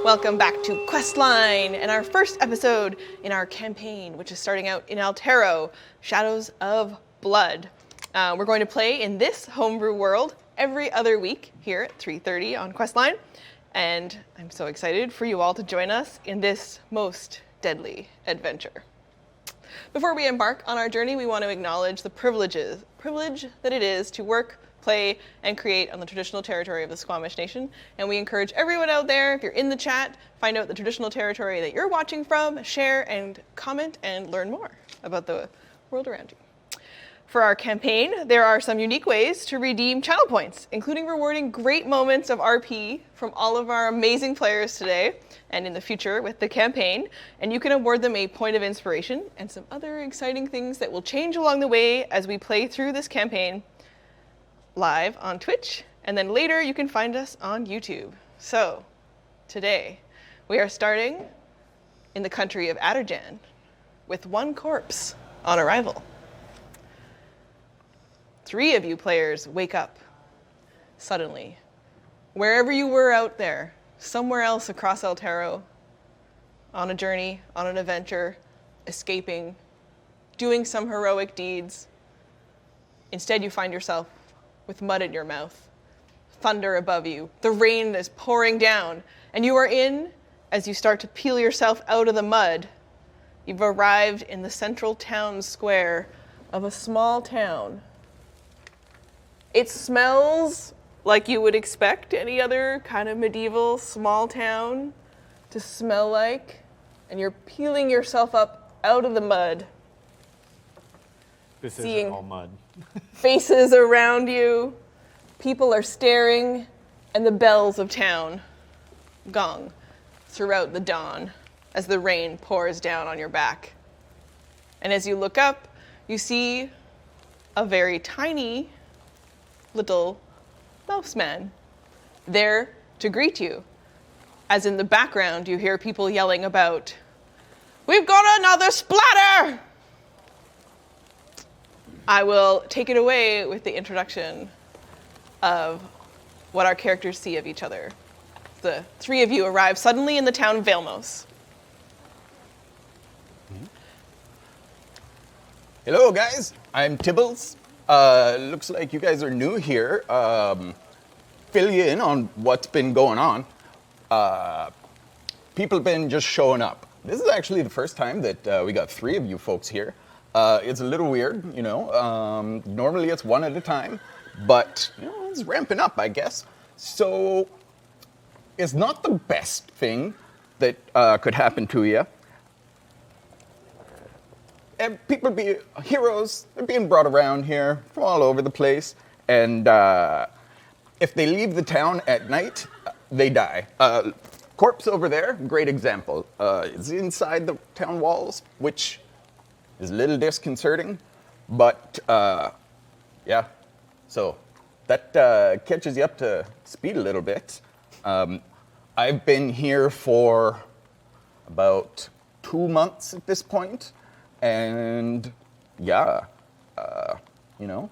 Welcome back to Questline and our first episode in our campaign, which is starting out in Altero, Shadows of Blood. We're going to play in this homebrew world every other week here at 3:30 on Questline, and I'm so excited for you all to join us in this most deadly adventure. Before we embark on our journey, we want to acknowledge the privilege that it is to work, play, and create on the traditional territory of the Squamish Nation. And we encourage everyone out there, if you're in the chat, find out the traditional territory that you're watching from, share and comment, and learn more about the world around you. For our campaign, there are some unique ways to redeem channel points, including rewarding great moments of RP from all of our amazing players today and in the future with the campaign. And you can award them a point of inspiration and some other exciting things that will change along the way as we play through this campaign live on Twitch, and then later you can find us on YouTube. So, today, we are starting in the country of Adderjan with one corpse on arrival. 3 of you players wake up suddenly. Wherever you were out there, somewhere else across Altero, on a journey, on an adventure, escaping, doing some heroic deeds. Instead, you find yourself with mud in your mouth, thunder above you, the rain is pouring down, and you are in, as you start to peel yourself out of the mud, you've arrived in the central town square of a small town. It smells like you would expect any other kind of medieval small town to smell like, and you're peeling yourself up out of the mud. This seeing isn't all mud. Faces around you, people are staring, and the bells of town gong throughout the dawn as the rain pours down on your back. And as you look up, you see a very tiny little mouse man there to greet you. As in the background, you hear people yelling about, "We've got another splatter!" I will take it away with the introduction of what our characters see of each other. The 3 of you arrive suddenly in the town of Vailmos. Hello, guys. I'm Tibbles. Looks like you guys are new here. Fill you in on what's been going on. People have been just showing up. This is actually the first time that we got 3 of you folks here. It's a little weird, you know. Normally it's 1 at a time, but you know, it's ramping up, I guess. So it's not the best thing that could happen to you. And people be heroes. They're being brought around here from all over the place, and if they leave the town at night, they die. Corpse over there, great example. It's inside the town walls, which is a little disconcerting, but yeah, so that catches you up to speed a little bit. I've been here for about 2 months at this point, and yeah, you know,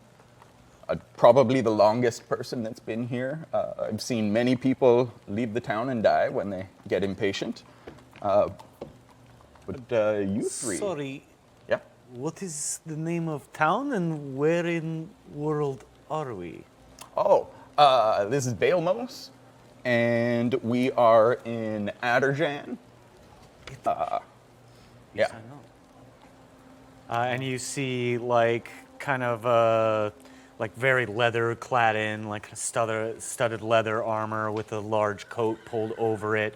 probably the longest person that's been here. I've seen many people leave the town and die when they get impatient, but you 3. Sorry, Yeah. what is the name of town and where in world are we? Oh, this is Vailmos, and we are in Adderjan. Yeah. Yes, I know. And you see like kind of like very leather clad in, like studded leather armor with a large coat pulled over it,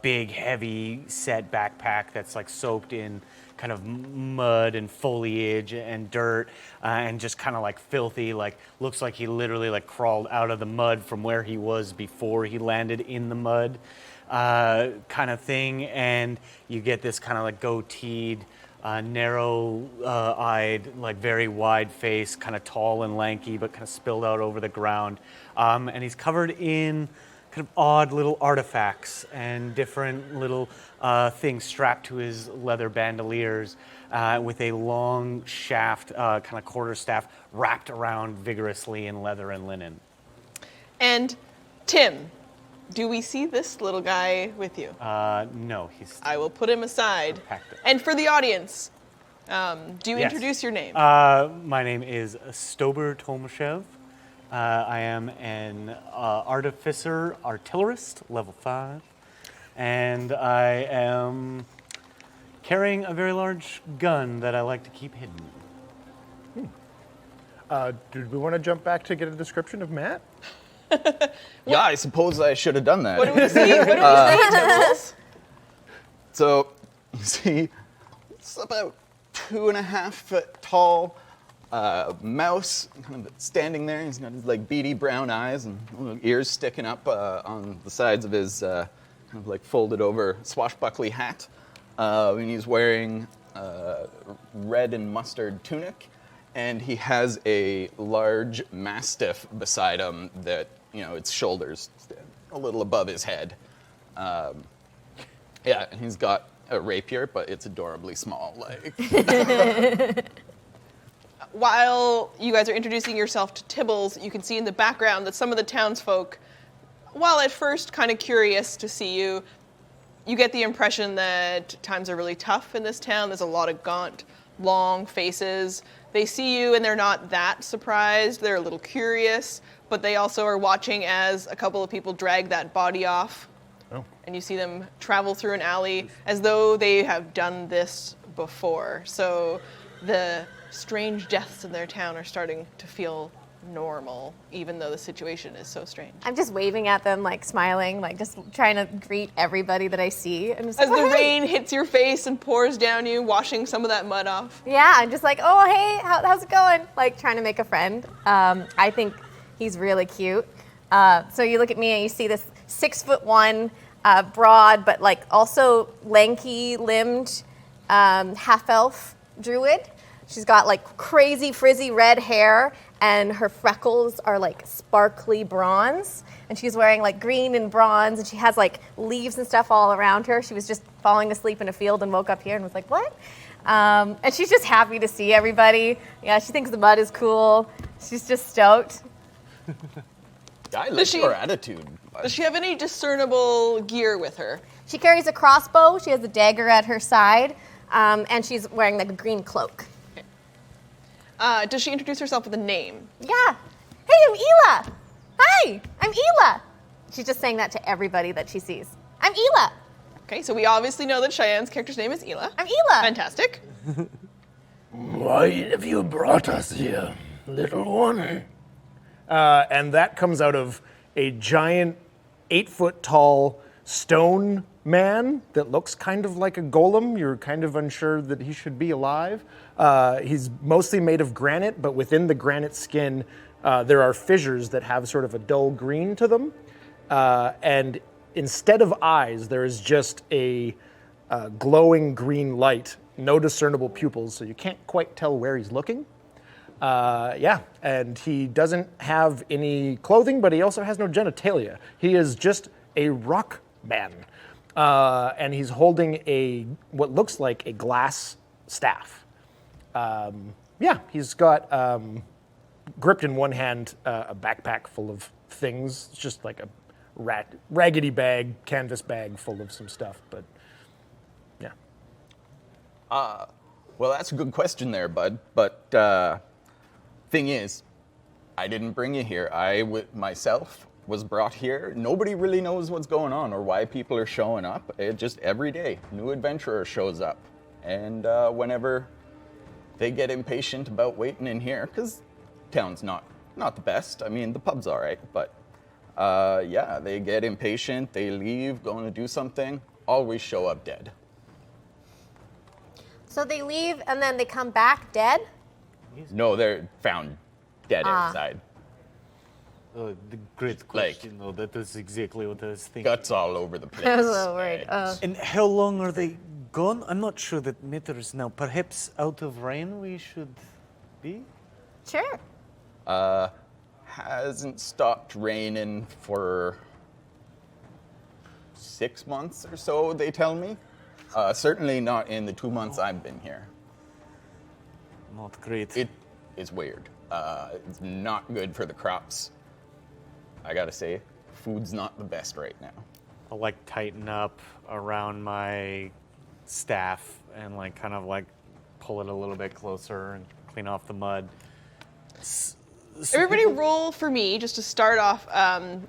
big heavy set backpack that's like soaked in kind of mud and foliage and dirt, and just kind of like filthy, like looks like he literally like crawled out of the mud from where he was before he landed in the mud, kind of thing. And you get this kind of like goateed, narrow-eyed, like very wide face, kind of tall and lanky, but kind of spilled out over the ground. And he's covered in kind of odd little artifacts and different little things strapped to his leather bandoliers, with a long shaft, kind of quarterstaff, wrapped around vigorously in leather and linen. And Tim, Do we see this little guy with you? No, he's. I will put him aside. Packed it. And for the audience, do you Yes. introduce your name? My name is Stober Tomashev. I am an artificer artillerist, level 5, and I am carrying a very large gun that I like to keep hidden. Did we want to jump back to get a description of Matt? Yeah, I suppose I should have done that. What do we see? What do we see, Timbals? So, you see, it's about 2.5 foot tall mouse, kind of standing there. He's got his like beady brown eyes and little ears sticking up on the sides of his kind of like folded over swashbuckly hat. And he's wearing red and mustard tunic, and he has a large mastiff beside him that, its shoulders stand a little above his head. Yeah, and he's got a rapier, but it's adorably small. While you guys are introducing yourself to Tibbles, you can see in the background that some of the townsfolk, while at first kind of curious to see you, you get the impression that times are really tough in this town. There's a lot of gaunt, long faces. They see you and they're not that surprised. They're a little curious, but they also are watching as a couple of people drag that body off. Oh. And you see them travel through an alley as though they have done this before. So the strange deaths in their town are starting to feel normal, even though the situation is so strange. I'm just waving at them, like smiling, like just trying to greet everybody that I see. And just As like, the "Oh, hey." rain hits your face and pours down you, washing some of that mud off. Yeah, I'm just like, oh, hey, how's it going? Like trying to make a friend. I think he's really cute. So you look at me and you see this 6'1", broad, but like also lanky limbed half elf druid. She's got like crazy frizzy red hair, and her freckles are like sparkly bronze. And she's wearing like green and bronze, and she has like leaves and stuff all around her. She was just falling asleep in a field and woke up here and was like, what? And she's just happy to see everybody. Yeah, she thinks the mud is cool. She's just stoked. I like she- your attitude. Does she have any discernible gear with her? She carries a crossbow. She has a dagger at her side, and she's wearing like a green cloak. Does she introduce herself with a name? Yeah. Hey, I'm Ela. Hi, I'm Ela. She's just saying that to everybody that she sees. I'm Ela. Okay, so we obviously know that Cheyenne's character's name is Ela. I'm Ela. Fantastic. Why have you brought us here, little one? And that comes out of a giant 8-foot tall stone man that looks kind of like a golem. You're kind of unsure that he should be alive. He's mostly made of granite, but within the granite skin, there are fissures that have sort of a dull green to them. And instead of eyes, there is just a glowing green light, no discernible pupils, so you can't quite tell where he's looking. Yeah, and he doesn't have any clothing, but he also has no genitalia. He is just a rock man. And he's holding what looks like a glass staff. Yeah, he's got, gripped in one hand, a backpack full of things. It's just like a raggedy bag, canvas bag full of some stuff, but yeah. Well, that's a good question there, bud. But thing is, I didn't bring you here. Myself was brought here. Nobody really knows what's going on or why people are showing up. It just every day, new adventurer shows up. And whenever they get impatient about waiting in here, because town's not the best. I mean, the pub's all right, but yeah, they get impatient, they leave, going to do something, always show up dead. So they leave and then they come back dead? No, they're found dead outside. The great question, though. That is exactly what I was thinking. Guts all over the place. I was a little worried. And how long are they gone? I'm not sure that matters now. Perhaps out of rain we should be? Sure. Hasn't stopped raining for 6 months or so, they tell me. Certainly not in the 2 months I've been here. Not great. It is weird. It's not good for the crops. I gotta say, food's not the best right now. I'll like tighten up around my staff and like kind of like pull it a little bit closer and clean off the mud. Everybody roll for me, just to start off,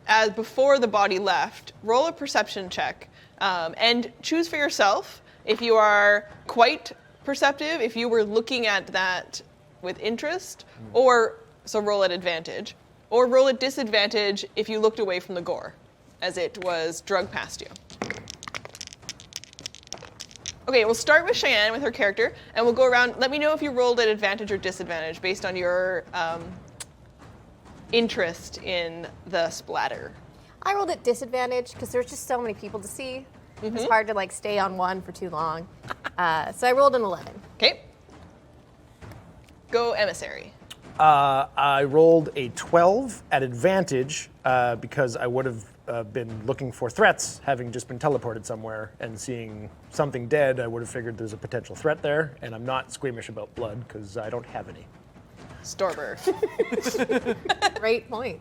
as before the body left, roll a perception check. And choose for yourself if you are quite perceptive, if you were looking at that with interest, or so roll at advantage, or roll at disadvantage if you looked away from the gore as it was drugged past you. Okay, we'll start with Cheyenne with her character, and we'll go around. Let me know if you rolled at advantage or disadvantage based on your interest in the splatter. I rolled at disadvantage because there's just so many people to see. It's hard to like stay on one for too long. So I rolled an 11. Okay. Go emissary. I rolled a 12 at advantage because I would have been looking for threats, having just been teleported somewhere and seeing something dead. I would have figured there's a potential threat there, and I'm not squeamish about blood because I don't have any. Storber. Great point.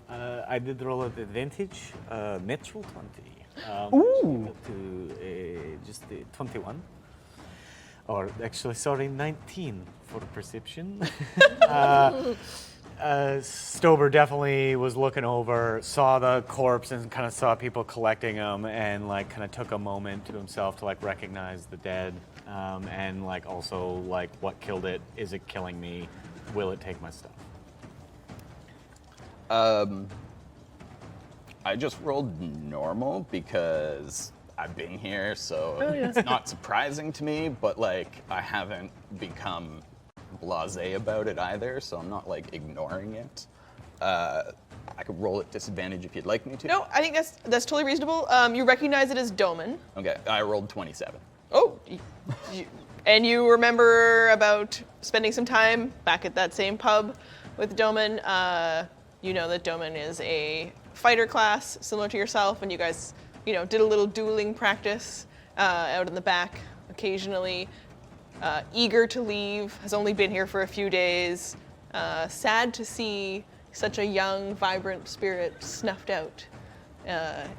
I did roll at advantage, natural 20. Ooh. To just 21. Or actually, sorry, 19 for perception. Stober definitely was looking over, saw the corpse, and kind of saw people collecting them, and like kind of took a moment to himself to like recognize the dead, and like also like what killed it? Is it killing me? Will it take my stuff? I just rolled normal because I've been here, so it's not surprising to me, but like I haven't become blasé about it either, so I'm not like ignoring it. I could roll at disadvantage if you'd like me to. No, I think that's totally reasonable. You recognize it as Doman. Okay, I rolled 27. Oh, and you remember about spending some time back at that same pub with Doman. You know that Doman is a fighter class similar to yourself, and you guys, did a little dueling practice out in the back occasionally. Eager to leave, has only been here for a few days. Sad to see such a young, vibrant spirit snuffed out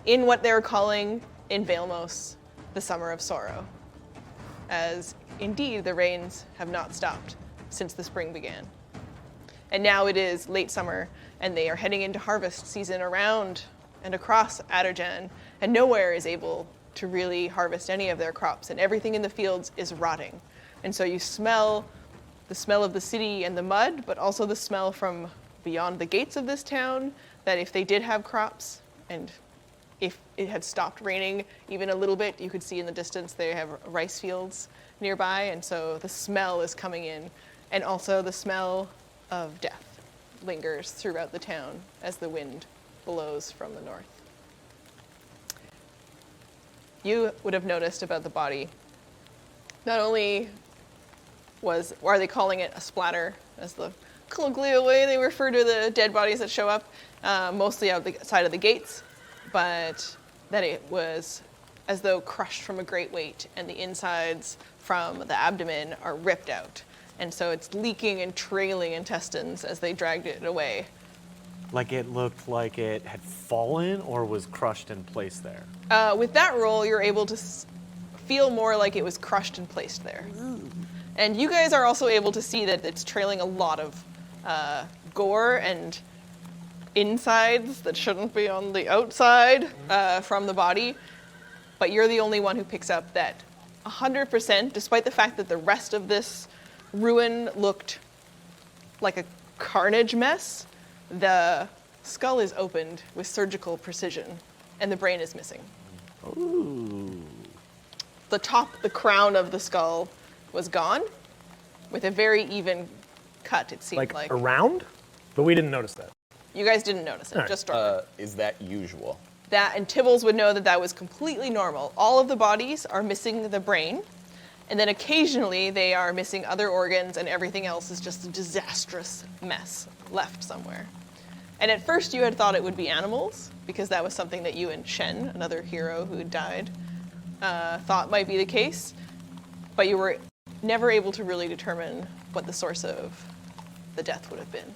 in what they're calling in Vailmos the Summer of Sorrow, as indeed the rains have not stopped since the spring began. And now it is late summer, and they are heading into harvest season around and across Adderjan, and nowhere is able to really harvest any of their crops, and everything in the fields is rotting. And so you smell the smell of the city and the mud, but also the smell from beyond the gates of this town, that if they did have crops, and if it had stopped raining even a little bit, you could see in the distance they have rice fields nearby, and so the smell is coming in. And also the smell of death lingers throughout the town as the wind blows from the north. You would have noticed about the body, not only are they calling it a splatter, as the colloquial way they refer to the dead bodies that show up, mostly outside of the gates, but that it was as though crushed from a great weight, and the insides from the abdomen are ripped out. And so it's leaking and trailing intestines as they dragged it away. Like it looked like it had fallen or was crushed in place there. With that roll, you're able to feel more like it was crushed and placed there. And you guys are also able to see that it's trailing a lot of gore and insides that shouldn't be on the outside from the body. But you're the only one who picks up that 100%, despite the fact that the rest of this ruin looked like a carnage mess, the skull is opened with surgical precision, and the brain is missing. Ooh. The crown of the skull was gone, with a very even cut, it seemed like. Around? But we didn't notice that. You guys didn't notice it, All right. just Stormy. Is that usual? That, and Tibbles would know that was completely normal. All of the bodies are missing the brain, and then occasionally they are missing other organs, and everything else is just a disastrous mess left somewhere. And at first you had thought it would be animals, because that was something that you and Shen, another hero who had died, thought might be the case, but you were never able to really determine what the source of the death would have been.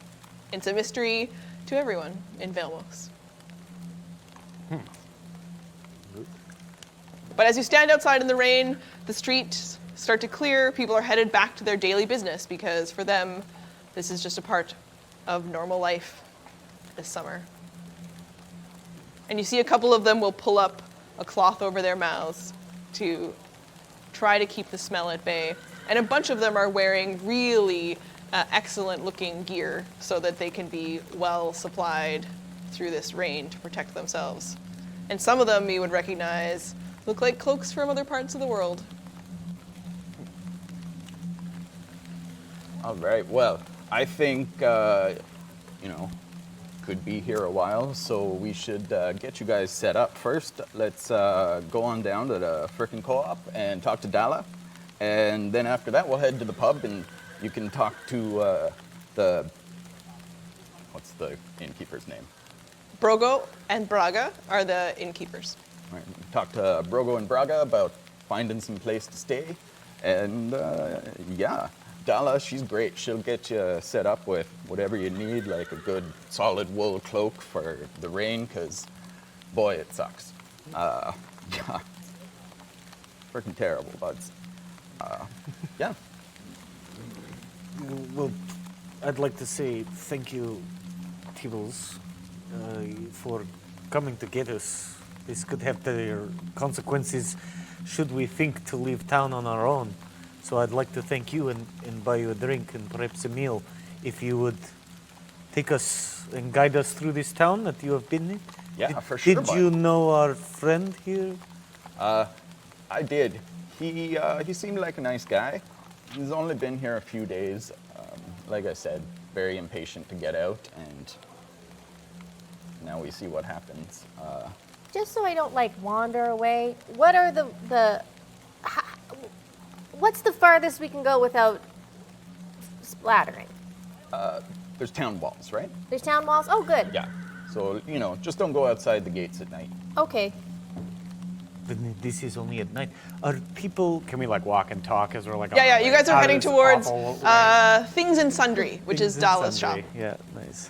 It's a mystery to everyone in Vailmos. But as you stand outside in the rain, the streets start to clear. People are headed back to their daily business because for them, this is just a part of normal life this summer. And you see a couple of them will pull up a cloth over their mouths to try to keep the smell at bay. And a bunch of them are wearing really excellent looking gear so that they can be well supplied through this rain to protect themselves. And some of them you would recognize look like cloaks from other parts of the world. All right. Well, I think, could be here a while, so we should get you guys set up. First, let's go on down to the frickin' co-op and talk to Dala. And then after that, we'll head to the pub and you can talk to what's the innkeeper's name? Brogo and Braga are the innkeepers. Right. Talk to Brogo and Braga about finding some place to stay. And Dala, she's great. She'll get you set up with whatever you need, like a good solid wool cloak for the rain, because, boy, it sucks. Freaking terrible, buds. Yeah. Well, I'd like to say thank you, Tibbles, for coming to get us. This could have their consequences should we think to leave town on our own. So I'd like to thank you and buy you a drink and perhaps a meal if you would take us and guide us through this town that you have been in. Yeah, for sure. Did you know our friend here? I did. He seemed like a nice guy. He's only been here a few days. Like I said, very impatient to get out, and now we see what happens. Just so I don't wander away, what are what's the farthest we can go without splattering? There's town walls, right? There's town walls? Oh, good. Yeah. So, just don't go outside the gates at night. Okay. Then this is only at night. Are people... Can we walk and talk as we're Yeah, you guys are out of heading this towards awful rain? Things and Sundry, which is Things and Dala's shop. Sundry. Yeah, nice.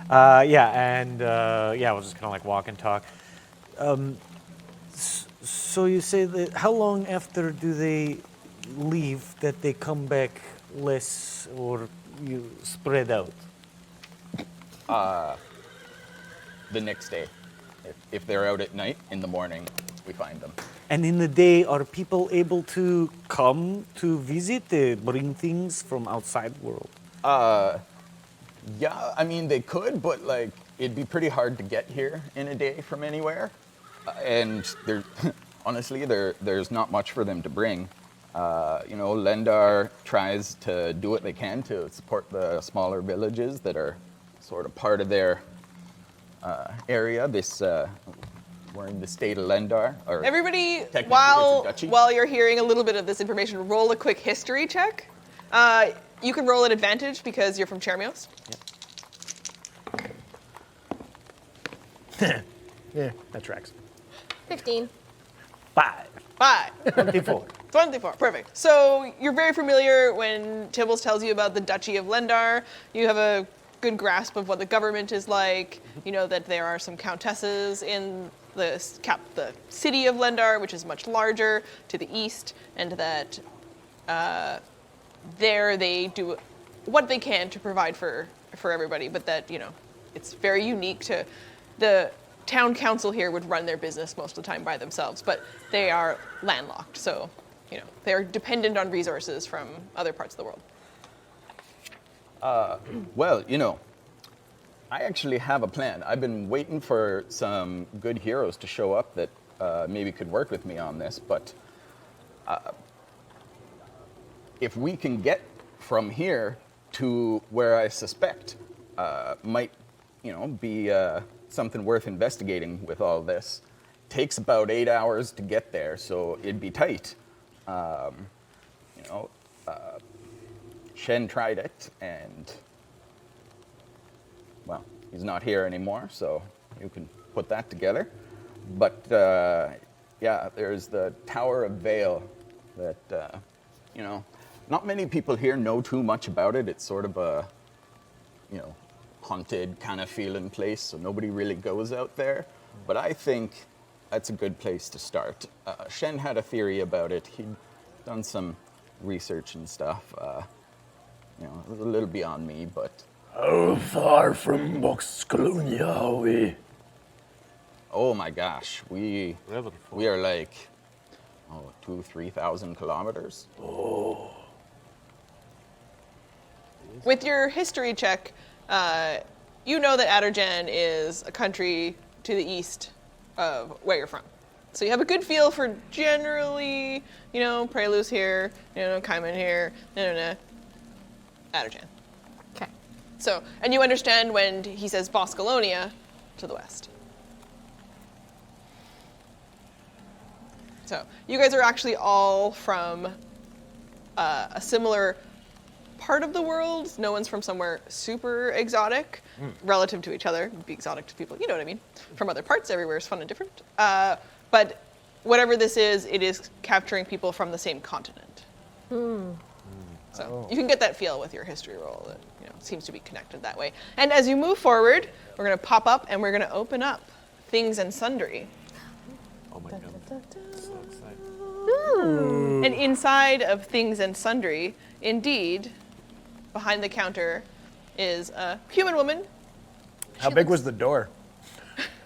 We'll just kind of walk and talk. So you say that how long after do they leave that they come back less or you spread out? The next day. If they're out at night, in the morning, we find them. And in the day, are people able to come to visit, bring things from outside world? Yeah, I mean, they could, but, it'd be pretty hard to get here in a day from anywhere. And honestly, there's not much for them to bring. Lendar tries to do what they can to support the smaller villages that are sort of part of their area. We're in the state of Lendar. Or Everybody, technically it's a while duchy. you're hearing a little bit of this information, roll a quick history check. You can roll at advantage because you're from Chermios. Yeah, that tracks. 15. 5. 24. 24, perfect. So you're very familiar when Tibbles tells you about the Duchy of Lendar. You have a good grasp of what the government is like. You know that there are some countesses in the city of Lendar, which is much larger to the east, and that there they do what they can to provide for everybody, but that, it's very unique to the town council here would run their business most of the time by themselves, but they are landlocked, so they're dependent on resources from other parts of the world. Well, I actually have a plan. I've been waiting for some good heroes to show up that maybe could work with me on this, but if we can get from here to where I suspect might, be something worth investigating with all this, takes about 8 hours to get there, so it'd be tight. Shen tried it, and, well, he's not here anymore, so you can put that together. But, there's the Tower of Vale that, not many people here know too much about it. It's sort of a, haunted kind of feeling place, so nobody really goes out there. but I think that's a good place to start. Shen had a theory about it. He'd done some research and stuff. It was a little beyond me, but... How far from Box Colonia are we? Oh my gosh, we are like, 2,000-3,000 kilometers. Oh. With your history check, you know that Adderjan is a country to the east of where you're from. So you have a good feel for generally, Prelu's here, Kaiman here, Adderjan. Okay. So, and you understand when he says Boscolonia to the west. So you guys are actually all from a similar part of the world. No one's from somewhere super exotic relative to each other. It'd be exotic to people, you know what I mean? From other parts, everywhere is fun and different. But whatever this is, it is capturing people from the same continent. So you can get that feel with your history roll that seems to be connected that way. And as you move forward, we're going to pop up and we're going to open up Things and Sundry. Oh my god. So excited. And inside of Things and Sundry, indeed, behind the counter is a human woman. How big was the door?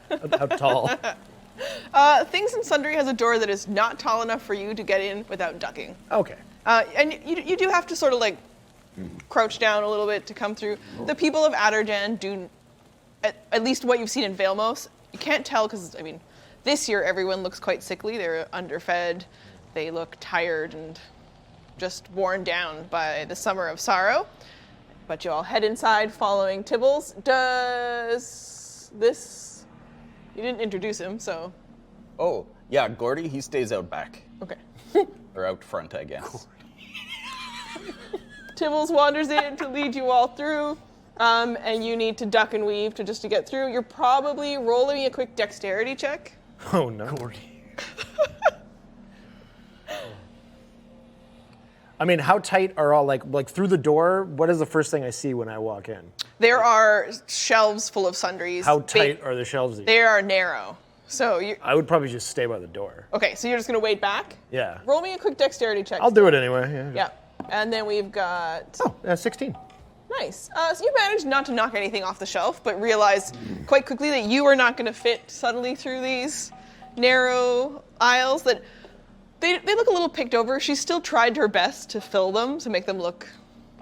How tall? Things and Sundry has a door that is not tall enough for you to get in without ducking. Okay. And you do have to sort of crouch down a little bit to come through. The people of Adderjan do, at least what you've seen in Vailmos, you can't tell because, this year everyone looks quite sickly. They're underfed. They look tired and just worn down by the summer of sorrow. But you all head inside following Tibbles. Does this... You didn't introduce him, so... Oh, yeah, Gordy, he stays out back. Okay. Or out front, I guess. Tibbles wanders in to lead you all through, and you need to duck and weave to get through. You're probably rolling a quick dexterity check. Oh no. How tight are all like through the door? What is the first thing I see when I walk in? There are shelves full of sundries. How tight are the shelves? They are narrow. So I would probably just stay by the door. Okay, so you're just gonna wait back? Yeah. Roll me a quick dexterity check. I'll do it anyway. Yeah. Yeah. And then we've got 16. Nice. So you managed not to knock anything off the shelf, but realized quite quickly that you are not gonna fit subtly through these narrow aisles that they look a little picked over. She still tried her best to fill them, to make them look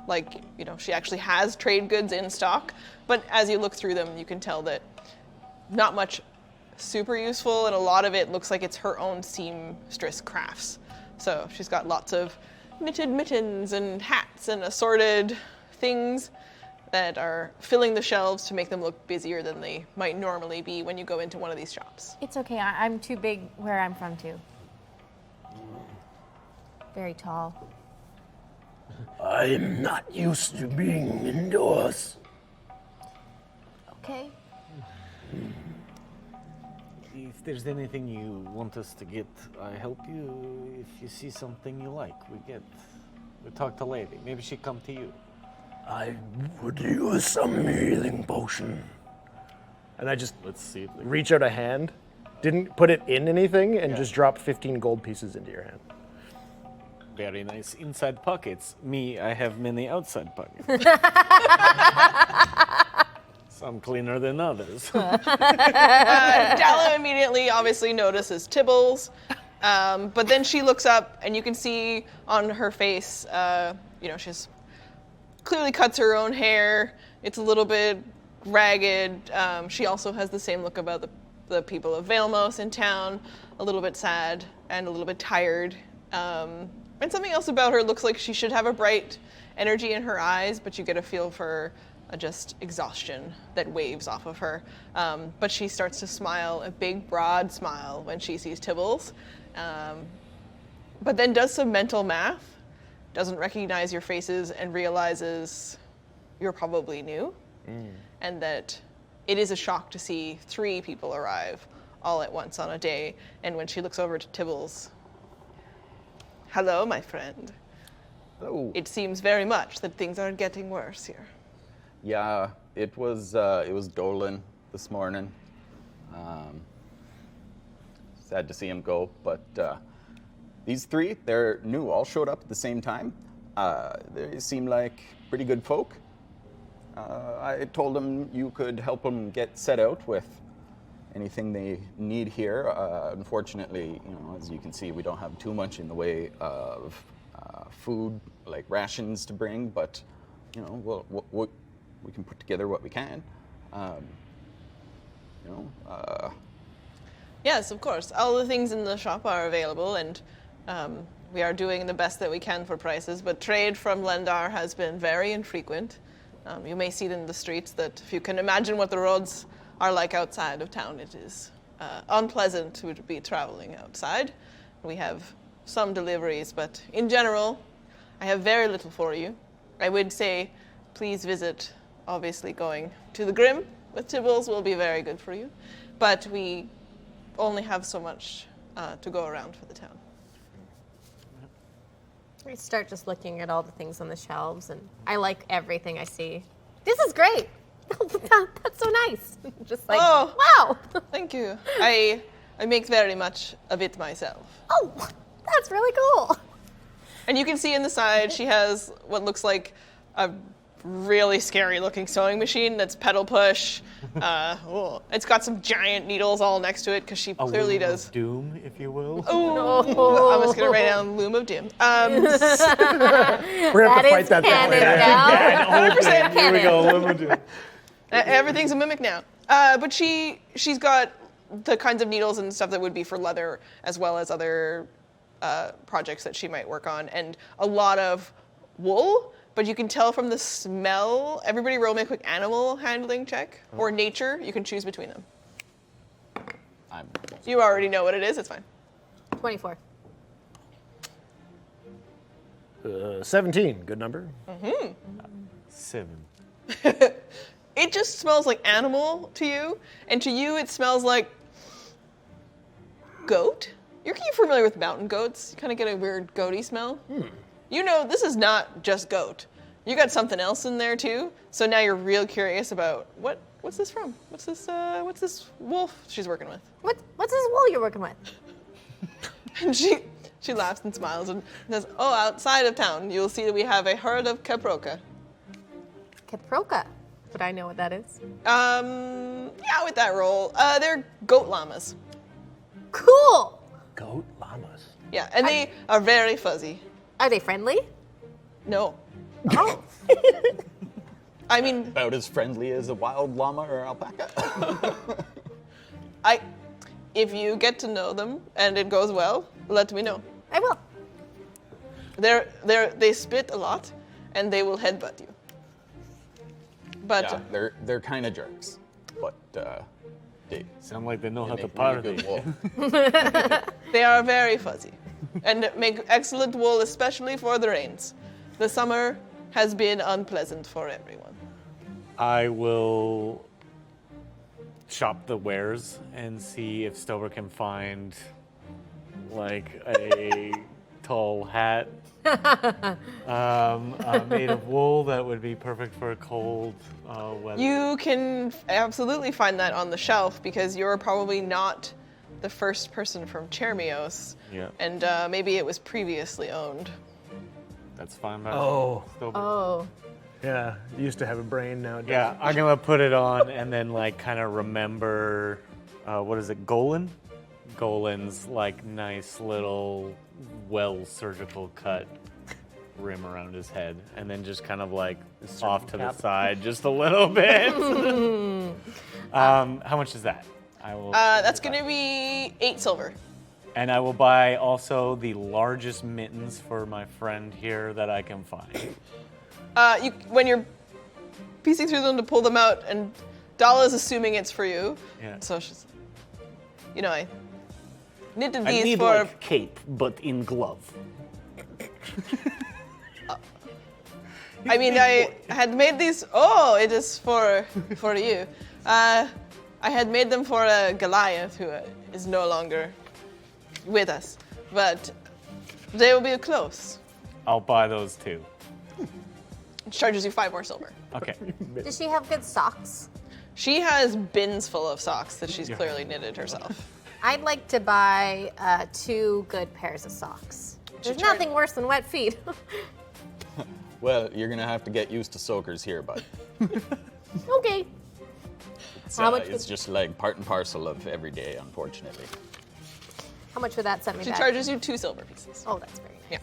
like, she actually has trade goods in stock. But as you look through them, you can tell that not much super useful, and a lot of it looks like it's her own seamstress crafts. So she's got lots of knitted mittens and hats and assorted things that are filling the shelves to make them look busier than they might normally be when you go into one of these shops. It's okay. I'm too big where I'm from, too. Very tall. I'm not used to being indoors. Okay. If there's anything you want us to get, I help you. If you see something you like, we talk to lady. Maybe she come to you. I would use some healing potion. And I just Let's see. reach out a hand, didn't put it in anything, and just drop 15 gold pieces into your hand. Very nice inside pockets. Me, I have many outside pockets. Some cleaner than others. Dalla immediately obviously notices Tibbles, but then she looks up and you can see on her face, she's clearly cuts her own hair. It's a little bit ragged. She also has the same look about the people of Vailmos in town, a little bit sad and a little bit tired. And something else about her looks like she should have a bright energy in her eyes, but you get a feel for just exhaustion that waves off of her. But she starts to smile, a big, broad smile when she sees Tibbles. But then does some mental math, doesn't recognize your faces, and realizes you're probably new, and that it is a shock to see 3 people arrive all at once on a day. And when she looks over to Tibbles, hello, my friend. Hello. It seems very much that things are getting worse here. Yeah, it was Dolan this morning. sad to see him go. But these three, they're new, all showed up at the same time. They seem like pretty good folk. I told them you could help them get set out with anything they need here. Unfortunately, as you can see, we don't have too much in the way of food, like rations to bring, but we can put together what we can. Yes, of course. All the things in the shop are available, and we are doing the best that we can for prices, but trade from Lendar has been very infrequent. You may see it in the streets that if you can imagine what the roads are like outside of town, it is unpleasant to be traveling outside. We have some deliveries, but in general, I have very little for you. I would say please visit. Obviously, going to the Grim with Tibbles will be very good for you, but we only have so much to go around for the town. I start just looking at all the things on the shelves, and I like everything I see. This is great. That's so nice. Just like, wow. Thank you. I make very much of it myself. Oh, that's really cool. And you can see in the side, she has what looks like a really scary looking sewing machine that's pedal push. It's got some giant needles all next to it because she clearly Loom does. of Doom, if you will. Oh, I'm just gonna write down Loom of Doom. We're gonna have to fight that canon later. Here we go, Loom of Doom. Everything's a mimic now. But she's got the kinds of needles and stuff that would be for leather, as well as other projects that she might work on, and a lot of wool. But you can tell from the smell. Everybody roll me a quick animal handling check. Or nature. You can choose between them. You already know what it is. It's fine. 24. 17, good number. 7. It just smells like animal to you. And to you, it smells like goat. You're familiar with mountain goats. You kind of get a weird goaty smell. You know, this is not just goat. You got something else in there too. So now you're real curious about what's this from? What's this wolf she's working with? What's this wool you're working with? And she laughs and smiles and says, "Oh, outside of town, you'll see that we have a herd of caproca." Caproca. Would I know what that is? Yeah, with that roll, they're goat llamas. Cool. Goat llamas. Yeah, and they are very fuzzy. Are they friendly? No. Oh. I mean, About as friendly as a wild llama or alpaca. if you get to know them and it goes well, let me know. I will. They spit a lot, and they will headbutt you. But Yeah, they're kind of jerks, but they Sound like they know how to make really party. good wool. they are very fuzzy, and make excellent wool, especially for the rains. The summer has been unpleasant for everyone. I will shop the wares and see if Stover can find like a tall hat made of wool that would be perfect for cold weather. You can absolutely find that on the shelf because you're probably not the first person from Chermios, Yeah. and maybe it was previously owned. That's fine by Oh. Stover. Oh. Yeah, it used to have a brain, now it doesn't. Yeah, I'm gonna put it on and then like kind of remember, what is it, Golan? Golan's like nice little, well surgical cut rim around his head, and then just kind of like off to the side just a little bit. How much is that? I will. That's going to be 8 silver. And I will buy also the largest mittens for my friend here that I can find. When you're piecing through them to pull them out, and Dala's assuming it's for you. Yeah. So she's, I knitted I these need for. like cape, but in glove. I mean, I had made these. Oh, it is for you. I had made them for Goliath, who is no longer with us, but they will be close. I'll buy those too. It charges you 5 more silver. Okay. Does she have good socks? She has bins full of socks that she's clearly knitted herself. I'd like to buy 2 good pairs of socks. There's nothing worse than wet feet. Well, you're gonna have to get used to soakers here, bud. Okay. How much It's just like part and parcel of every day, unfortunately. How much would that set me She back? charges you 2 silver pieces. Oh, that's very nice.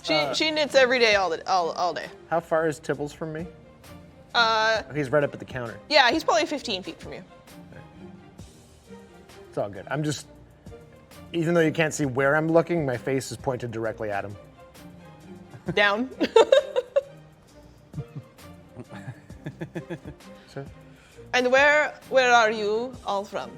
Yeah. She knits every day, all day. How far is Tibbles from me? He's right up at the counter. Yeah, he's probably 15 feet from you. It's all good. I'm just, even though you can't see where I'm looking, my face is pointed directly at him. Down. So, And where are you all from?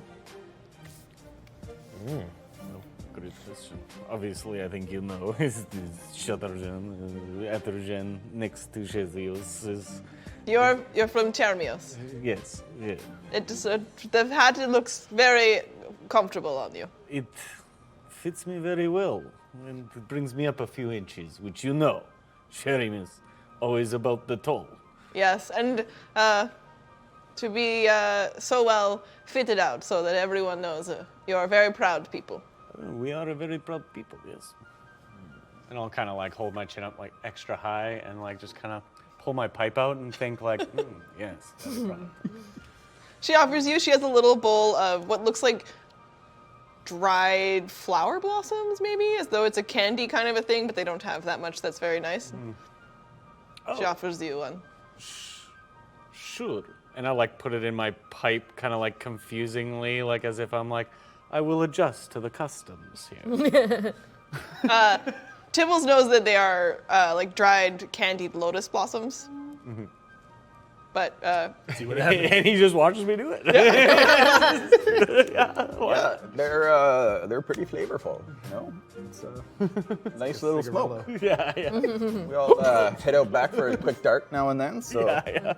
Great question. Obviously, I think you know. It's Shattergen, Ethergen, next to Shezios is... You're from Termios. Yes, yeah. The hat looks very comfortable on you. It fits me very well, and it brings me up a few inches, which you know. Sharing is always about the toll. Yes, and to be so well fitted out so that everyone knows you are very proud people. We are a very proud people, yes. And I'll kind of like hold my chin up like extra high and like just kind of pull my pipe out and think like, yes, very proud. She has a little bowl of what looks like dried flower blossoms, maybe, as though it's a candy kind of a thing, but they don't have that much that's very nice. She offers you one. Sure. And I like put it in my pipe kind of like confusingly, like as if I'm like, I will adjust to the customs here. Tibbles knows that they are like dried candied lotus blossoms. Mm-hmm. But And he just watches me do it. Yeah, they're pretty flavorful. You know, it's a nice little smoke. yeah. We all head out back for a quick dark now and then. So Yeah.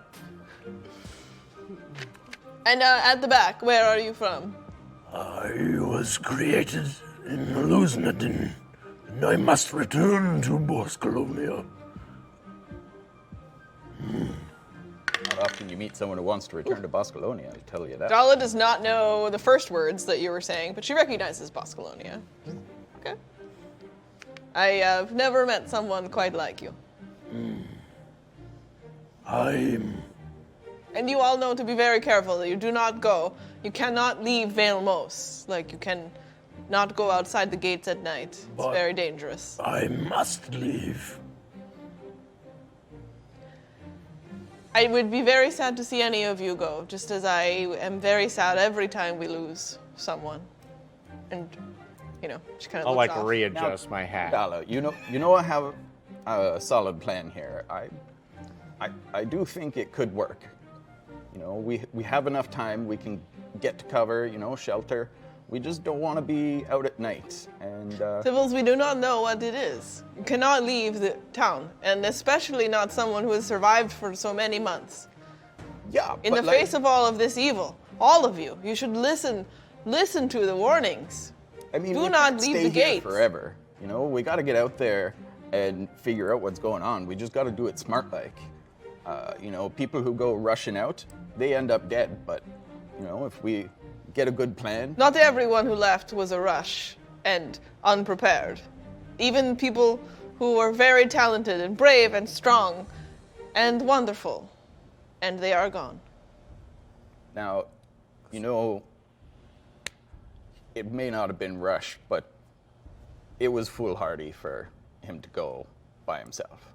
and at the back, where are you from? I was created in Hallucinadin, and I must return to Boscolonia. not often you meet someone who wants to return to Boscolonia, I'll tell you that. Dala does not know the first words that you were saying, but she recognizes Boscolonia. Okay. I have never met someone quite like you. And you all know to be very careful that you do not go. You cannot leave Vailmos. Like, you can not go outside the gates at night. It's But- very dangerous. I must leave. I would be very sad to see any of you go, just as I am very sad every time we lose someone. And, you know, she kind of I'll looks like off. readjust my hat. Dala, you know I have a solid plan here. I do think it could work. You know, we have enough time. We can get to cover, you know, shelter. We just don't want to be out at night. And Sybil's, we do not know what it is. You cannot leave the town, and especially not someone who has survived for so many months. yeah, In the but like, face of all of this evil, all of you, you should listen to the warnings. I mean, do we not can't leave stay the here gates. forever. You know, we got to get out there and figure out what's going on. We just got to do it smart like. You know, people who go rushing out, they end up dead. But, you know, if we get a good plan, Not everyone who left was a rush and unprepared. Even people who were very talented and brave and strong and wonderful, and they are gone. now, you know, it may not have been rushed, but it was foolhardy for him to go by himself.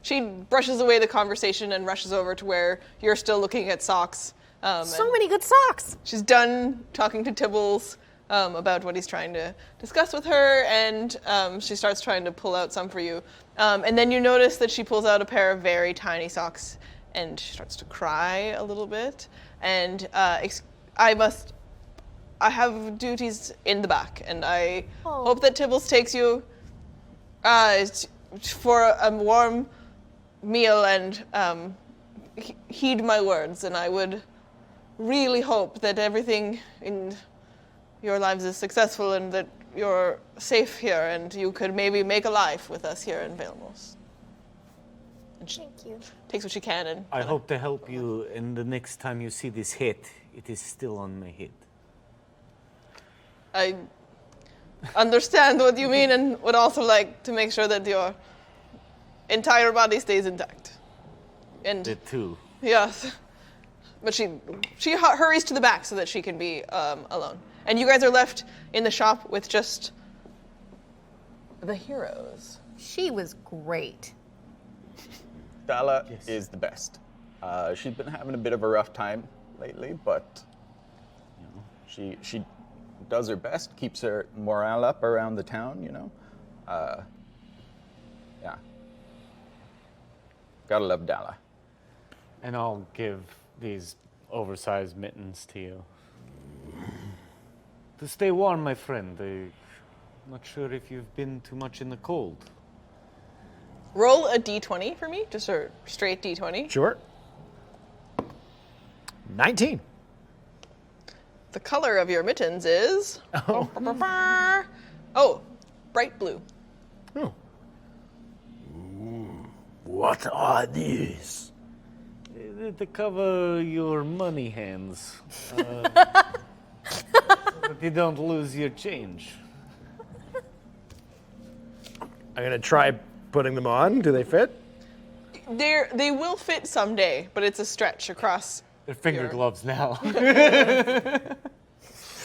She brushes away the conversation and rushes over to where you're still looking at socks. So and many good socks. she's done talking to Tibbles about what he's trying to discuss with her, and she starts trying to pull out some for you. And then you notice that she pulls out a pair of very tiny socks, and she starts to cry a little bit. And I have duties in the back, and I Oh. hope that Tibbles takes you for a warm meal and heed my words. And I would really hope that everything in your lives is successful and that you're safe here and you could maybe make a life with us here in Vailmos. And she Thank you. takes what she can and I hope to help you, and the next time you see this hit, it is still on my head. I understand what you mean and would also like to make sure that your entire body stays intact. And It too. yes, but she hurries to the back so that she can be alone. And you guys are left in the shop with just the heroes. She was great. Dala is the best. She's been having a bit of a rough time lately, but she does her best, keeps her morale up around the town, yeah. Gotta love Dala. And I'll give these oversized mittens to you. To stay warm, my friend. I'm not sure if you've been too much in the cold. Roll a d20 for me, just a straight d20. Sure. 19. The color of your mittens is... Oh, bright blue. Oh. What are these? To cover your money hands. But you don't lose your change. I'm going to try putting them on. Do they fit? They will fit someday, but it's a stretch across. They're finger Your- gloves now.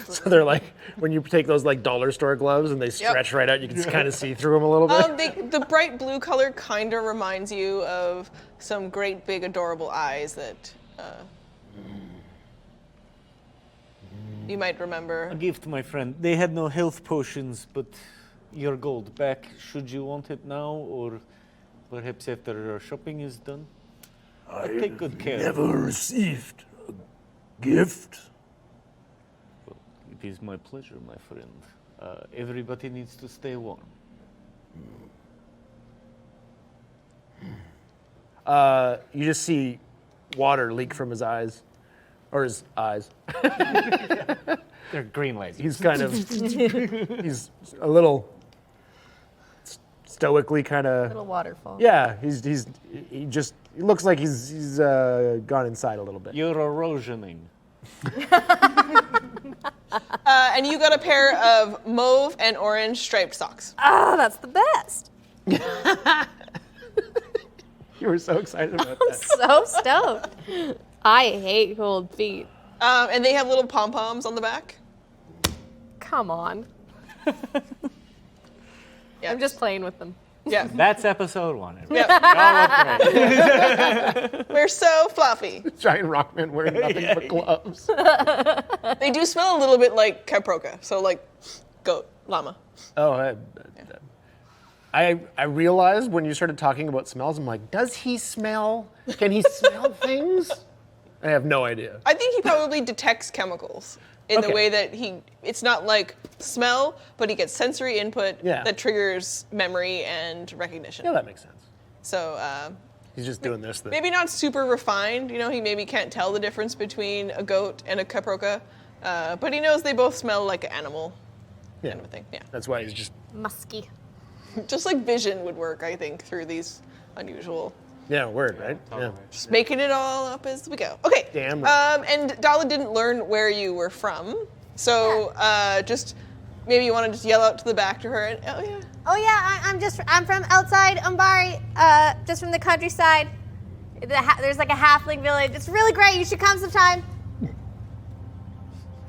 So they're like, when you take those like dollar store gloves and they stretch right out, you can kind of see through them a little bit. The bright blue color kind of reminds you of some great big adorable eyes that you might remember. A gift, my friend. They had no health potions, but your gold back. Should you want it now, or perhaps after our shopping is done? Take good care. Never received a gift. It is my pleasure, my friend. Everybody needs to stay warm. You just see water leak from his eyes. Or his eyes. They're green lasers. He's kind of, he's a little stoically kind of, Little waterfall. yeah, he looks like he's gone inside a little bit. You're erosioning. And you got a pair of mauve and orange striped socks. Oh, that's the best. You were so excited about I'm that. so stoked. I hate cold feet. And they have little pom-poms on the back. Come on. Yeah. I'm just playing with them. Yeah. That's episode 1. Yeah. Y'all look great. We're so fluffy. Giant rockman wearing nothing but gloves. They do smell a little bit like caproca, so like goat, llama. Oh, I realized when you started talking about smells, I'm like, does he smell? Can he smell things? I have no idea. I think he probably detects chemicals in the Okay. way that it's not like smell, but he gets sensory input that triggers memory and recognition. Yeah, that makes sense. So He's just doing this thing. maybe not super refined, he maybe can't tell the difference between a goat and a caproca, but he knows they both smell like an animal kind of a thing. Yeah. That's why he's just, Musky. Just like vision would work, I think, through these unusual. yeah, word, right? Yeah. Just making it all up as we go. Okay. Damn right. And Dala didn't learn where you were from, so just maybe you want to just yell out to the back to her. And, oh yeah. Oh yeah, I'm from outside Umbari, just from the countryside. There's like a halfling village. It's really great. You should come sometime.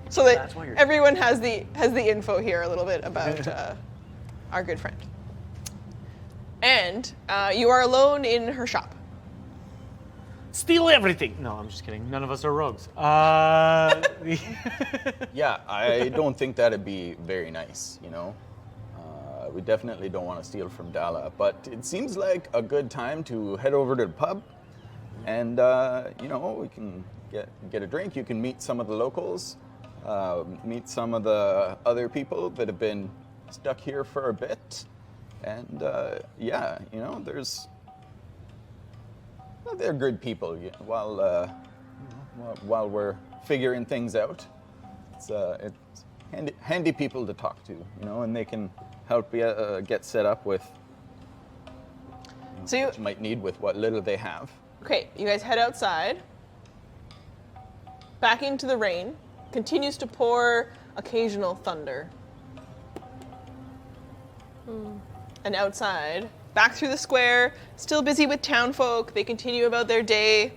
So that everyone has the info here a little bit about our good friend. And you are alone in her shop. Steal everything. No, I'm just kidding. None of us are rogues. Yeah, I don't think that'd be very nice, We definitely don't want to steal from Dala, but it seems like a good time to head over to the pub and, we can get a drink. You can meet some of the locals, meet some of the other people that have been stuck here for a bit. And, they're good people while we're figuring things out. It's handy people to talk to, and they can help you get set up with So what you might need with what little they have. Okay, you guys head outside. Back into the rain. Continues to pour occasional thunder. And outside, back through the square, still busy with townfolk. They continue about their day.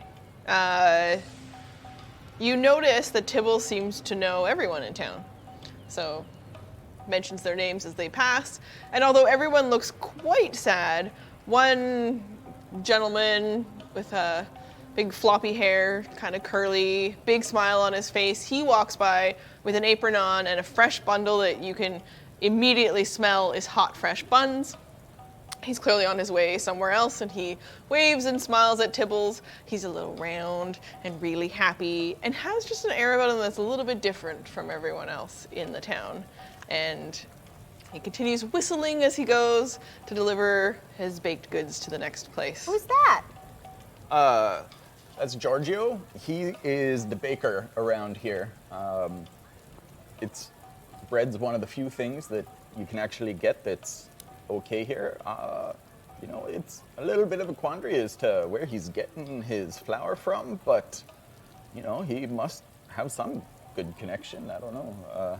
You notice that Tibble seems to know everyone in town. So, mentions their names as they pass. And although everyone looks quite sad, one gentleman with big floppy hair, kind of curly, big smile on his face, he walks by with an apron on and a fresh bundle that you can immediately smell is hot, fresh buns. He's clearly on his way somewhere else, and he waves and smiles at Tibbles. He's a little round and really happy, and has just an air about him that's a little bit different from everyone else in the town. And he continues whistling as he goes to deliver his baked goods to the next place. Who's that? That's Giorgio. He is the baker around here. Bread's one of the few things that you can actually get that's okay here. It's a little bit of a quandary as to where he's getting his flour from, but, he must have some good connection. I don't know.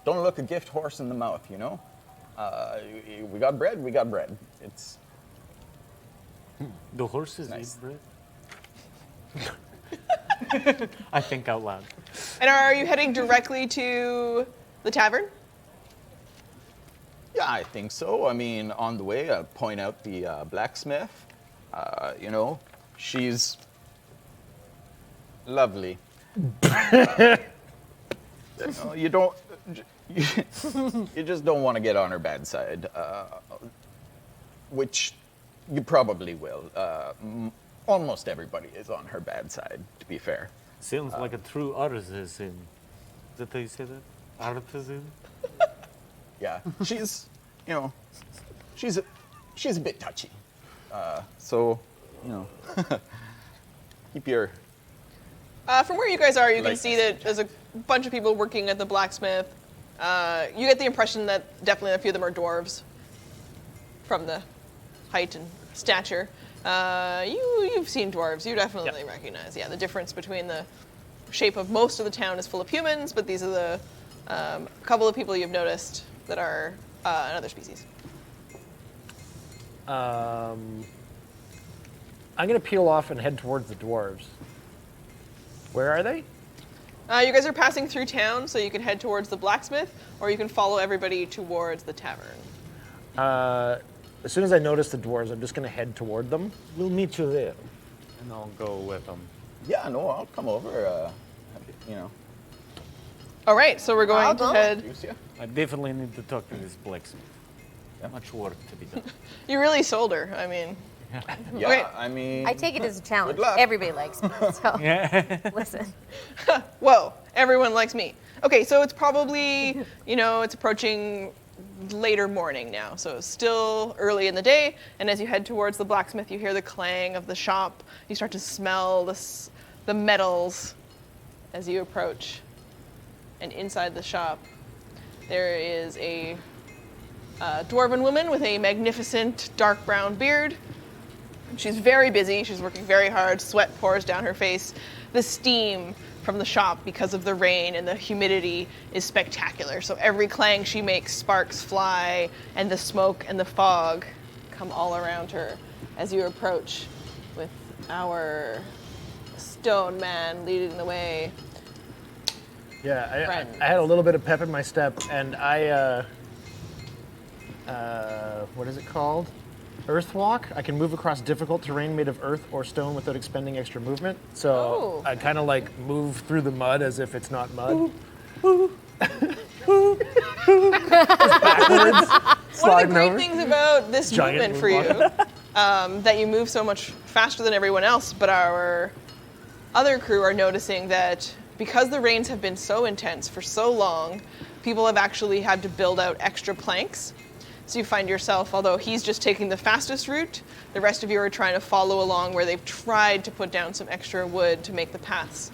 Don't look a gift horse in the mouth, we got bread, we got bread. It's The horses nice. eat bread? I think out loud. And are you heading directly to the tavern? Yeah, I think so. I mean, on the way, I point out the blacksmith. She's lovely. You don't. You just don't want to get on her bad side, which you probably will. Almost everybody is on her bad side, to be fair. Sounds like a true artisan. Is that how you say that? Artisan? Yeah, she's a bit touchy. So, keep your. From where you guys are, you can Lightness. see that there's a bunch of people working at the blacksmith. You get the impression that definitely a few of them are dwarves from the height and stature. You've seen dwarves. You definitely recognize, the difference between the shape of most of the town is full of humans, but these are the couple of people you've noticed that are another species. I'm going to peel off and head towards the dwarves. Where are they? You guys are passing through town, so you can head towards the blacksmith, or you can follow everybody towards the tavern. As soon as I notice the dwarves, I'm just going to head toward them. We'll meet you there, and I'll go with them. Yeah, no, I'll come over. All right, so we're going I'll to go. head. Introduce you. I definitely need to talk to this blacksmith. Much work to be done. You really sold her. I mean, Yeah, Okay. I mean. I take it as a challenge. Good luck. Everybody likes me, so listen. whoa, everyone likes me. Okay, so it's probably, it's approaching later morning now, so it's still early in the day, and as you head towards the blacksmith, you hear the clang of the shop. You start to smell the metals as you approach. And inside the shop, there is a dwarven woman with a magnificent dark brown beard. She's very busy. She's working very hard. Sweat pours down her face. The steam from the shop, because of the rain and the humidity, is spectacular. So every clang she makes, sparks fly, and the smoke and the fog come all around her as you approach with our stone man leading the way. Yeah, Friend. I had a little bit of pep in my step, and I, what is it called? Earth walk. I can move across difficult terrain made of earth or stone without expending extra movement. So Oh. I kind of like move through the mud as if it's not mud. Backwards, One of sliding the great over. things about this Giant movement for you, that you move so much faster than everyone else, but our other crew are noticing that because the rains have been so intense for so long, people have actually had to build out extra planks. So you find yourself, although he's just taking the fastest route, the rest of you are trying to follow along where they've tried to put down some extra wood to make the paths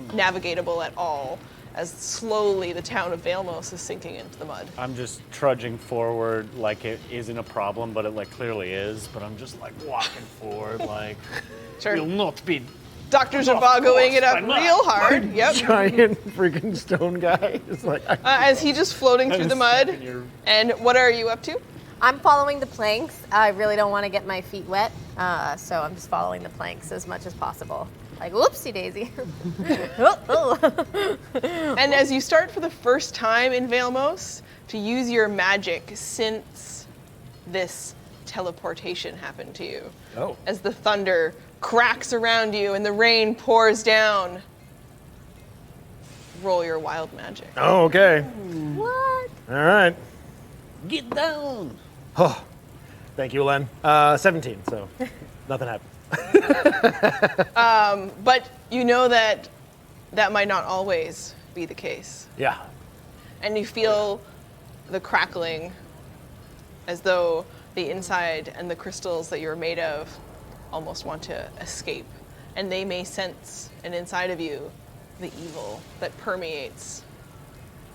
navigatable at all, as slowly the town of Vailmos is sinking into the mud. I'm just trudging forward like it isn't a problem, but it like clearly is. But I'm just like walking forward like Sure. you'll not be Dr. Zhivagoing it up real hard. Yep. Giant freaking stone guy is like. As he just floating through the mud. And what are you up to? I'm following the planks. I really don't want to get my feet wet, so I'm just following the planks as much as possible. Like, whoopsie daisy. And as you start for the first time in Vailmos to use your magic since this teleportation happened to you. Oh. As the thunder cracks around you and the rain pours down. Roll your wild magic. Oh, okay. What? All right. Get down. Oh, thank you, Len. 17, so nothing happened. But you know that might not always be the case. Yeah. And you feel the crackling as though the inside and the crystals that you're made of almost want to escape. And they may sense, and inside of you, the evil that permeates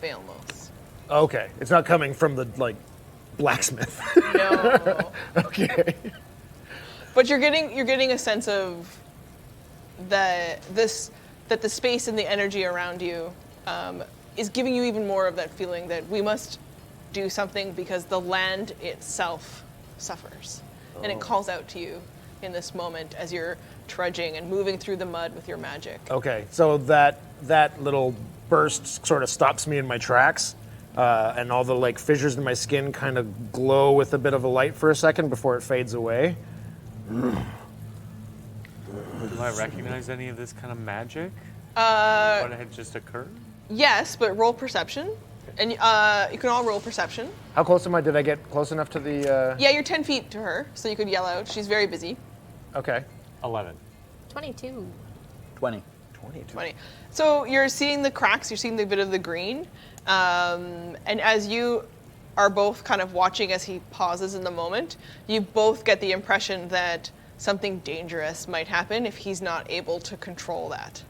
Vailmos. Okay, it's not coming from the, blacksmith. No. Okay. But you're getting a sense of that the space and the energy around you is giving you even more of that feeling that we must do something because the land itself suffers. And it calls out to you in this moment as you're trudging and moving through the mud with your magic. Okay, so that little burst sort of stops me in my tracks, and all the fissures in my skin kind of glow with a bit of a light for a second before it fades away. Do I recognize any of this kind of magic? What had just occurred? Yes, but roll perception. And you can all roll perception. How close am I? Did I get close enough to the... Yeah, you're 10 feet to her, so you could yell out. She's very busy. Okay. 11. 22. 20. 20. So you're seeing the cracks, you're seeing the bit of the green. And as you are both kind of watching as he pauses in the moment, you both get the impression that something dangerous might happen if he's not able to control that.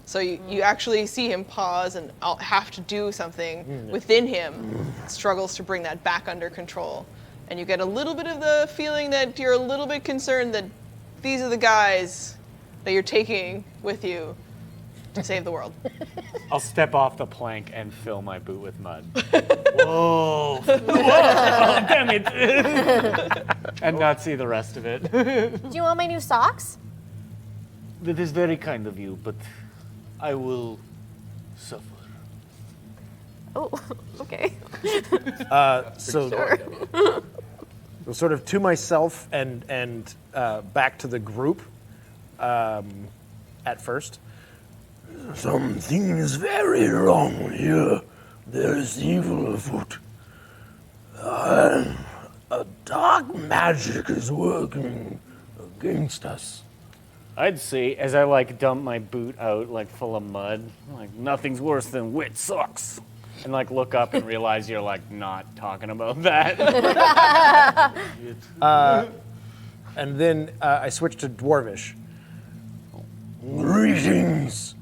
So you actually see him pause and have to do something within him, struggles to bring that back under control. And you get a little bit of the feeling that you're a little bit concerned that these are the guys that you're taking with you to save the world. I'll step off the plank and fill my boot with mud. Whoa. Whoa! Damn it! And not see the rest of it. Do you want my new socks? That is very kind of you, but I will suffer. Oh, okay. So, Sure. sort of to myself and back to the group at first. Something is very wrong here. There is evil afoot. A dark magic is working against us. I'd say, as I dump my boot out full of mud, nothing's worse than wet socks. And look up and realize you're not talking about that. And then I switched to Dwarvish. Greetings.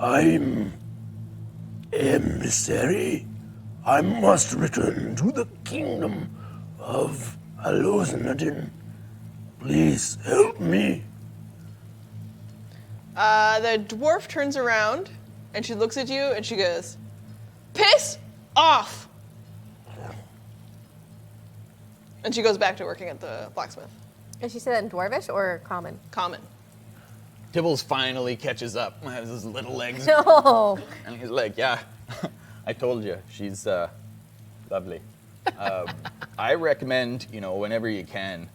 I'm emissary. I must return to the kingdom of Aloznadin. Please help me. The dwarf turns around and she looks at you and she goes, "Piss off!" And she goes back to working at the blacksmith. And she said that in Dwarvish or Common? Common. Tibbles finally catches up, has his little legs, No. and he's like, yeah, I told you, she's lovely. I recommend, whenever you can,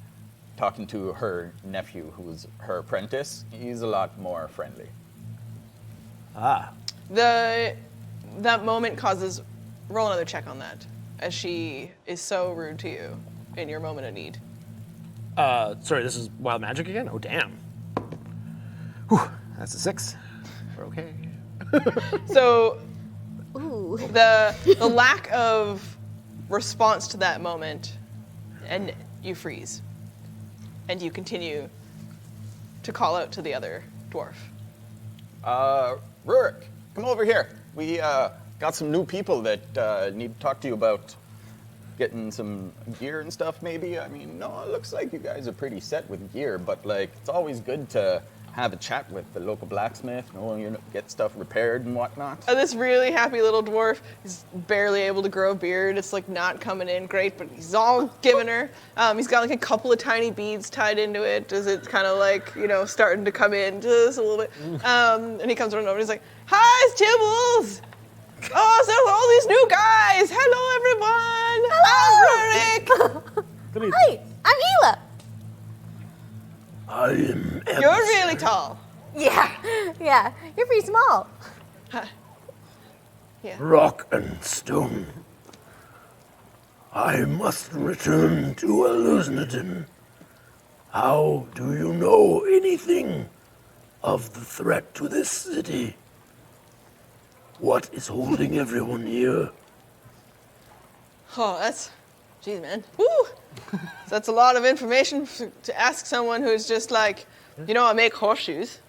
talking to her nephew, who's her apprentice. He's a lot more friendly. That moment causes, roll another check on that, as she is so rude to you in your moment of need. Sorry, this is wild magic again? Oh, damn. Whew, that's a 6. We're okay. So Ooh. the lack of response to that moment, and you freeze. And you continue to call out to the other dwarf. Rurik, come over here. We got some new people that need to talk to you about getting some gear and stuff, maybe? I mean, no, it looks like you guys are pretty set with gear, but like, it's always good to have a chat with the local blacksmith, get stuff repaired and whatnot. This really happy little dwarf is barely able to grow a beard. It's like not coming in great, but he's all giving her. He's got like a couple of tiny beads tied into it as it's kind of like, starting to come in just a little bit. And he comes running over and he's like, "Hi, it's Tibbles! Oh, so all these new guys! Hello, everyone! Hello! I'm Rurik! Hi, I'm Hila. I am You're really tall. Yeah, you're pretty small. Yeah. rock and stone. I must return to Elusnadin. How do you know anything of the threat to this city? What is holding everyone here? Oh, jeez, man. Woo! That's a lot of information to ask someone who's just like, I make horseshoes.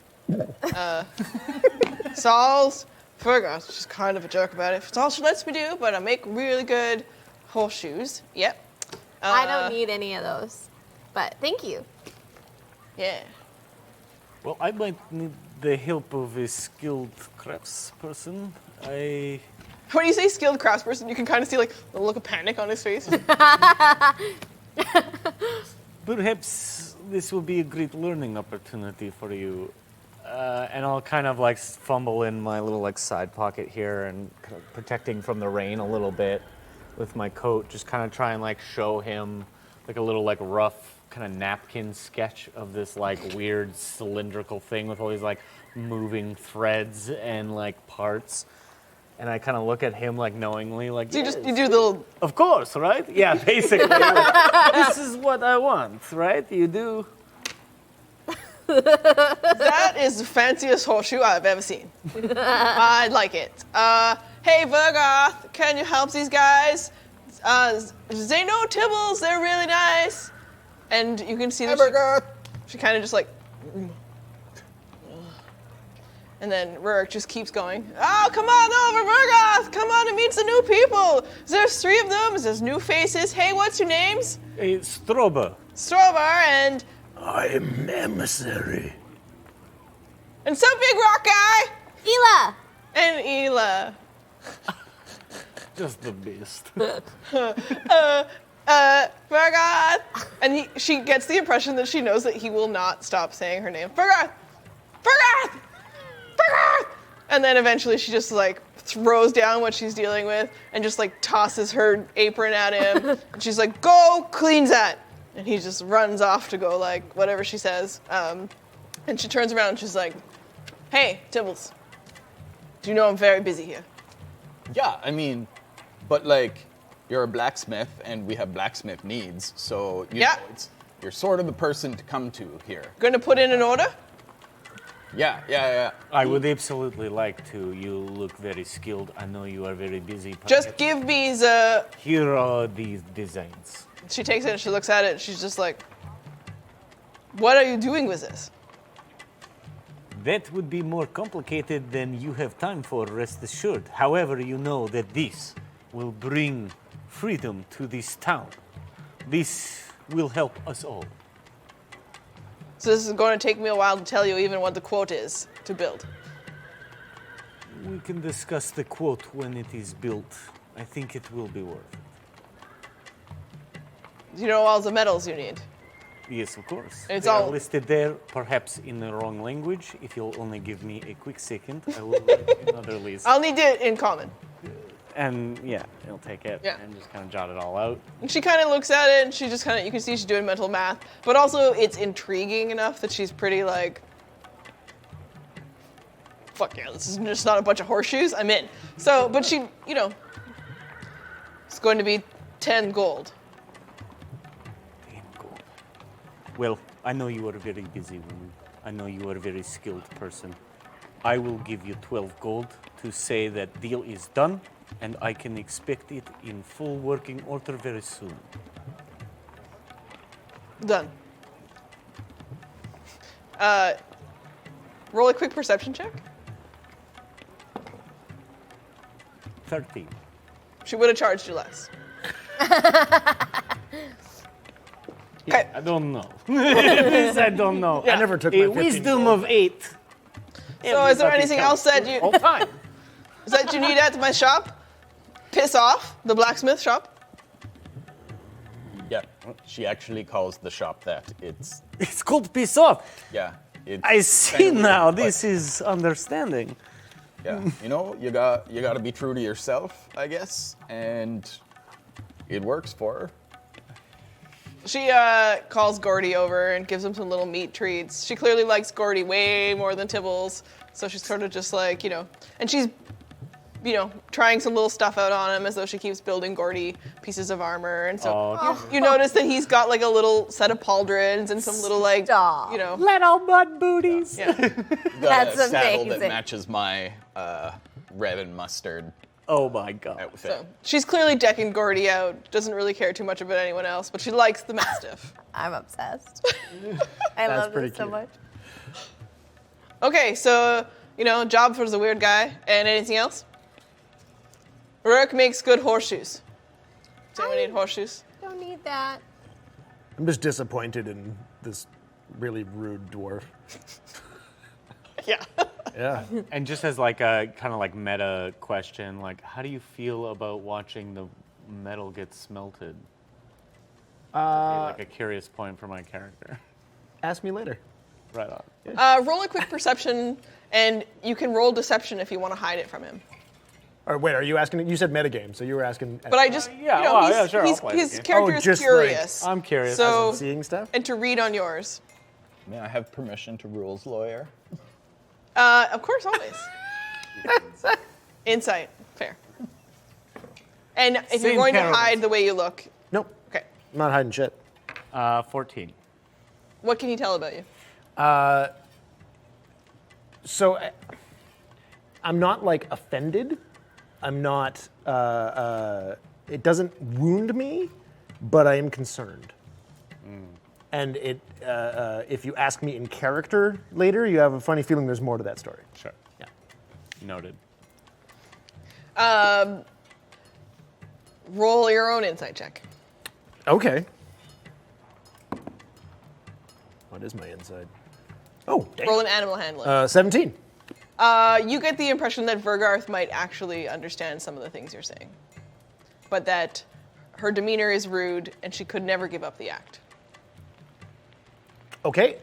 Saul's Fergus, she's kind of a jerk about it. It's all she lets me do, but I make really good horseshoes. Yep. I don't need any of those, but thank you. Yeah. Well, I might need the help of a skilled craftsperson. When you say skilled craftsperson, you can kind of see like the look of panic on his face. Perhaps this will be a great learning opportunity for you. And I'll kind of like fumble in my little like side pocket here and kind of protecting from the rain a little bit with my coat, just kind of try and like show him like a little like rough kind of napkin sketch of this like weird cylindrical thing with all these like moving threads and like parts. And I kind of look at him like knowingly, like, So you "Yes, do the little. of course, right? Yeah, basically. Like, this is what I want, right? You do. That is the fanciest horseshoe I've ever seen. I like it. Hey, Vergoth, can you help these guys? They know Tibbles, they're really nice. And you can see that she kind of just like. And then Rurik just keeps going. Oh, come on over, Vergoth! Come on and meet the new people! There's 3 of them, there's new faces. Hey, what's your names? Stroba. Strobar and I'm emissary. some big rock guy! Hila. And Ela. Just the best. Vergoth! And she gets the impression that she knows that he will not stop saying her name. Vergoth! Vergoth! Vergoth! And then eventually she just like throws down what she's dealing with and just like tosses her apron at him. And she's like, "Go clean that!" And he just runs off to go like whatever she says. And she turns around and she's like, "Hey, Tibbles, do you know I'm very busy here?" Yeah, I mean, but like, you're a blacksmith and we have blacksmith needs, so Yeah. you're sort of the person to come to here. Gonna put in an order? Yeah. I would absolutely like to. You look very skilled. I know you are very busy. Just give me the... Here are these designs. She takes it and she looks at it and she's just like, "What are you doing with this?" That would be more complicated than you have time for, rest assured. However, you know that this will bring freedom to this town. This will help us all. So this is going to take me a while to tell you even what the quote is to build. We can discuss the quote when it is built. I think it will be worth it. Do you know all the metals you need? Yes, of course. It's They are all- listed there, perhaps in the wrong language. If you'll only give me a quick second, I will write another list. I'll need it in common. And yeah, he'll take it Yeah. and just kind of jot it all out. And she kind of looks at it and she just kind of, you can see she's doing mental math, but also it's intriguing enough that she's pretty like, fuck yeah, this is just not a bunch of horseshoes, I'm in. So, but she, it's going to be 10 gold. Damn gold. Well, I know you are a very busy woman. I know you are a very skilled person. I will give you 12 gold to say that deal is done, and I can expect it in full working order very soon. Done. Roll a quick perception check. 13. She would have charged you less. Okay. I don't know. This I don't know. I never took A my 15 wisdom gold. of 8. So is there anything else that you All time. need at my shop? Piss off, the blacksmith shop. Yeah, she actually calls the shop that. It's called piss off. Yeah. It's I see kinda weird, now. but, This is understanding. Yeah, you know, you got to be true to yourself, I guess, and it works for her. She calls Gordy over and gives him some little meat treats. She clearly likes Gordy way more than Tibbles, so she's sort of just like, and she's, trying some little stuff out on him as though she keeps building Gordy pieces of armor. And so you notice that he's got like a little set of pauldrons and some little like, Stop. Little mud booties. Yeah. Got That's a saddle that amazing. matches my red and mustard Oh my god. outfit. So she's clearly decking Gordy out. Doesn't really care too much about anyone else, but she likes the mastiff. I'm obsessed. I love pretty this so cute. much. Okay, so job for the weird guy. And anything else? Rourke makes good horseshoes. Does anyone need horseshoes? Don't need that. I'm just disappointed in this really rude dwarf. Yeah. Yeah. And just as like a kind of like meta question, like how do you feel about watching the metal get smelted? Like a curious point for my character. Ask me later. Right on. Roll a quick perception, and you can roll deception if you want to hide it from him. Or wait, are you asking? You said metagame, so you were asking. But I just, yeah, well, he's, yeah, sure, I'll he's, play the his game. character Oh, is just like- curious. I'm curious. So, seeing stuff. and to read on yours. May I have permission to rules lawyer? Of course, always. Insight, fair. And if you're Same going to parables. hide the way you look, Nope. okay. I'm not hiding shit. 14. What can he tell about you? So I'm not like offended. I'm not. It doesn't wound me, but I am concerned. And if you ask me in character later, you have a funny feeling there's more to that story. Sure. Yeah. Noted. Roll your own insight check. Okay. What is my inside? Oh, dang. Roll an animal handling. 17. You get the impression that Vergarth might actually understand some of the things you're saying, but that her demeanor is rude and she could never give up the act. Okay.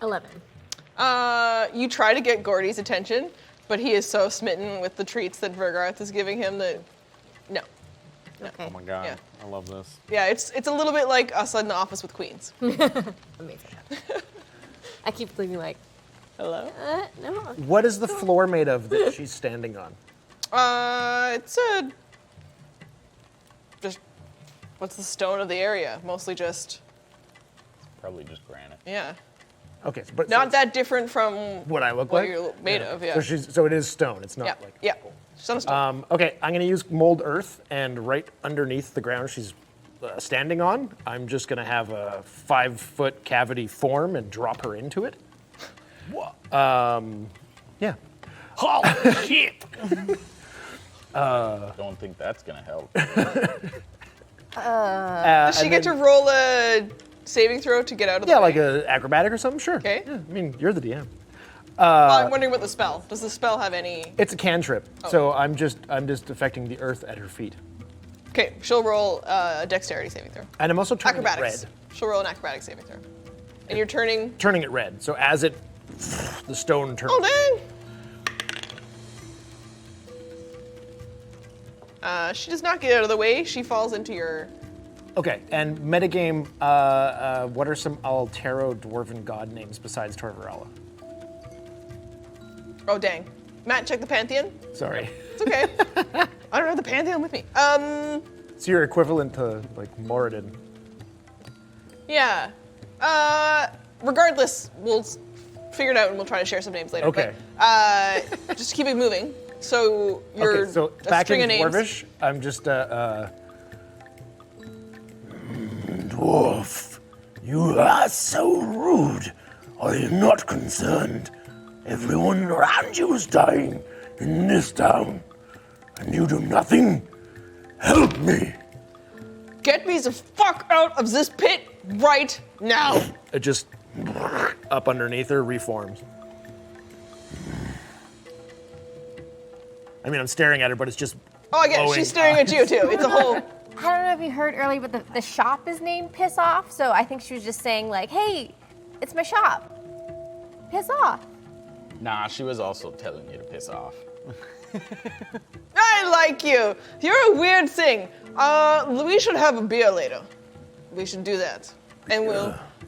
11. You try to get Gordy's attention, but he is so smitten with the treats that Vergarth is giving him that no. Okay. Oh my god. Yeah. I love this. Yeah, it's a little bit like us in the office with queens. Amazing. I keep thinking like, Hello? no. What is the floor made of that she's standing on? It's just what's the stone of the area? Mostly just Probably just granite. yeah. Okay, but Not that different from what I look what like. you're made of, yeah. So it is stone. It's not Yeah, like. yeah. Just on a stone. Okay, I'm gonna use mold earth, and right underneath the ground she's standing on, I'm just gonna have a 5-foot cavity form and drop her into it. Yeah. Holy shit! Don't think that's gonna help. Does she get to roll a saving throw to get out of the Yeah, way? like a acrobatic or something. Sure. Okay. Yeah, I mean, you're the DM. Well, I'm wondering about the spell. Does the spell have any? It's a cantrip, so I'm just affecting the earth at her feet, Okay, she'll roll a dexterity saving throw. and I'm also turning it Acrobatics. red. She'll roll an acrobatics saving throw. And you're turning. Turning it red. So as it, the stone turns. Oh dang! She does not get out of the way. She falls into your. Okay, and metagame, what are some Altero dwarven god names besides Torvarella? Oh dang! Matt, check the pantheon. Sorry. It's okay. I don't have the pantheon with me. So you're equivalent to like Moradin. Yeah. Regardless, we'll figure it out and we'll try to share some names later. Okay. But, just keep it moving. So you're Okay, so a back string in of names. Dwarvish, I'm just Dwarf, you are so rude. Are you not concerned? Everyone around you is dying in this town. And you do nothing? Help me! Get me the fuck out of this pit right now. It just, up underneath her, reforms. I mean, I'm staring at her, but it's just Oh, I get it. glowing. She's staring at you, too. It's a whole... I don't know if you heard earlier, but the shop is named Piss Off, so I think she was just saying like, hey, it's my shop. Piss off. Nah, she was also telling you to piss off. I like you. You're a weird thing. We should have a beer later. We should do that. And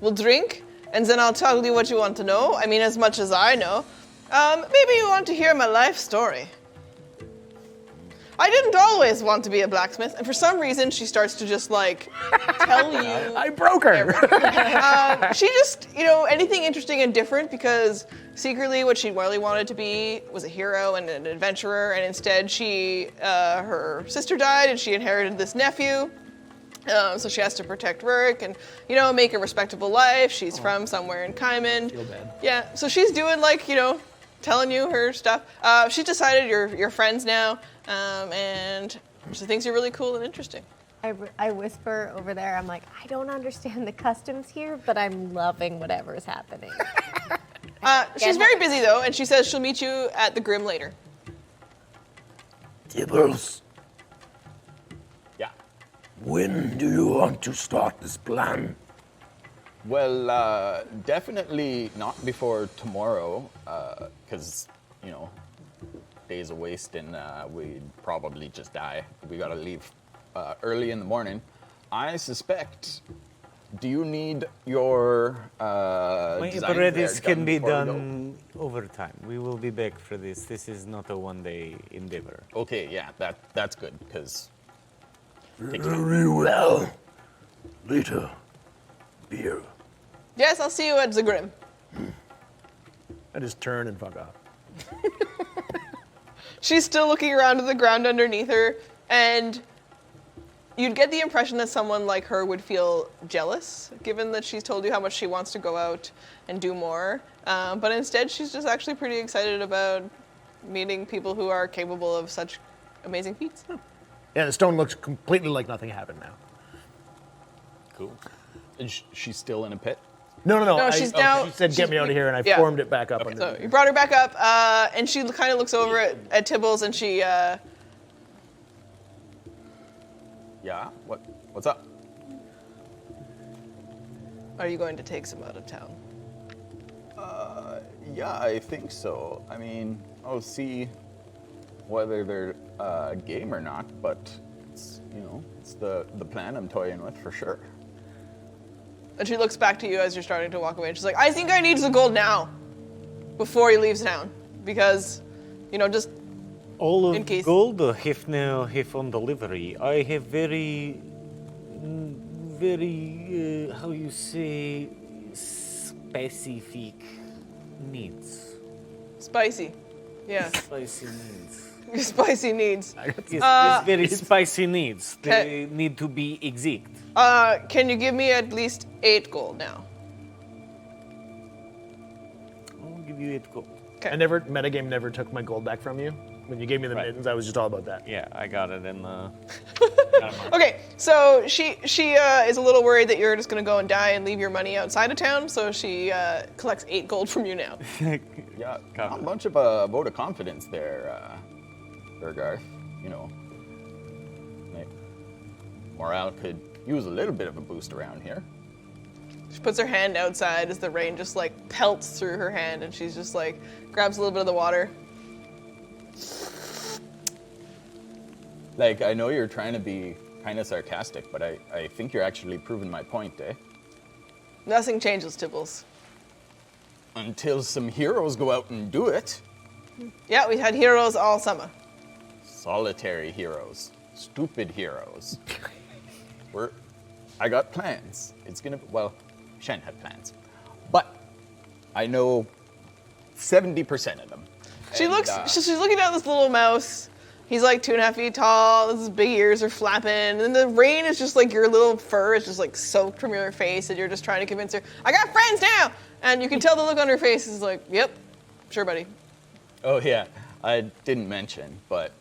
we'll drink, and then I'll tell you what you want to know. I mean, as much as I know. Maybe you want to hear my life story. I didn't always want to be a blacksmith, and for some reason, she starts to just, like, tell you. I broke her. She just, anything interesting and different, because secretly what she really wanted to be was a hero and an adventurer, and instead her sister died, and she inherited this nephew. So she has to protect Rurik and, make a respectable life. She's from somewhere in Kaiman. Feel bad. Yeah, so she's doing, telling you her stuff. She's decided you're friends now, and she thinks you're really cool and interesting. I whisper over there, I'm like, I don't understand the customs here, but I'm loving whatever's happening. She's very busy, though, and she says she'll meet you at the Grim later. Tibbles, Yeah. when do you want to start this plan? Well, definitely not before tomorrow, because, days of waste and we'd probably just die. We gotta leave early in the morning. I suspect, do you need your My design apparatus there can be before we go? done over time. We will be back for this. This is not a one-day endeavor. Okay, yeah, that's good, because Very well. Later. Beer. Yes, I'll see you at the Grim. I just turn and fuck off. She's still looking around at the ground underneath her, and you'd get the impression that someone like her would feel jealous, given that she's told you how much she wants to go out and do more. But instead, she's just actually pretty excited about meeting people who are capable of such amazing feats. Yeah, the stone looks completely like nothing happened now. cool. Is she still in a pit? No. No, she's now. She said, "Get me out of here," and I yeah. formed it back up. Okay. So you brought her back up, and she kind of looks over at Tibbles, and she. Yeah. What's up? Are you going to take some out of town? Yeah, I think so. I mean, I'll see whether they're game or not, but it's it's the plan I'm toying with for sure. And she looks back to you as you're starting to walk away, and she's like, "I think I need the gold now, before he leaves town, because, just All of In case- gold have on delivery. I have very, how you say, specific needs. spicy." Yeah, Spicy needs. spicy needs. It's very spicy needs. They need to be exact. Can you give me at least 8 gold now? I'll give you 8 gold. Okay. Metagame never took my gold back from you. When you gave me the mittens, I was just all about that. Yeah, I got it in the. Okay, so she is a little worried that you're just gonna go and die and leave your money outside of town, so she collects 8 gold from you now. Yeah, Copy. not much of a vote of confidence there, Burgarth. Like, morale could use a little bit of a boost around here. She puts her hand outside as the rain just pelts through her hand, and she's just grabs a little bit of the water. Like, I know you're trying to be kind of sarcastic, but I think you're actually proving my point, eh? Nothing changes, Tibbles. Until some heroes go out and do it. Yeah, we had heroes all summer. Solitary heroes. Stupid heroes. I got plans. Shen had plans. But I know 70% of them. She And, looks. She's looking at this little mouse. He's 2.5 feet tall. His big ears are flapping, and then the rain is just your little fur is just soaked from your face, and you're just trying to convince her, "I got friends now," and you can tell the look on her face is "Yep, sure, buddy." Oh yeah, I didn't mention, but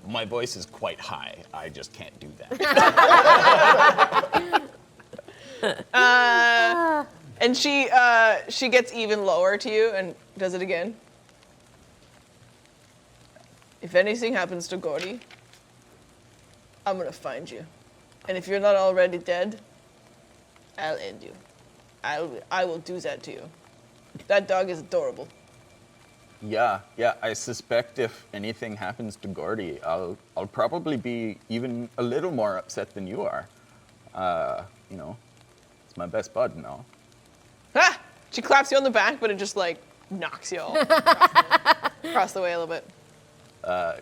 My voice is quite high. I just can't do that. And she gets even lower to you and does it again. If anything happens to Gordy, I'm gonna find you. And if you're not already dead, I'll end you. I will do that to you. That dog is adorable. Yeah. I suspect if anything happens to Gordy, I'll probably be even a little more upset than you are. It's my best bud and all. Ha! She claps you on the back, but it just like knocks you all across the way a little bit.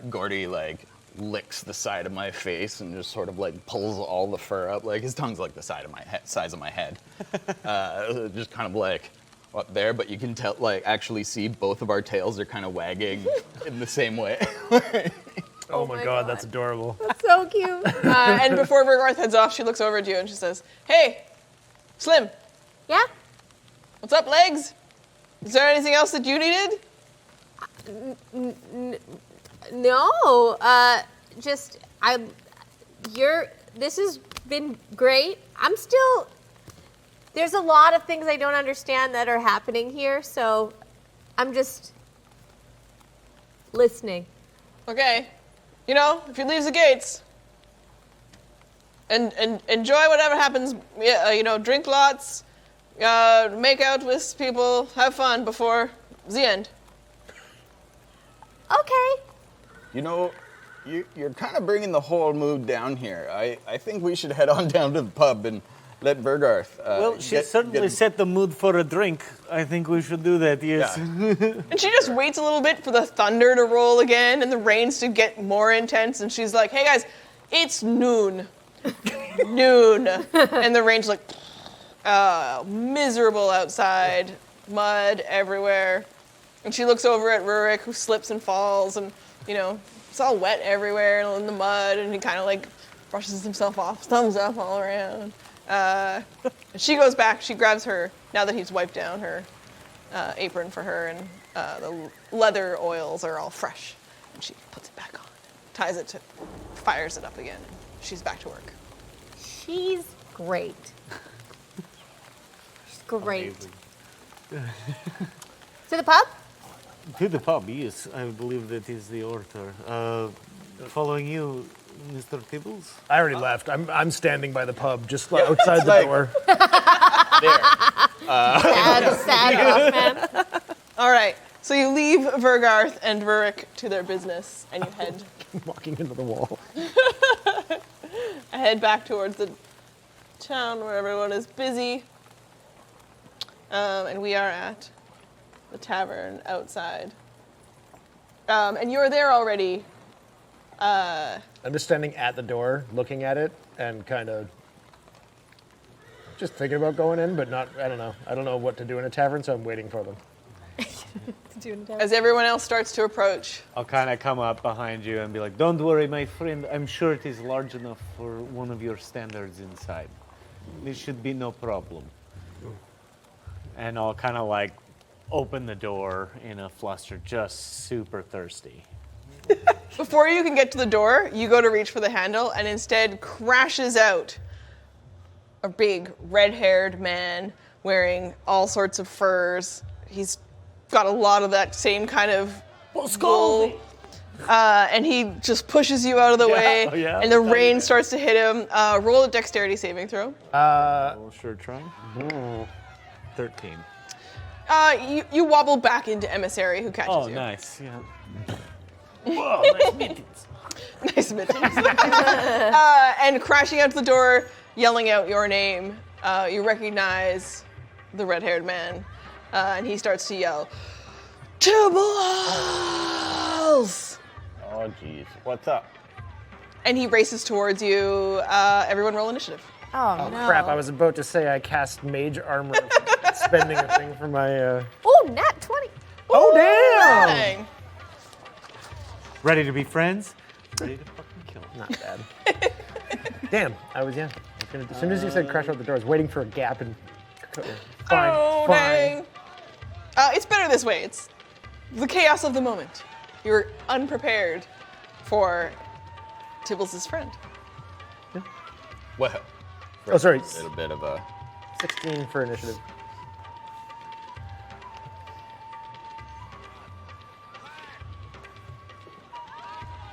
Gordy like licks the side of my face and just sort of like pulls all the fur up. Like his tongue's like the size of my head. Just kind of like up there, but you can tell, like, actually see both of our tails are kind of wagging in the same way. Oh my god, that's adorable. That's so cute. And before Vergarth heads off, she looks over at you and she says, "Hey, Slim, Yeah? what's up, legs? Is there anything else that you needed?" No. This has been great. There's a lot of things I don't understand that are happening here, so I'm just listening. Okay. If you leave the gates and enjoy whatever happens, drink lots, make out with people, have fun before the end. Okay. You're kind of bringing the whole mood down here. I think we should head on down to the pub and let Vergarth. Well, she certainly set the mood for a drink. I think we should do that, yes. Yeah. And she just waits a little bit for the thunder to roll again and the rains to get more intense. And she's like, "Hey guys, it's noon. Noon." And the rain's like, miserable outside, mud everywhere. And she looks over at Rurik, who slips and falls, and it's all wet everywhere and in the mud. And he kind of like brushes himself off, thumbs up all around. She goes back, she grabs her, now that he's wiped down her apron for her, and the leather oils are all fresh. And she puts it back on, ties it to, fires it up again, and she's back to work. She's great. She's great. To the pub? To the pub, yes. I believe that is the order. Following you, Mr. Tibbles? I already left. I'm standing by the pub, just outside the like- door. There. Sad off, man. All right, so you leave Vergarth and Rurik to their business, and you Walking into the wall. head back towards the town where everyone is busy. And we are at the tavern outside. And you're there already. I'm just standing at the door, looking at it, and kind of just thinking about going in, but not. I don't know what to do in a tavern, so I'm waiting for them. As everyone else starts to approach. I'll kind of come up behind you and be like, "Don't worry, my friend. I'm sure it is large enough for one of your standards inside. This should be no problem." And I'll kind of like open the door in a fluster, just super thirsty. Before you can get to the door, you go to reach for the handle and instead crashes out a big red-haired man wearing all sorts of furs. He's got a lot of that same kind of wool. And he just pushes you out of the way, and the rain starts to hit him. Roll a dexterity saving throw. I'll sure try. 13. You wobble back into Emissary, who catches you. Oh, nice. Yeah. Whoa, nice mittens. Nice mittens. And crashing out the door, yelling out your name, you recognize the red-haired man, and he starts to yell, "Tibbles!" Oh, jeez. What's up? And he races towards you. Everyone roll initiative. Oh, no. Crap! I was about to say I cast mage armor, spending a thing for my. Oh, nat 20. Oh damn! Dang. Ready to be friends? Ready to fucking kill. Not bad. Damn! As soon as you said crash out the door, I was waiting for a gap and. Fine. Oh, fine. dang. It's better this way. It's the chaos of the moment. You're unprepared for Tibbles' friend. Well, Oh, sorry. a little bit of a. 16 for initiative.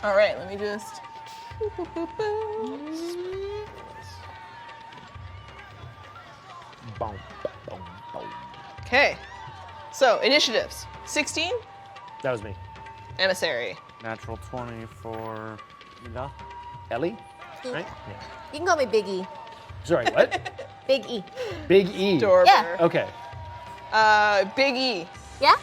All right, let me just. Boom, boom, boom. Okay. So initiatives: 16, That was me. emissary. Natural 20 for Ida. Ellie? Right? Yeah. You can call me Big E. Sorry, what? Big E. Big E. Dorber. Yeah. Okay. Big E. Yeah?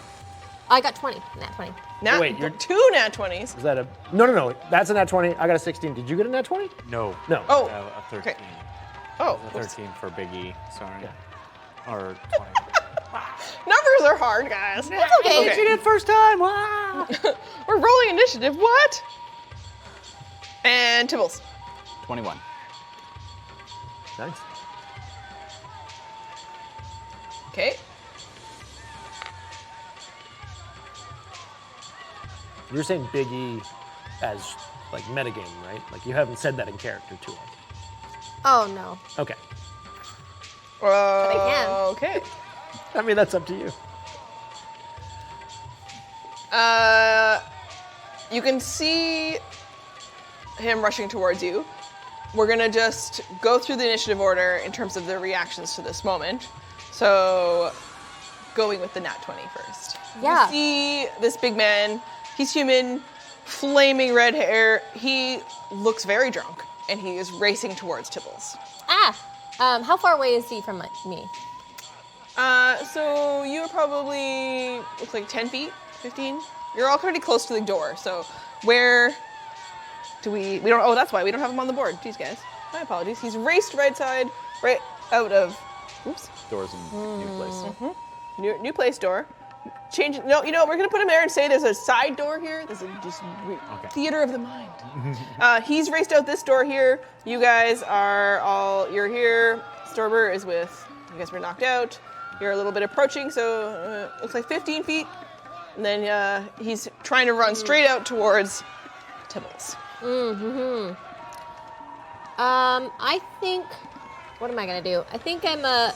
I got 20. Nat 20. Nat, Wait, you're- 2 nat 20s. Is that a. No. That's a nat 20. I got a 16. Did you get a nat 20? No. No. Oh, I have a 13. okay. Oh, A 13 for Big E. Sorry. Yeah. Or 20. numbers are hard, guys. It's okay. Okay. You did first time. Wow. We're rolling initiative. What? And Tibbles. 21. Nice. Okay. You're saying Big E as like metagame, right? Like you haven't said that in character to us. Oh, no. Okay. I can. Okay. I mean, that's up to you. You can see him rushing towards you. We're gonna just go through the initiative order in terms of the reactions to this moment. So, going with the nat 20 first. Yeah. You see this big man. He's human, flaming red hair. He looks very drunk, and he is racing towards Tibbles. How far away is he from me? So you're probably, looks like 10 feet, 15. You're all pretty close to the door. So where do we don't, oh, that's why we don't have him on the board. Jeez, guys. My apologies. He's raced right side, right out of, oops, Doors in new place. new place door. Change it, no, you know, we're gonna put him there and say there's a side door here. There's a theater of the mind. He's raced out this door here. You guys are all, you're here. Storber is with, you guys were knocked out. You're a little bit approaching, so looks like 15 feet. And then he's trying to run straight out towards Tibbles. I think, what am I gonna do? I think I'm gonna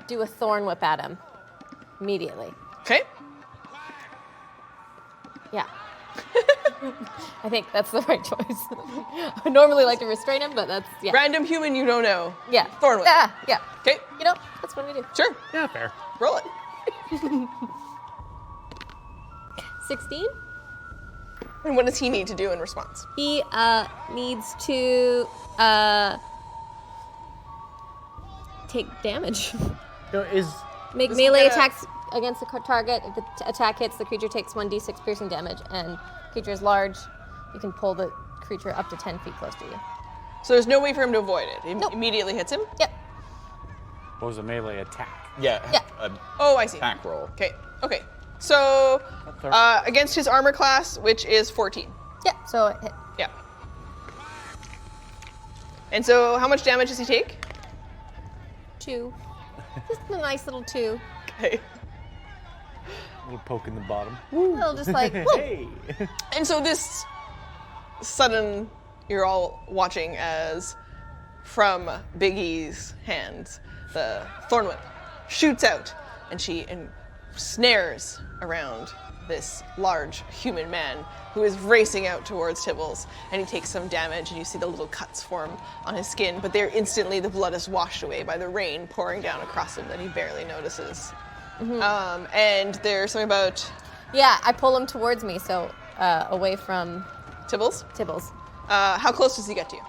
do a thorn whip at him immediately. Okay. Yeah. I think that's the right choice. I would normally like to restrain him, but that's, yeah. Random human you don't know. Yeah. Thorn whip. Yeah. Okay. You know, that's what we do. Sure. Yeah, fair. Roll it. 16. And what does he need to do in response? He needs to take damage. Make Does he melee get a- attacks against the target. If the attack hits, the creature takes 1d6 piercing damage, and creature is large. You can pull the creature up to 10 feet close to you. So there's no way for him to avoid it. It Nope. immediately hits him. Yep. What was a melee attack? Yeah. Yeah. Oh, I see. Attack roll. Okay. So against his armor class, which is 14. Yep. So it hit. Yeah. And so how much damage does he take? 2. Just a nice little 2. Okay. A little poke in the bottom. Little just like, whoop. Hey. And so this sudden, you're all watching as from Big E's hands, the thorn whip shoots out, and she snares around this large human man who is racing out towards Tibbles, and he takes some damage, and you see the little cuts form on his skin, but there instantly the blood is washed away by the rain pouring down across him that he barely notices. And there's something about Yeah, I pull him towards me, so away from Tibbles. Tibbles. How close does he get to you?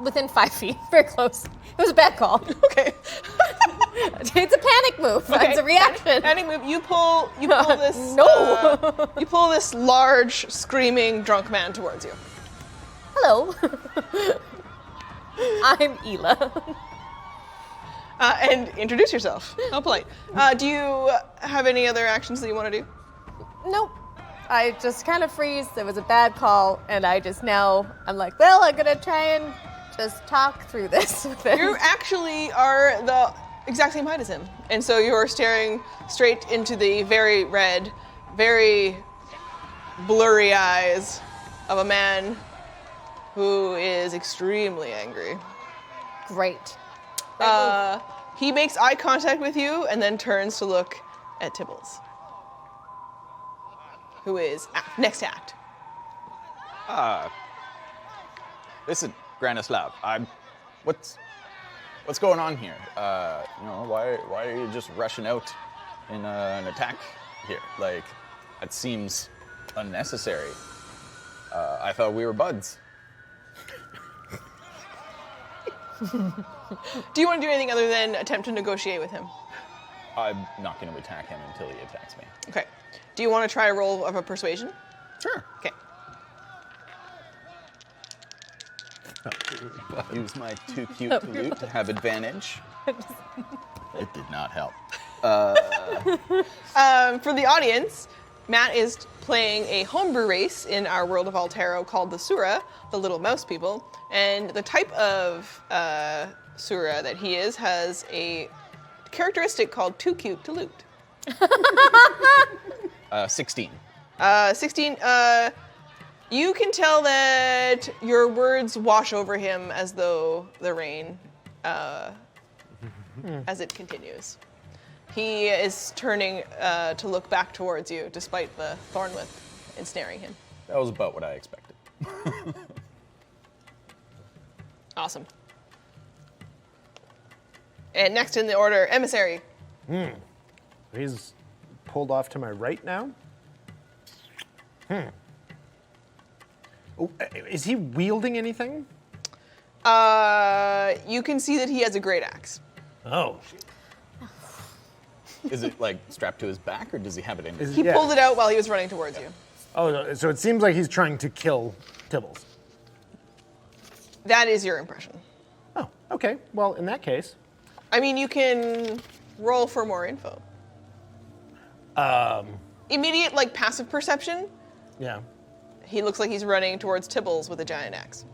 Within 5 feet. Very close. It was a bad call. Okay. It's a panic move. It's a reaction. Panic move. You pull this. No. You pull this large, screaming, drunk man towards you. Hello. I'm Ela. And introduce yourself. How polite. Do you have any other actions that you want to do? Nope. I just kind of freeze. It was a bad call, and I'm like, well, I'm gonna try and just talk through this with him. You actually are the exact same height as him, and so you're staring straight into the very red, very blurry eyes of a man who is extremely angry. Great. He makes eye contact with you and then turns to look at Tibbles, who is next to act. Listen, Granislav, what's going on here? Why are you just rushing out in an attack here? Like, that seems unnecessary. I thought we were buds. Do you want to do anything other than attempt to negotiate with him? I'm not going to attack him until he attacks me. Okay. Do you want to try a roll of a persuasion? Sure. Okay. Use my too cute to loot to have advantage. It did not help. For the audience, Matt is playing a homebrew race in our world of Altero called the Sura, the Little Mouse People, and the type of Sura that he is has a characteristic called too cute to loot. 16. 16. You can tell that your words wash over him as though the rain, as it continues. He is turning to look back towards you, despite the thorn whip ensnaring him. That was about what I expected. Awesome. And next in the order, Emissary. He's pulled off to my right now. Oh, is he wielding anything? You can see that he has a great axe. Oh. Is it like strapped to his back, or does he have it in his? He pulled it out while he was running towards you. Oh, no, so it seems like he's trying to kill Tibbles. That is your impression. Oh, okay. Well, in that case, I mean, you can roll for more info. Immediate, passive perception. yeah. He looks like he's running towards Tibbles with a giant axe.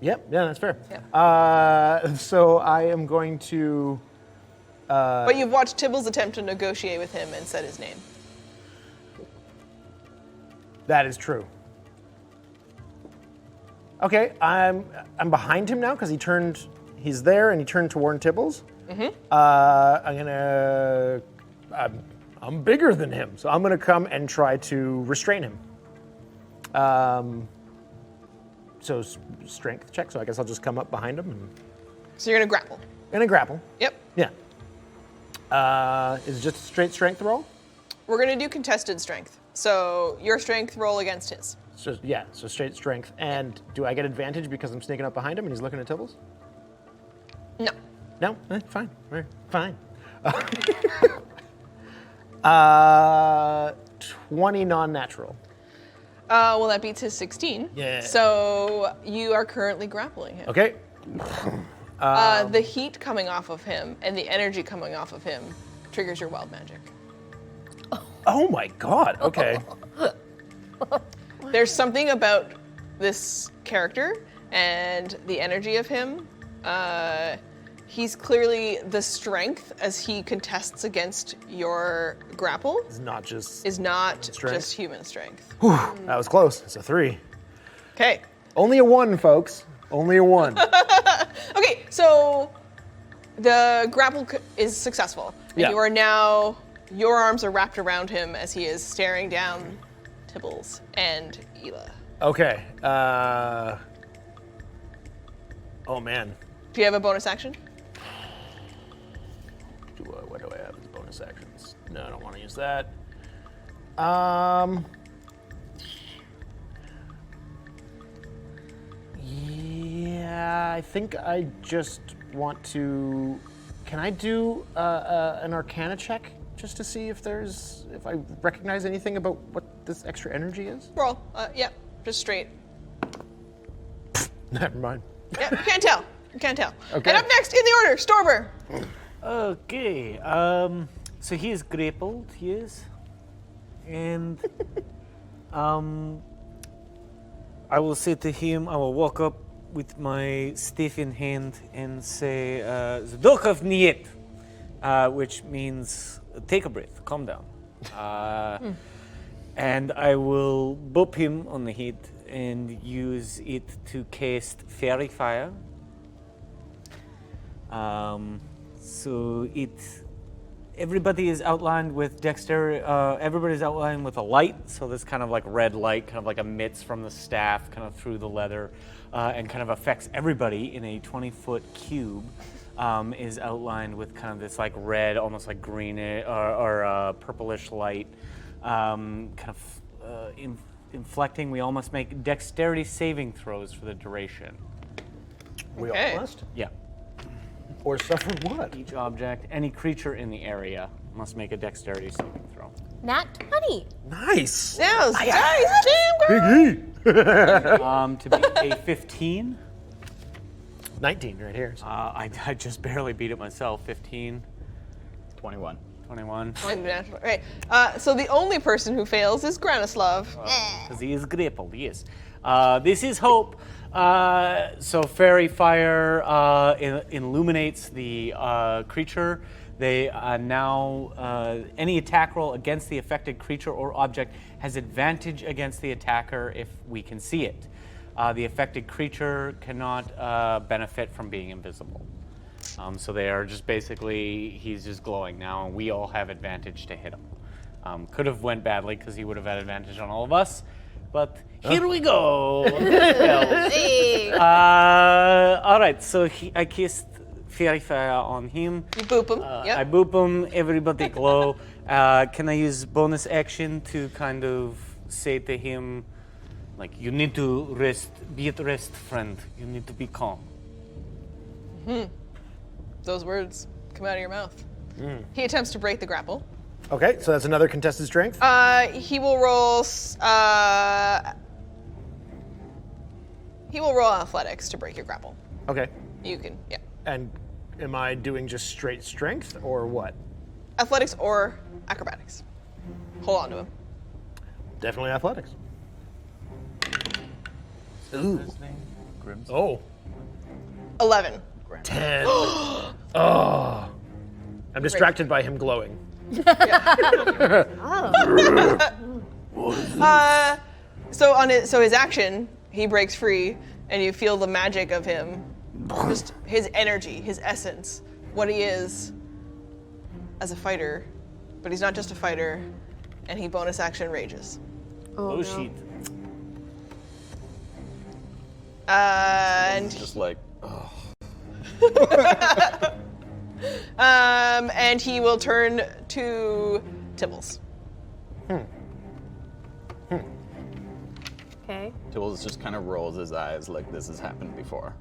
Yep, yeah, that's fair. Yeah. So I am going to... But you've watched Tibbles attempt to negotiate with him and said his name. That is true. Okay, I'm behind him now because he's there and he turned toward Tibbles. I'm bigger than him, so I'm gonna come and try to restrain him. So strength check, so I guess I'll just come up behind him and So you're gonna grapple. grapple. Yep. Yeah. Is it just a straight strength roll? We're gonna do contested strength. So your strength roll against his. So straight strength. And do I get advantage because I'm sneaking up behind him and he's looking at Tibbles? No. No? Fine. All right, fine. 20 non-natural. Well, that beats his 16. Yeah. So you are currently grappling him. Okay. The heat coming off of him and the energy coming off of him triggers your wild magic. Oh my god, okay. There's something about this character and the energy of him. He's clearly the strength as he contests against your grapple It's not just... is not Strength? just human strength. That was close. It's a 3. Okay. Only a 1, folks. Only a 1. Okay, so the grapple is successful. And Yeah. you are now, your arms are wrapped around him as he is staring down Tibbles and Ela. Okay. Oh man. Do you have a bonus action? What do I have as bonus actions? No, I don't want to use that. Yeah, I think I just want to. Can I do an Arcana check just to see if I recognize anything about what this extra energy is? Roll. Yeah, just straight. Never mind. Yeah, you can't tell. You can't tell. Okay. And up next in the order, Stormer. Okay, so he is grappled, he is. And I will say to him, I will walk up with my staff in hand and say, Zdok of Niet, which means take a breath, calm down. And I will boop him on the head and use it to cast Fairy Fire. So everybody is outlined with dexterity. Everybody's outlined with a light. So this kind of like red light, kind of like emits from the staff, kind of through the leather, and kind of affects everybody in a 20-foot cube. Is outlined with kind of this like red, almost like green or purplish light, inflecting. We all must make dexterity saving throws for the duration. We Okay. all must? Yeah. Or suffer what? Each object, any creature in the area must make a dexterity saving throw. Nat 20. Nice! Now, nice, damn girl. To be a 15. 19 right here. I just barely beat it myself. 15, 21. 21. Right. So the only person who fails is Granislav. Because he is grappled, yes. This is hope. So fairy fire illuminates the creature. They now, any attack roll against the affected creature or object has advantage against the attacker if we can see it. The affected creature cannot benefit from being invisible. So they are just basically, he's just glowing now, and we all have advantage to hit him. Could have went badly because he would have had advantage on all of us, but here we go. Hey. All right, so I kissed Fairy Fire on him. You boop him. I boop him, everybody glow. Can I use bonus action to kind of say to him, like, you need to rest, be at rest, friend. You need to be calm. Those words come out of your mouth. He attempts to break the grapple. Okay, so that's another contested strength. He will roll. He will roll athletics to break your grapple. Okay. You can, yeah. And am I doing just straight strength or what? Athletics or acrobatics. Hold on to him. Definitely athletics. Ooh. Oh. 11. 10. Oh. I'm distracted by him glowing. So his action, he breaks free, and you feel the magic of him, just his energy, his essence, what he is as a fighter. But he's not just a fighter, and he bonus action rages. Oh, shit. And Just like, and he will turn to Tibbles. Okay. Tibbles just kind of rolls his eyes like this has happened before.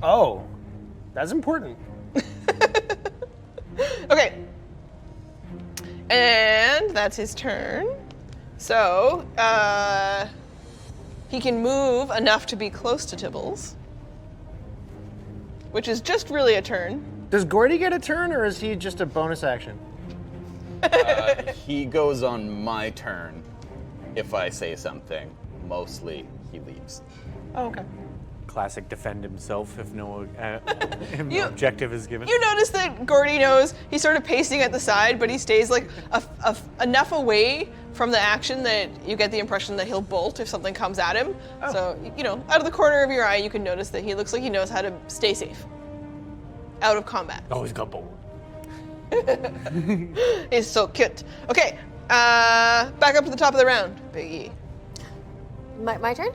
Oh. That's important. Okay. And that's his turn. So, he can move enough to be close to Tibbles, which is just really a turn. Does Gordy get a turn or is he just a bonus action? He goes on my turn if I say something. Mostly, he leaves. Oh, okay. Classic defend himself if no You- objective is given. You notice that Gordy knows he's sort of pacing at the side, but he stays like enough away from the action that you get the impression that he'll bolt if something comes at him. Oh. So, out of the corner of your eye, you can notice that he looks like he knows how to stay safe out of combat. Oh, he's got bold. He's so cute. Okay, back up to the top of the round, Big E. My turn?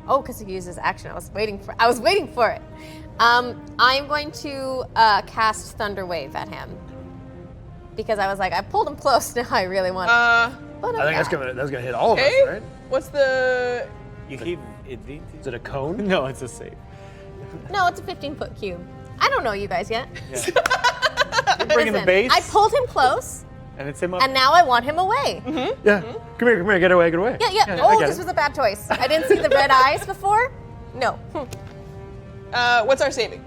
Oh, because he uses action. I was waiting for it. I'm going to cast Thunder Wave at him. Because I was like, I pulled him close, now I really want to. But I think that's gonna hit all of Okay. us, right? What's the? You keep advantage. Is it a cone? No, it's a save. No, it's a 15-foot cube. I don't know you guys yet. You're bringing the Listen, base, I pulled him close, and it's him up. and now I want him away. Yeah. Come here, get away. Yeah. I Oh, get this it. was a bad choice. I didn't see the red eyes before. No. What's our saving?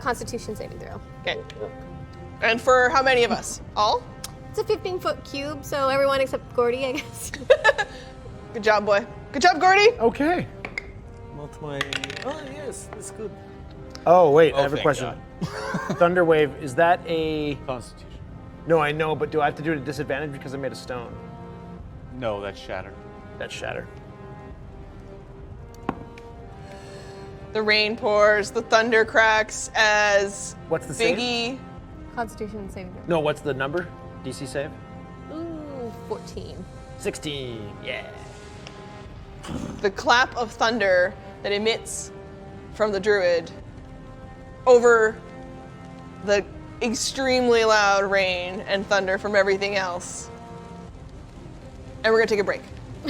Constitution saving throw. Okay. And for how many of us? All? It's a 15-foot cube, so everyone except Gordy, I guess. Good job, boy. Good job, Gordy. Okay. Multiply. Oh yes, that's good. Oh, wait, I have a thank question. Thunder Wave, is that a... Constitution. No, I know, but do I have to do it at disadvantage because I made a stone? No, that's shatter. That's shatter. The rain pours, the thunder cracks as What's the save? Biggie. Constitution saving throw. No, what's the number? DC save? Ooh, 14. 16. Yeah. The clap of thunder that emits from the druid over the extremely loud rain and thunder from everything else. And we're gonna take a break.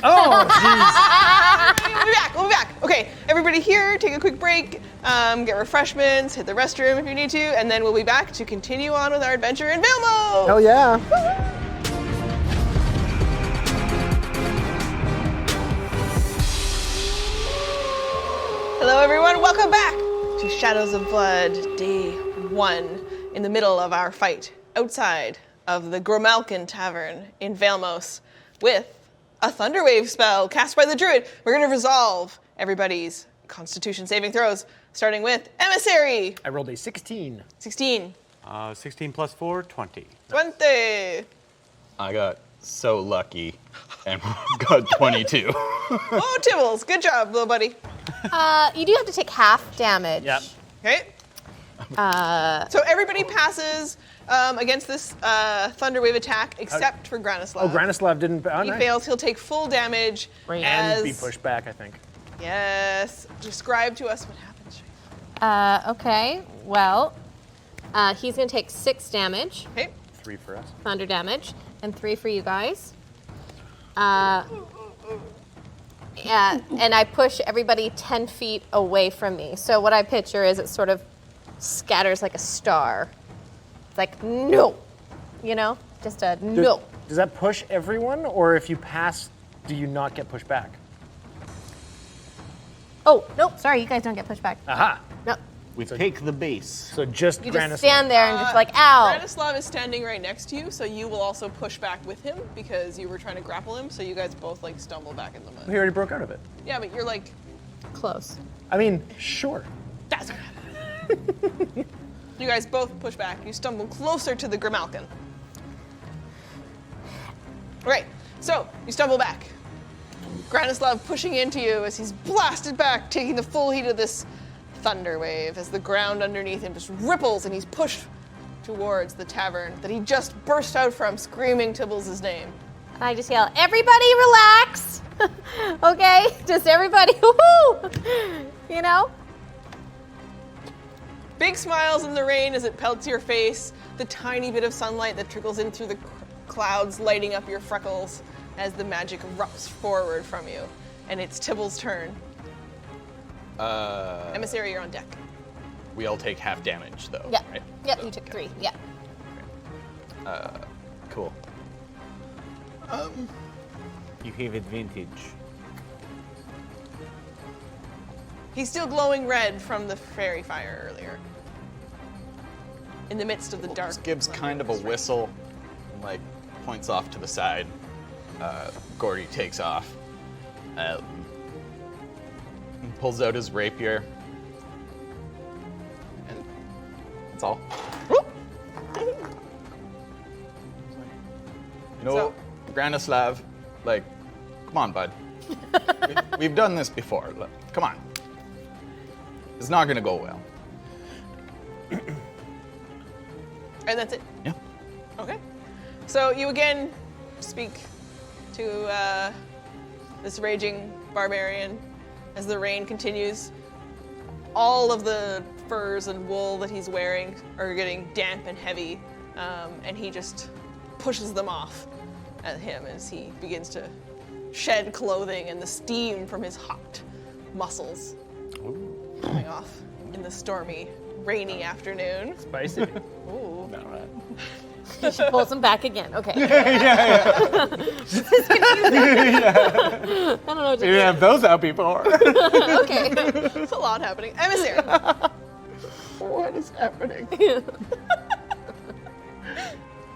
Oh, jeez. We'll be back. Okay, everybody here, take a quick break, get refreshments, hit the restroom if you need to, and then we'll be back to continue on with our adventure in Vailmos! Hell yeah. Hello everyone, welcome back to Shadows of Blood, Day 1, in the middle of our fight outside of the Grimalkin Tavern in Vailmos with a Thunderwave spell cast by the Druid. We're going to resolve everybody's Constitution saving throws, starting with Emissary. I rolled a 16. 16. 16 plus 4, 20. 20. I got so lucky and got 22. Oh, Tibbles, good job, little buddy. You do have to take half damage. Yep. Okay. So everybody passes against this Thunderwave attack except for Granislav. Oh, Granislav didn't. Oh, He nice. fails, he'll take full damage. And as, be pushed back, I think. Yes. Describe to us what happens, Shay. Okay, well, he's going to take 6 damage, Okay. 3 for us. thunder damage, and 3 for you guys. Yeah, and I push everybody 10 feet away from me. So what I picture is it sort of scatters like a star. It's like, no, you know? Just a no. Does that push everyone, or if you pass, do you not get pushed back? Oh, nope, sorry, you guys don't get pushed back. Aha. No, We take the base. So just you Granislav. just stand there and just like, ow. Granislav is standing right next to you, so you will also push back with him because you were trying to grapple him, so you guys both like stumble back in the mud. He already broke out of it. Yeah, but you're like, Close. I mean, sure. that's You guys both push back. You stumble closer to the Grimalkin. Right, so you stumble back. Granislav pushing into you as he's blasted back, taking the full heat of this thunder wave as the ground underneath him just ripples and he's pushed towards the tavern that he just burst out from, screaming Tibbles' name. And I just yell, everybody relax. Okay, just everybody, woohoo! You know? Big smiles in the rain as it pelts your face, the tiny bit of sunlight that trickles in through the clouds lighting up your freckles as the magic erupts forward from you. And it's Tibble's turn. Emissary, you're on deck. We all take half damage, though. Yeah. Right? Yep, you took 3. Yeah. Cool. You have advantage. He's still glowing red from the fairy fire earlier. In the midst of the dark. Just gives kind of a whistle, and like points off to the side. Gordy takes off. Pulls out his rapier. And that's all. You know, Granislav, like, come on, bud. We've done this before. Look, come on. It's not gonna go well. And that's it. Yeah. Okay. So you again speak to this raging barbarian as the rain continues. All of the furs and wool that he's wearing are getting damp and heavy, and he just pushes them off at him as he begins to shed clothing and the steam from his hot muscles coming off in the stormy, rainy afternoon. Spicy. Ooh. She pulls him back again. Okay. Yeah. I don't know what to You didn't have those out before. do. Okay. There's a lot happening. Emissary. What is happening?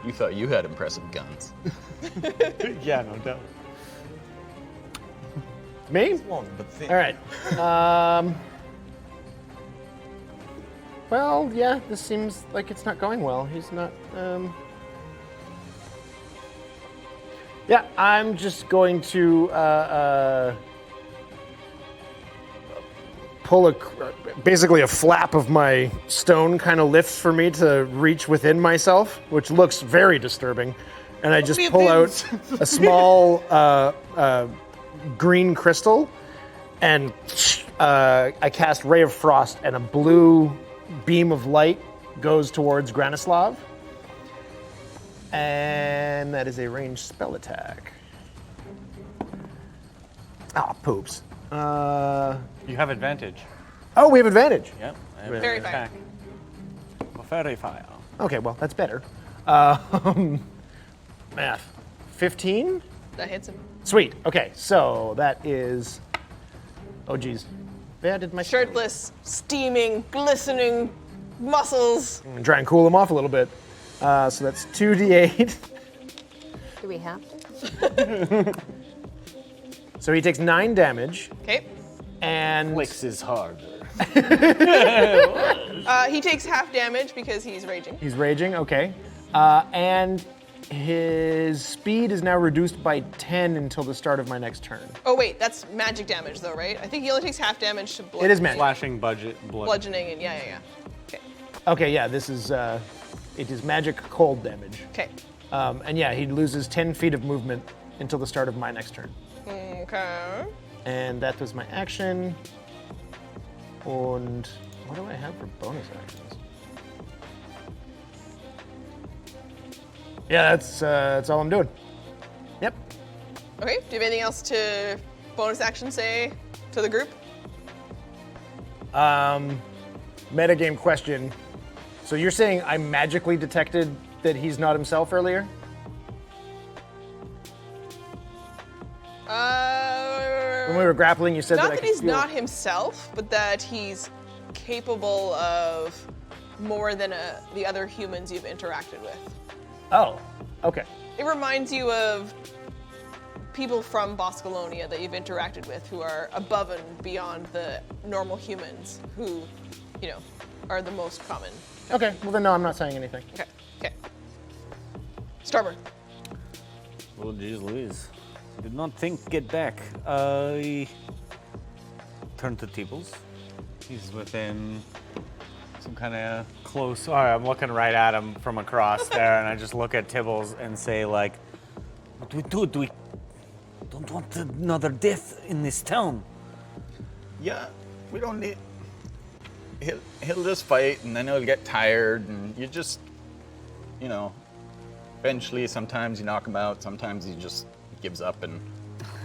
You thought you had impressive guns. Yeah, no doubt. Me? Long but thin. All right. Well, yeah, this seems like it's not going well. He's not. Yeah, I'm just going to pull basically a flap of my stone kind of lifts for me to reach within myself, which looks very disturbing. And I just pull out a small green crystal, and I cast Ray of Frost, and a blue beam of light goes towards Granislav. And that is a ranged spell attack. Ah, poops. You have advantage. Oh, we have advantage. Yep. Very fire. Very fire. Okay, well, that's better. Math. 15? That hits him. Sweet. Okay, so that is... Oh, geez. Yeah, I did my... Shirtless, steaming, glistening muscles. I'm gonna try and cool him off a little bit. So that's 2d8. Do we have to? So he takes 9 damage, Okay. and... Flicks is harder. He takes half damage because he's raging. He's raging, okay. And his speed is now reduced by 10 until the start of my next turn. Oh wait, that's magic damage though, right? I think he only takes half damage to It is magic. Flashing blood. bludgeoning and yeah. Okay. Okay, yeah, this is, it is magic cold damage. Okay. And yeah, he loses 10 feet of movement until the start of my next turn. Okay. And that was my action. And what do I have for bonus actions? Yeah, that's all I'm doing. Yep. Okay. Do you have anything else to bonus action say to the group? Metagame question. So you're saying I magically detected that he's not himself earlier? When we were grappling, you said Not that I that could he's feel... not himself, but that he's capable of more than the other humans you've interacted with. Oh, okay. It reminds you of people from Boscolonia that you've interacted with who are above and beyond the normal humans who, you know, are the most common. Okay, well then no, I'm not saying anything. Okay. Starboard. Oh, geez Louise. Did not think get back. I turn to Teebles. He's within some kind of close. All right, I'm looking right at him from across there, and I just look at Tibbles and say, like, what do we do? Do we don't want another death in this town? Yeah, we don't need. He'll just fight, and then he'll get tired, and you just, you know, eventually sometimes you knock him out, sometimes he just gives up and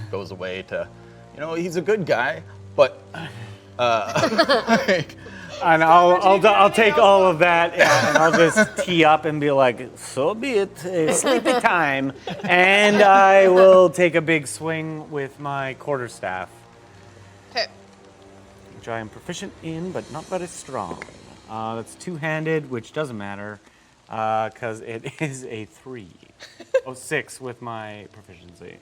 goes away to, you know, he's a good guy, but like, And I'll take all of that, and I'll just tee up and be like, so be it, it's sleepy time, and I will take a big swing with my quarterstaff, Okay. which I am proficient in, but not very strong. That's two-handed, which doesn't matter, because it is a 3. 6 with my proficiency.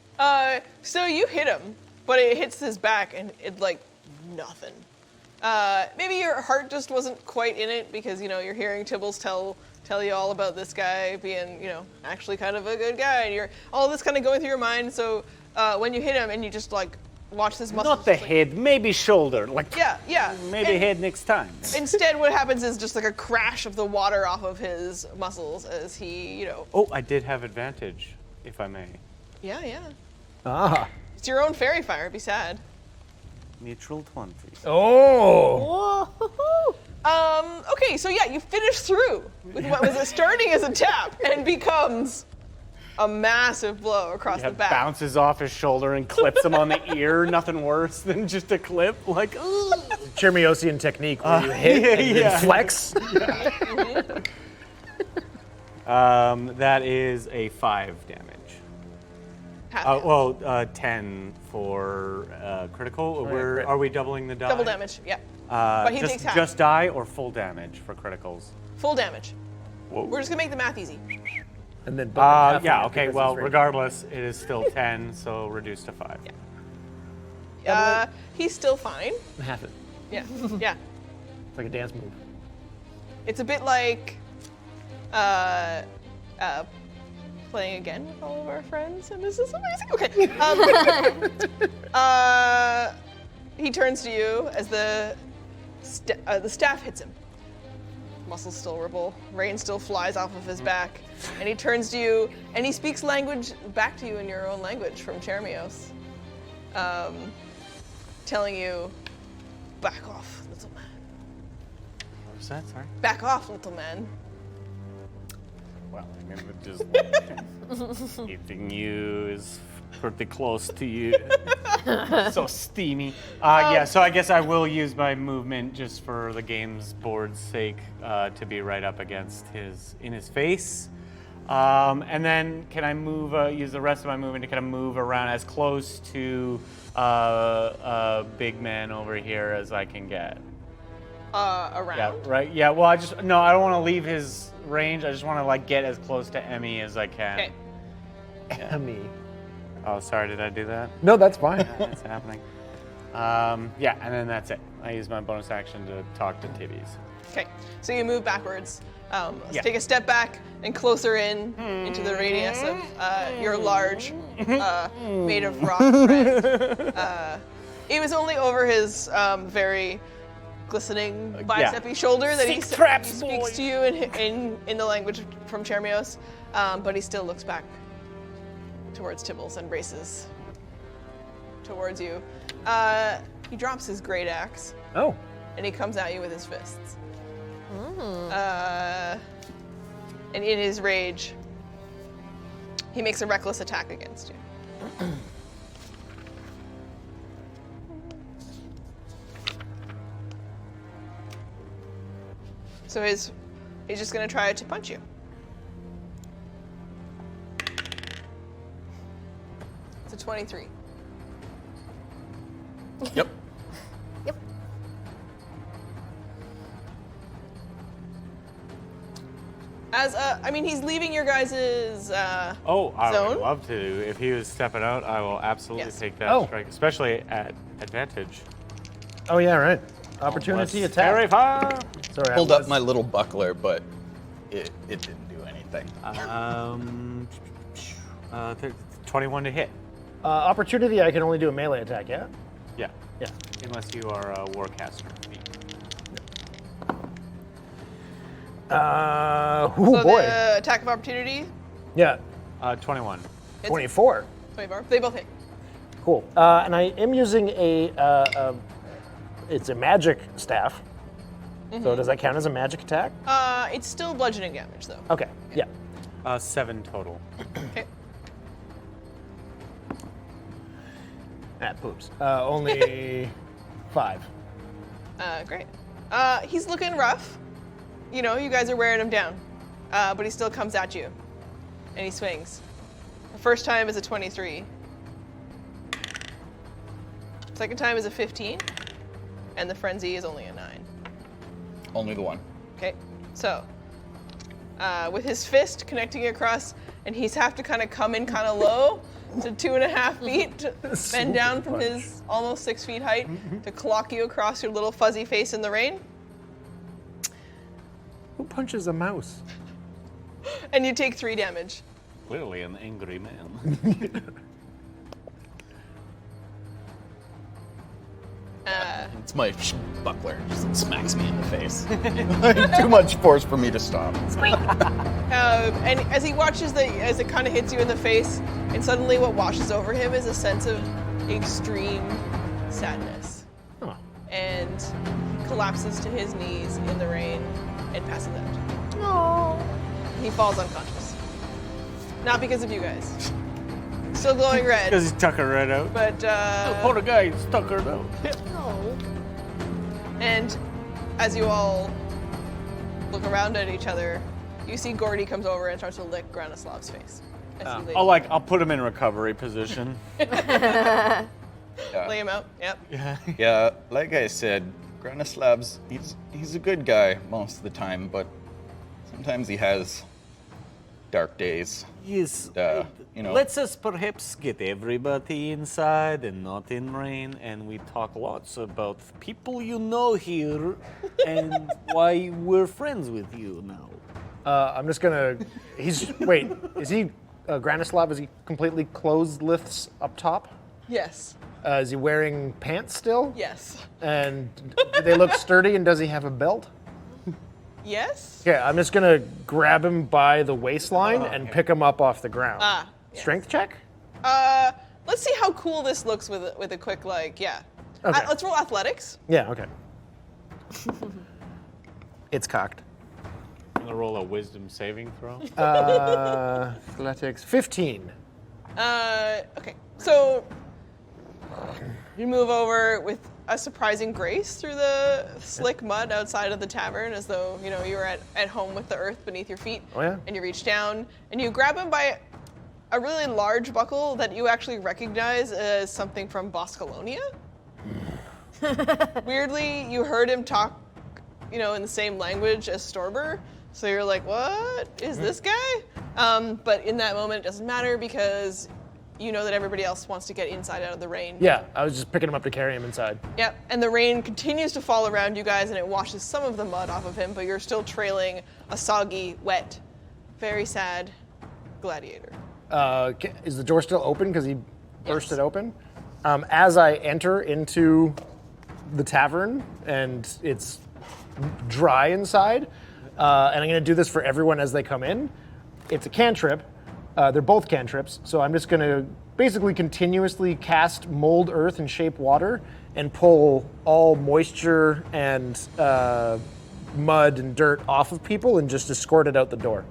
So you hit him, but it hits his back and it like nothing. Maybe your heart just wasn't quite in it because, you know, you're hearing Tibbles tell you all about this guy being, you know, actually kind of a good guy, and you're all this kind of going through your mind. So when you hit him and you just like watch this muscle. Not the head, maybe shoulder. Like Yeah. maybe And head next time. Instead, what happens is just like a crash of the water off of his muscles as he, you know. Oh, I did have advantage, if I may. Yeah. Ah. It's your own fairy fire. It'd be sad. Natural 20. Oh. Okay, so yeah, you finish through with what was starting as a tap and becomes a massive blow across the back. Bounces off his shoulder and clips him on the ear. Nothing worse than just a clip. Like, ooh. Chermiosian technique where you hit and then flex. That is a 5 damage. Half 10 for critical. crit. Are we doubling the die? double damage, yeah. But he takes half. Just die or full damage for criticals? Full damage. Whoa. We're just gonna make the math easy. And then half yeah, of it okay, because well, he's raging. regardless, it is still 10, so reduced to 5. He's still fine. Half it. Yeah. It's like a dance move. It's a bit like playing again with all of our friends, and this is amazing. Okay. He turns to you as the staff hits him. Muscles still ripple, rain still flies off of his back, and he turns to you and he speaks language back to you in your own language from Chermios, telling you, "Back off, little man. What was that? Sorry. Back off, little man." Well, I mean, it just hitting you is pretty close to you. So steamy. Yeah, so I guess I will use my movement just for the game's board's sake to be right up against in his face. And then can I move, use the rest of my movement to kind of move around as close to big man over here as I can get? Around? Yeah, right. Yeah, well, I don't want to leave his range. I just want to like get as close to Emmy as I can. Okay. Emmy. Oh, sorry, did I do that? No, that's fine. It's happening. Yeah, and then that's it. I use my bonus action to talk to Tibbies. Okay, so you move backwards. Let's Yeah. take a step back and closer into the radius of your large, made of rock friend. It was only over his very glistening bicep shoulder that he speaks to you in the language from Chermios, but he still looks back towards Tibbles and races towards you. He drops his great axe. Oh. And he comes at you with his fists. And in his rage, he makes a reckless attack against you. So he's just gonna try to punch you. It's a 23. Yep. Yep. He's leaving your guys' I zone. would love to. If he was stepping out, I will absolutely Yes. take that Oh. strike, especially at advantage. Oh yeah, right. Opportunity Let's attack. Terrify! Sorry, Pulled up my little buckler, but it didn't do anything. 21 to hit. Opportunity. I can only do a melee attack. Yeah. Yeah. Yeah. Unless you are a warcaster. Oh So boy. the attack of opportunity, Yeah. 21. 24. 24. They both hit. Cool. And I am using it's a magic staff. So does that count as a magic attack? It's still bludgeoning damage though. Okay. Yeah. 7 total. Okay. Poops. Only 5. Great. He's looking rough. You know, you guys are wearing him down. But he still comes at you. And he swings. The first time is a 23. Second time is a 15. And the frenzy is only a 9. Only the one. Okay. So, with his fist connecting across, and he's have to kind of come in kind of low to 2.5 feet to bend down from his almost 6 feet height to clock you across your little fuzzy face in the rain. Who punches a mouse? And you take 3 damage. Clearly an angry man. It's my buckler. Just smacks me in the face. Too much force for me to stop. And as he watches as it kind of hits you in the face, and suddenly what washes over him is a sense of extreme sadness. Oh. And he collapses to his knees in the rain and passes out. No. He falls unconscious. Not because of you guys. Still glowing red, Because he's tucking right out. but Poor guy, he's tucking out. No. and as you all look around at each other, you see Gordy comes over and starts to lick Granislav's face. As he I'll put him in recovery position. lay him out. Yep. Yeah, like I said, Granislav's he's a good guy most of the time, but sometimes he has dark days. Yes. You know. Let's us perhaps get everybody inside and not in rain, and we talk lots about people you know here and why we're friends with you now. I'm just gonna. Wait. Is he Granislav, is he completely closed lifts up top? Yes. Is he wearing pants still? Yes. And do they look sturdy, and does he have a belt? Yes? Okay, I'm just gonna grab him by the waistline and pick him up off the ground. Ah. Yes. Strength check? Let's see how cool this looks with a quick, yeah. Okay. Let's roll athletics. Yeah, okay. It's cocked. I'm gonna roll a wisdom saving throw. Athletics, 15. Okay. So you move over with a surprising grace through the slick mud outside of the tavern, as though you were at home with the earth beneath your feet. Oh, yeah? And you reach down and you grab him by a really large buckle that you actually recognize as something from Boscolonia. Weirdly, you heard him talk, in the same language as Storber. So you're like, what is this guy? But in that moment, it doesn't matter because you know that everybody else wants to get inside out of the rain. Yeah, I was just picking him up to carry him inside. Yep, and the rain continues to fall around you guys and it washes some of the mud off of him, but you're still trailing a soggy, wet, very sad gladiator. Is the door still open because he burst it open? As I enter into the tavern and it's dry inside, and I'm going to do this for everyone as they come in. It's a cantrip. They're both cantrips, so I'm just going to basically continuously cast mold earth and shape water and pull all moisture and mud and dirt off of people and just escort it out the door.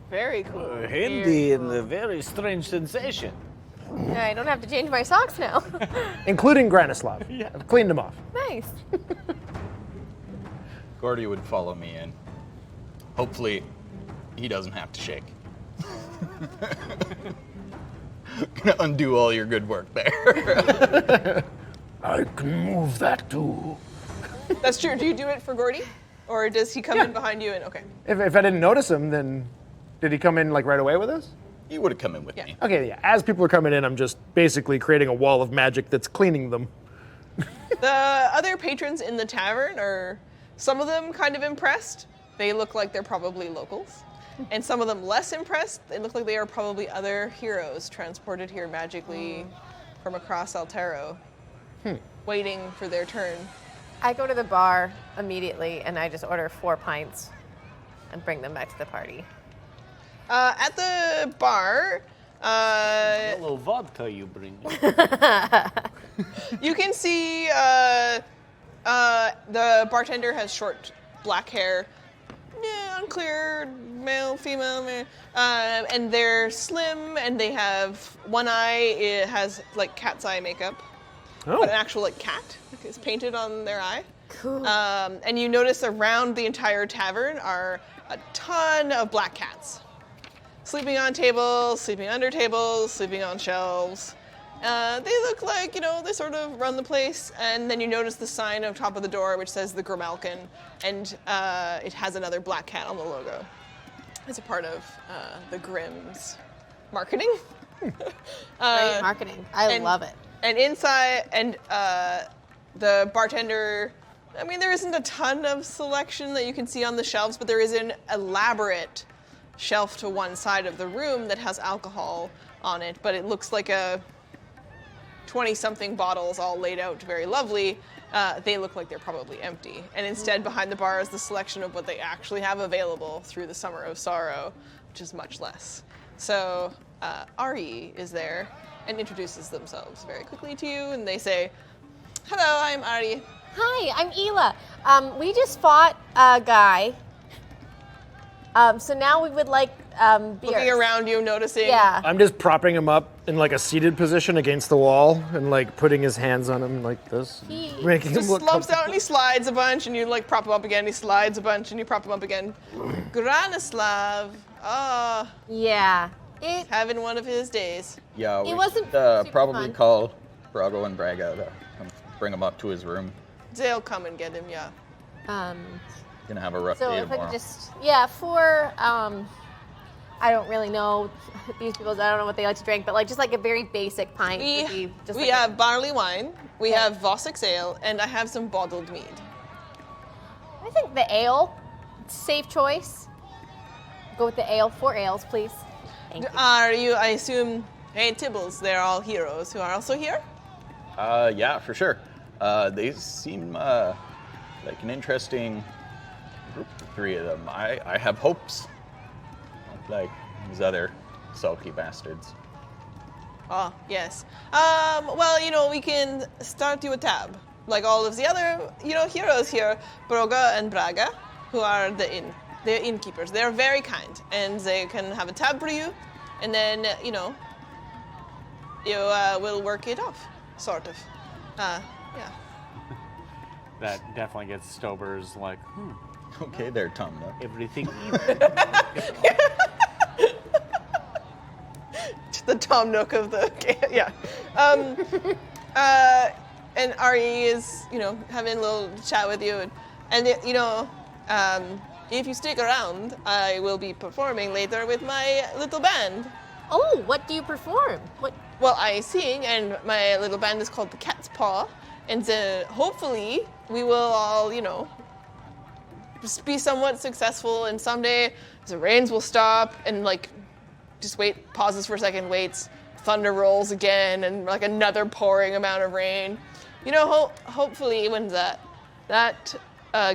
Very cool. Handy and a very strange sensation. I don't have to change my socks now. Including Granislav. Yeah. I've cleaned them off. Nice. Gordy would follow me in. Hopefully, he doesn't have to shake. Gonna undo all your good work there. I can move that too. That's true. Do you do it for Gordy? Or does he come in behind you and, okay. If I didn't notice him, then did he come in right away with us? He would have come in with me. Okay, yeah. As people are coming in, I'm just basically creating a wall of magic that's cleaning them. The other patrons in the tavern are, some of them kind of impressed. They look like they're probably locals. And some of them less impressed. They look like they are probably other heroes transported here magically from across Altero, waiting for their turn. I go to the bar immediately and I just order 4 pints and bring them back to the party. At the bar, Hello, vodka you bring. you can see the bartender has short black hair. Yeah, unclear, male, female, and they're slim, and they have one eye. It has cat's eye makeup, but an actual cat is painted on their eye. Cool. And you notice around the entire tavern are a ton of black cats, sleeping on tables, sleeping under tables, sleeping on shelves. They look like, they sort of run the place. And then you notice the sign on top of the door, which says the Grimalkin, and it has another black cat on the logo. It's a part of the Grimm's marketing. Great marketing. I love it. And inside, and the bartender, there isn't a ton of selection that you can see on the shelves, but there is an elaborate shelf to one side of the room that has alcohol on it, but it looks like a 20-something bottles all laid out very lovely. They look like they're probably empty. And instead, behind the bar is the selection of what they actually have available through the Summer of Sorrow, which is much less. So Ari is there and introduces themselves very quickly to you, and they say, "Hello, I'm Ari." Hi, I'm Ela. We just fought a guy. So now we would like beers. Looking around you, noticing. Yeah. I'm just propping him up in a seated position against the wall and putting his hands on him like this. Making him Just look slumps out and he slides a bunch, and you prop him up again. He slides a bunch, and you prop him up again. Granislav, Yeah. having one of his days. Yeah, we wasn't should super probably fun. call Brago and Braga to come bring him up to his room. They'll come and get him, yeah. Gonna have a rough So day if I tomorrow. could just, for, I don't really know these people, I don't know what they like to drink, but just a very basic pint would be just We have barley wine, we have Vossix ale, and I have some bottled mead. I think the ale, safe choice. Go with the ale, 4 ales, please. Thank you. Are you, I assume, hey, Tibbles, they're all heroes who are also here? Yeah, for sure. They seem like an interesting group, the three of them. I have hopes. Not like these other sulky bastards. Oh, yes. Well, we can start you a tab. Like all of the other, heroes here, Broga and Braga, who are they're innkeepers. They're very kind, and they can have a tab for you, and then, you will work it off, sort of. Yeah. That definitely gets Stober's like, Okay, there, Tom. everything. The Tom Nook of the yeah. And Ari is having a little chat with you, and if you stick around, I will be performing later with my little band. Oh, what do you perform? What? Well, I sing, and my little band is called the Cat's Paw, and hopefully we will all just be somewhat successful, and someday the rains will stop, and just pauses for a second, waits, thunder rolls again, and another pouring amount of rain. Hopefully when that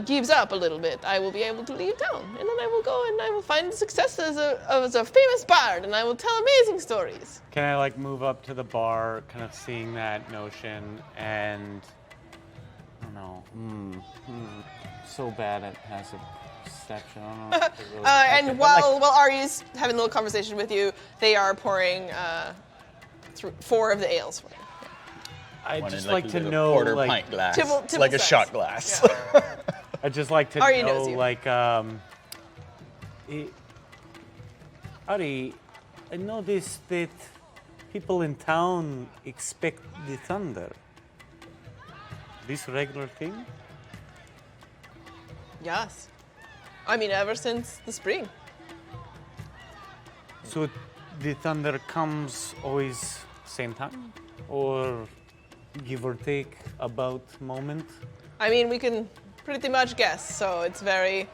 gives up a little bit, I will be able to leave town, and then I will go and I will find success as a famous bard, and I will tell amazing stories. Can I move up to the bar, kind of seeing that notion, and I don't know, so bad at passive perception. I don't know. If it really And while Ari's having a little conversation with you, they are pouring through 4 of the ales for you. I'd One just in, like a to little know, quarter pint glass, Tibble like a size. shot glass. Yeah. I'd just like to Ari know, knows you. Ari, I noticed that people in town expect the thunder. This regular thing? Yes. I mean, ever since the spring. So the thunder comes always same time? Or give or take about moment? I mean, we can pretty much guess, so it's very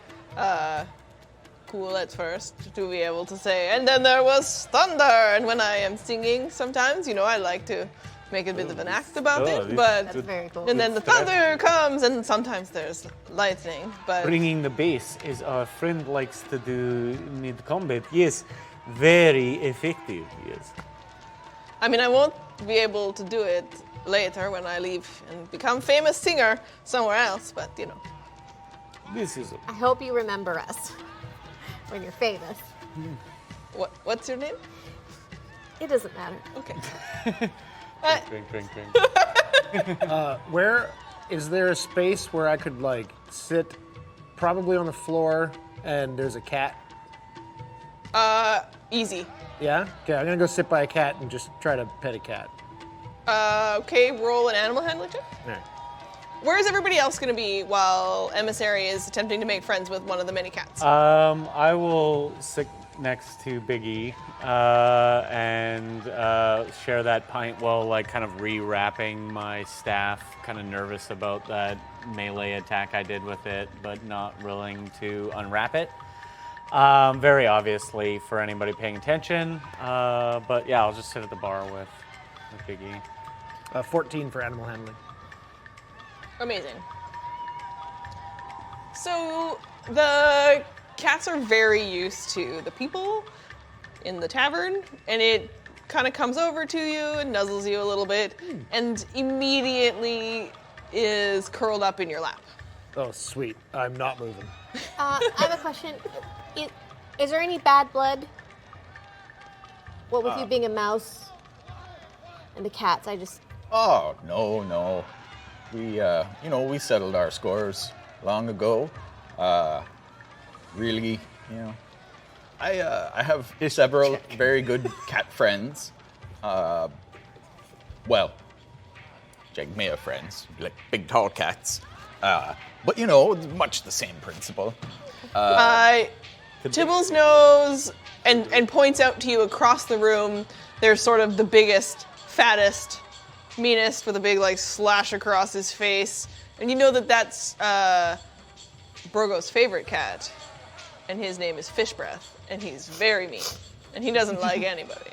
cool at first to be able to say, and then there was thunder, and when I am singing sometimes, I like to make a bit of an act about it, but That's very cool. and then the thunder comes, and sometimes there's lightning, but Bringing the bass, as our friend likes to do mid-combat, yes, very effective, yes. I mean, I won't be able to do it later when I leave and become famous singer somewhere else, but This is I hope you remember us when you're famous. what's your name? It doesn't matter. Okay. drink. Where is there a space where I could sit, probably on the floor, and there's a cat? Easy. Yeah? Okay, I'm gonna go sit by a cat and just try to pet a cat. Okay, roll an animal handling check. All right. Where is everybody else going to be while Emissary is attempting to make friends with one of the many cats? I will sit next to Biggie and share that pint while kind of rewrapping my staff, kind of nervous about that melee attack I did with it, but not willing to unwrap it. Very obviously for anybody paying attention, but yeah, I'll just sit at the bar with Biggie. 14 for animal handling. Amazing. So the cats are very used to the people in the tavern, and it kind of comes over to you and nuzzles you a little bit, and immediately is curled up in your lap. Oh, sweet. I'm not moving. I have a question. Is there any bad blood? What with you being a mouse and the cats? Oh, no. We, we settled our scores long ago. Really, I have several very good cat friends. Jagmea friends, like big tall cats. But, much the same principle. Tibbles knows and points out to you across the room. There's sort of the biggest, fattest, meanest with a big slash across his face, and you know that's Brogo's favorite cat, and his name is Fish Breath, and he's very mean and he doesn't like anybody.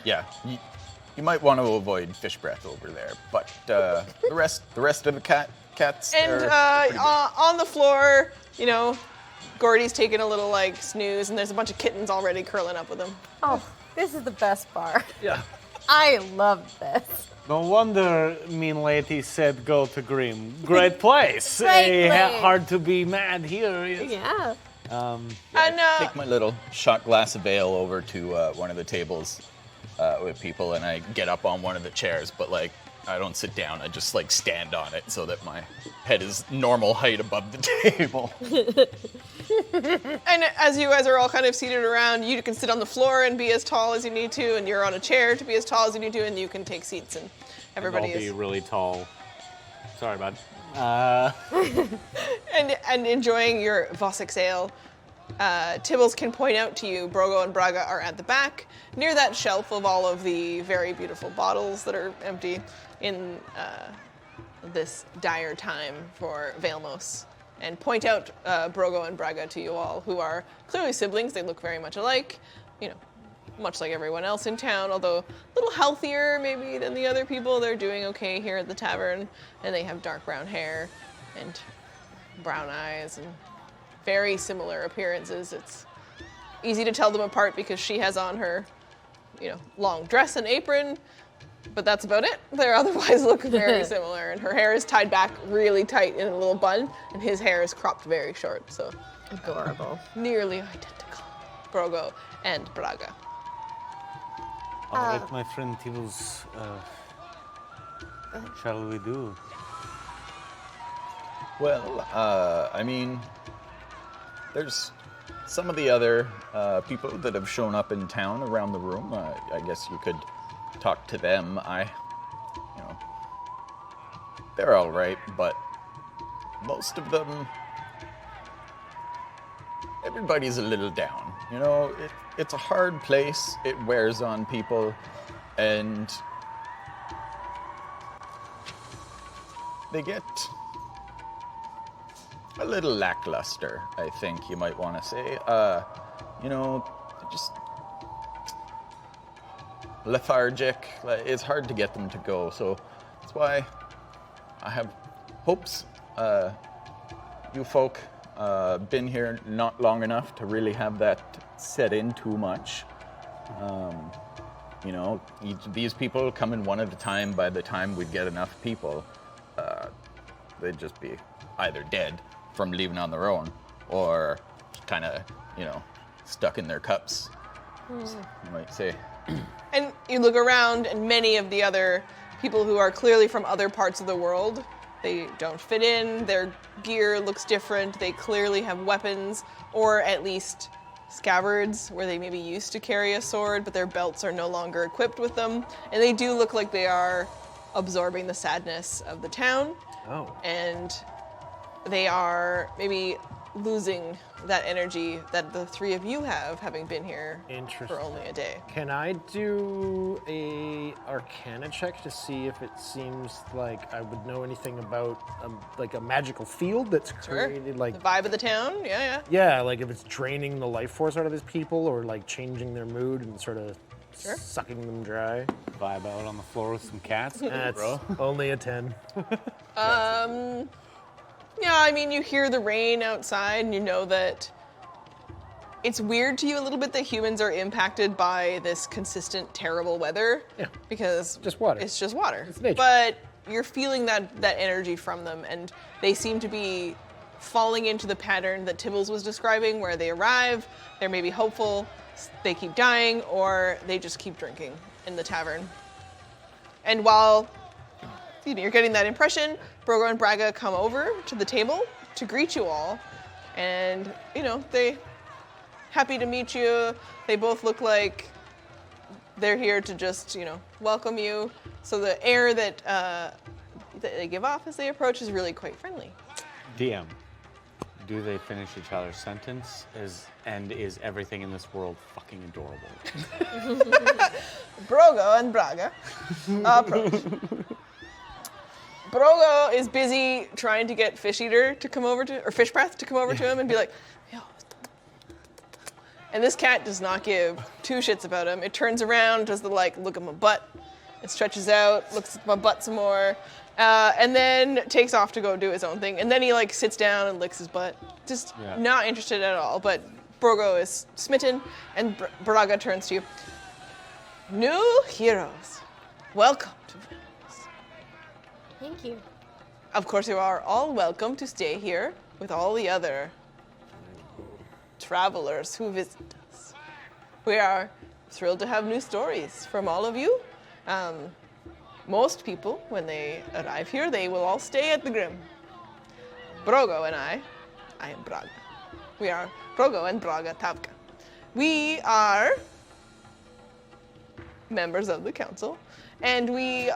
Yeah, you might want to avoid fish breath over there, but the rest of the cats. And are pretty good. on the floor, you know, Gordy's taking a little like snooze, and there's a bunch of kittens already curling up with him. Oh, this is the best bar. Yeah. I love this. No wonder mean lady said go to Grim. Great place. Great place. Hard to be mad here. Yes. Yeah. And Take my little shot glass of ale over to one of the tables with people, and I get up on one of the chairs, but like I don't sit down. I just like stand on it so that my head is normal height above the table. and as you guys are all kind of seated around, you can sit on the floor and be as tall as you need to, and you're on a chair to be as tall as you need to, and you can take seats, and everybody I'll be is really tall. Sorry, bud. and enjoying your Vossix ale. Tibbles can point out to you, Brogo and Braga are at the back, near that shelf of all of the very beautiful bottles that are empty in this dire time for Vailmos. And point out Brogo and Braga to you all, who are clearly siblings. They look very much alike, you know, much like everyone else in town, although a little healthier maybe than the other people. They're doing okay here at the tavern, and they have dark brown hair and brown eyes and very similar appearances. It's easy to tell them apart because she has on her, you know, long dress and apron, but that's about it. They otherwise look very similar, and her hair is tied back really tight in a little bun, and his hair is cropped very short, so Adorable. nearly identical. Brogo and Braga. All right, my friend Tibbles. Shall we do? Well, I mean, there's some of the other people that have shown up in town around the room. I guess you could talk to them. You know, they're all right, but most of them, everybody's a little down. You know, it's a hard place. It wears on people, and they get a little lackluster, I think you might want to say. You know, just lethargic. It's hard to get them to go, so that's why I have hopes. You folk been here not long enough to really have that set in too much. You know, these people come in one at a time. By the time we'd get enough people, they'd just be either dead from leaving on their own, or kind of, you know, stuck in their cups, you might say. And you look around, and many of the other people who are clearly from other parts of the world, they don't fit in, their gear looks different, they clearly have weapons, or at least scabbards, where they maybe used to carry a sword, but their belts are no longer equipped with them, and they do look like they are absorbing the sadness of the town. Oh. And they are maybe losing that energy that the three of you have, having been here for only a day. Can I do a Arcana check to see if it seems like I would know anything about like a magical field that's created, like The vibe of the town, yeah. yeah, like if it's draining the life force out of these people, or like changing their mood and sort of sucking them dry? Vibe out on the floor with some cats? That's bro. only a 10. Yeah, I mean, you hear the rain outside, and you know that it's weird to you a little bit that humans are impacted by this consistent, terrible weather. Yeah. Because Just water. It's just water. It's nature. But you're feeling that energy from them, and they seem to be falling into the pattern that Tibbles was describing, where they arrive, they're maybe hopeful, they keep dying, or they just keep drinking in the tavern. And while you're getting that impression, Brogo and Braga come over to the table to greet you all, and, you know, they happy to meet you. They both look like they're here to just, you know, welcome you. So the air that they give off as they approach is really quite friendly. DM, do they finish each other's sentence? And is everything in this world fucking adorable? Brogo and Braga approach. Brogo is busy trying to get Fish Eater to come over to, or Fish Breath to come over to him and be like, yo. And this cat does not give two shits about him. It turns around, does the look at my butt. It stretches out, looks at my butt some more, and then takes off to go do his own thing. And then he sits down and licks his butt. Just not interested at all. But Brogo is smitten, and Braga turns to you. New heroes, welcome to Vailmos. Thank you. Of course, you are all welcome to stay here with all the other travelers who visit us. We are thrilled to have new stories from all of you. Most people, when they arrive here, they will all stay at the Grim. Brogo and I am Braga. We are Brogo and Braga Tavka. We are members of the council, and we,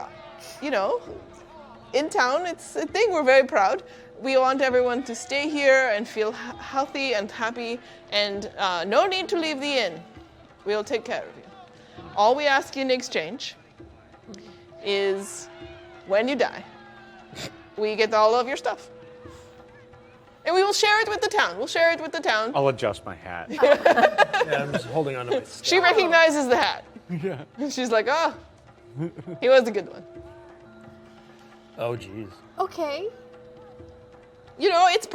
in town, it's a thing. We're very proud. We want everyone to stay here and feel healthy and happy, and no need to leave the inn. We'll take care of you. All we ask in exchange is when you die, we get all of your stuff. And we will share it with the town. We'll share it with the town. I'll adjust my hat. Yeah, I'm just holding on to my stuff. She recognizes the hat. Yeah. She's like, oh, he was a good one. Oh, jeez. Okay. It's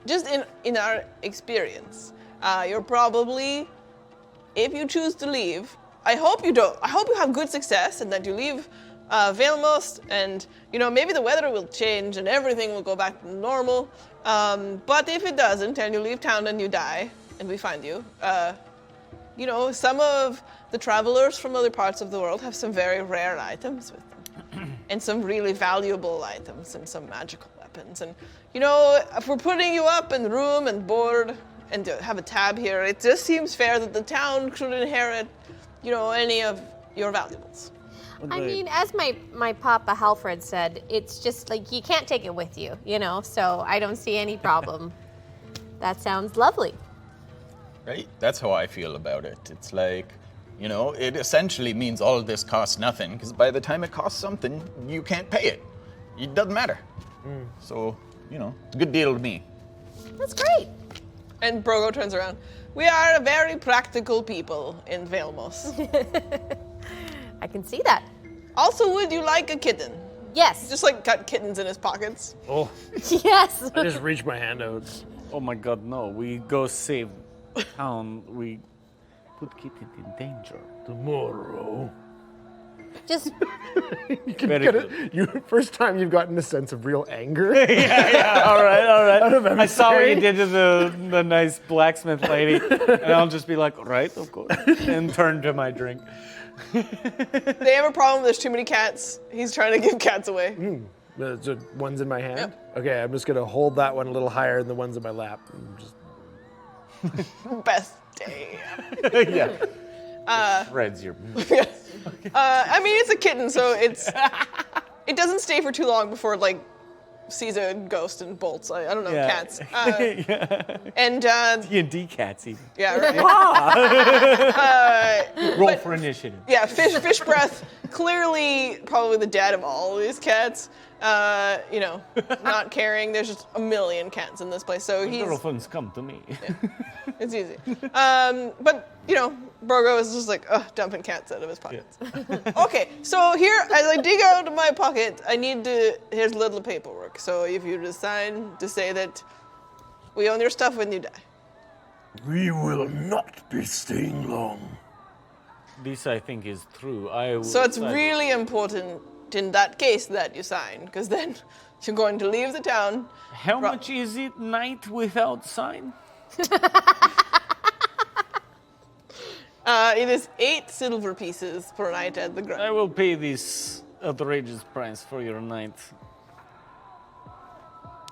just in our experience, you're probably, if you choose to leave, I hope you don't. I hope you have good success and that you leave Vailmos, and maybe the weather will change and everything will go back to normal. But if it doesn't, and you leave town and you die, and we find you, some of the travelers from other parts of the world have some very rare items with them, and some really valuable items, and some magical weapons. And if we're putting you up in room and board and to have a tab here, it just seems fair that the town should inherit, any of your valuables. I mean, as my papa Halfred said, it's just you can't take it with you, so I don't see any problem. That sounds lovely. Right? That's how I feel about it. It's it essentially means all of this costs nothing, because by the time it costs something, you can't pay it. It doesn't matter. So, it's a good deal to me. That's great. And Brogo turns around. We are a very practical people in Vailmos. I can see that. Also, would you like a kitten? Yes. Just got kittens in his pockets. Oh, Yes. I just reached my hand out. Oh my god, no. We go save town. We put kitten in danger. Tomorrow. Just Very good. First time you've gotten a sense of real anger. Yeah, all right. Out of I saw what you emissary. did to the nice blacksmith lady, and I'll just be like, right, of course, and turn to my drink. They have a problem. There's too many cats. He's trying to give cats away. The one's in my hand? Yep. Okay, I'm just going to hold that one a little higher than the ones in my lap. And just... Best day. Yeah. Shreds your. I mean, it's a kitten, so it doesn't stay for too long before it sees a ghost and bolts. I don't know, Yeah. cats. Yeah. And D&D cats even. yeah, right. Roll for initiative. Yeah, fish breath. Clearly, probably the dad of all of these cats. Not caring. There's just a million cats in this place, so he's. Girlfriends come to me. It's easy. But Brogo is just dumping cats out of his pockets. Okay, so here, as I dig out of my pocket, here's a little paperwork. So if you decide to say that we own your stuff when you die. We will not be staying long. This, I think, is true. So it's really important in that case that you sign, because then you're going to leave the town. How much is it night without sign? It is 8 silver pieces per night at the I ground. will pay this outrageous price for your night.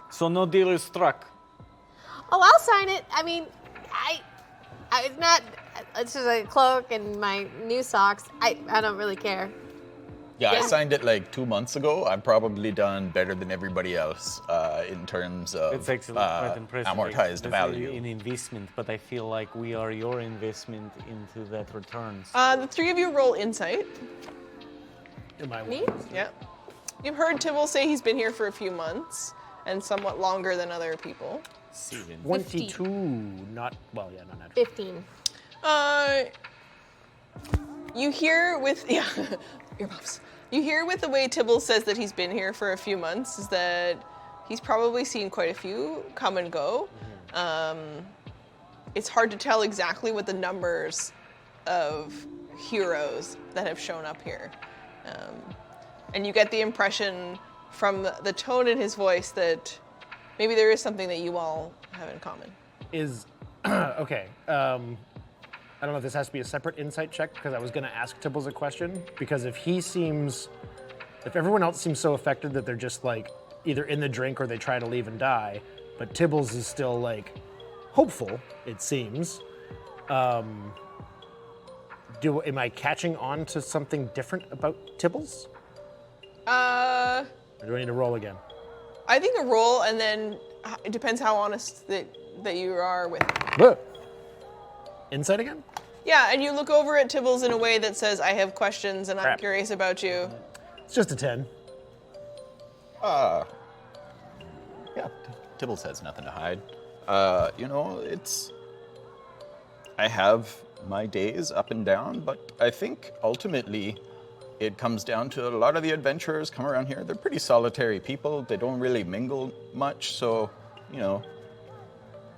So no deal is struck. Oh, I'll sign it. I mean, it's not. It's just a cloak and my new socks. I don't really care. Yeah, Yeah. I signed it 2 months ago. I've probably done better than everybody else in terms of It's actually quite impressive. amortized That's value. an investment, but I feel like we are your investment into that returns. The three of you roll insight. Am I Me? Yeah. You've heard Tibble say he's been here for a few months and somewhat longer than other people. Seven. 22. Not natural. 15. You hear with earmuffs. You hear with the way Tibble says that he's been here for a few months is that he's probably seen quite a few come and go. It's hard to tell exactly what the numbers of heroes that have shown up here. And you get the impression from the tone in his voice that maybe there is something that you all have in common. Okay. I don't know if this has to be a separate insight check because I was going to ask Tibbles a question. Because if everyone else seems so affected that they're just like either in the drink or they try to leave and die, but Tibbles is still like hopeful, it seems. Am I catching on to something different about Tibbles? Or do I need to roll again? I think a roll, and then it depends how honest that you are with him. What? Insight again? Yeah, and you look over at Tibbles in a way that says, I have questions and I'm Crap. curious about you. It's just a 10. Yeah, Tibbles has nothing to hide. I have my days up and down, but I think ultimately it comes down to a lot of the adventurers come around here. They're pretty solitary people. They don't really mingle much, so,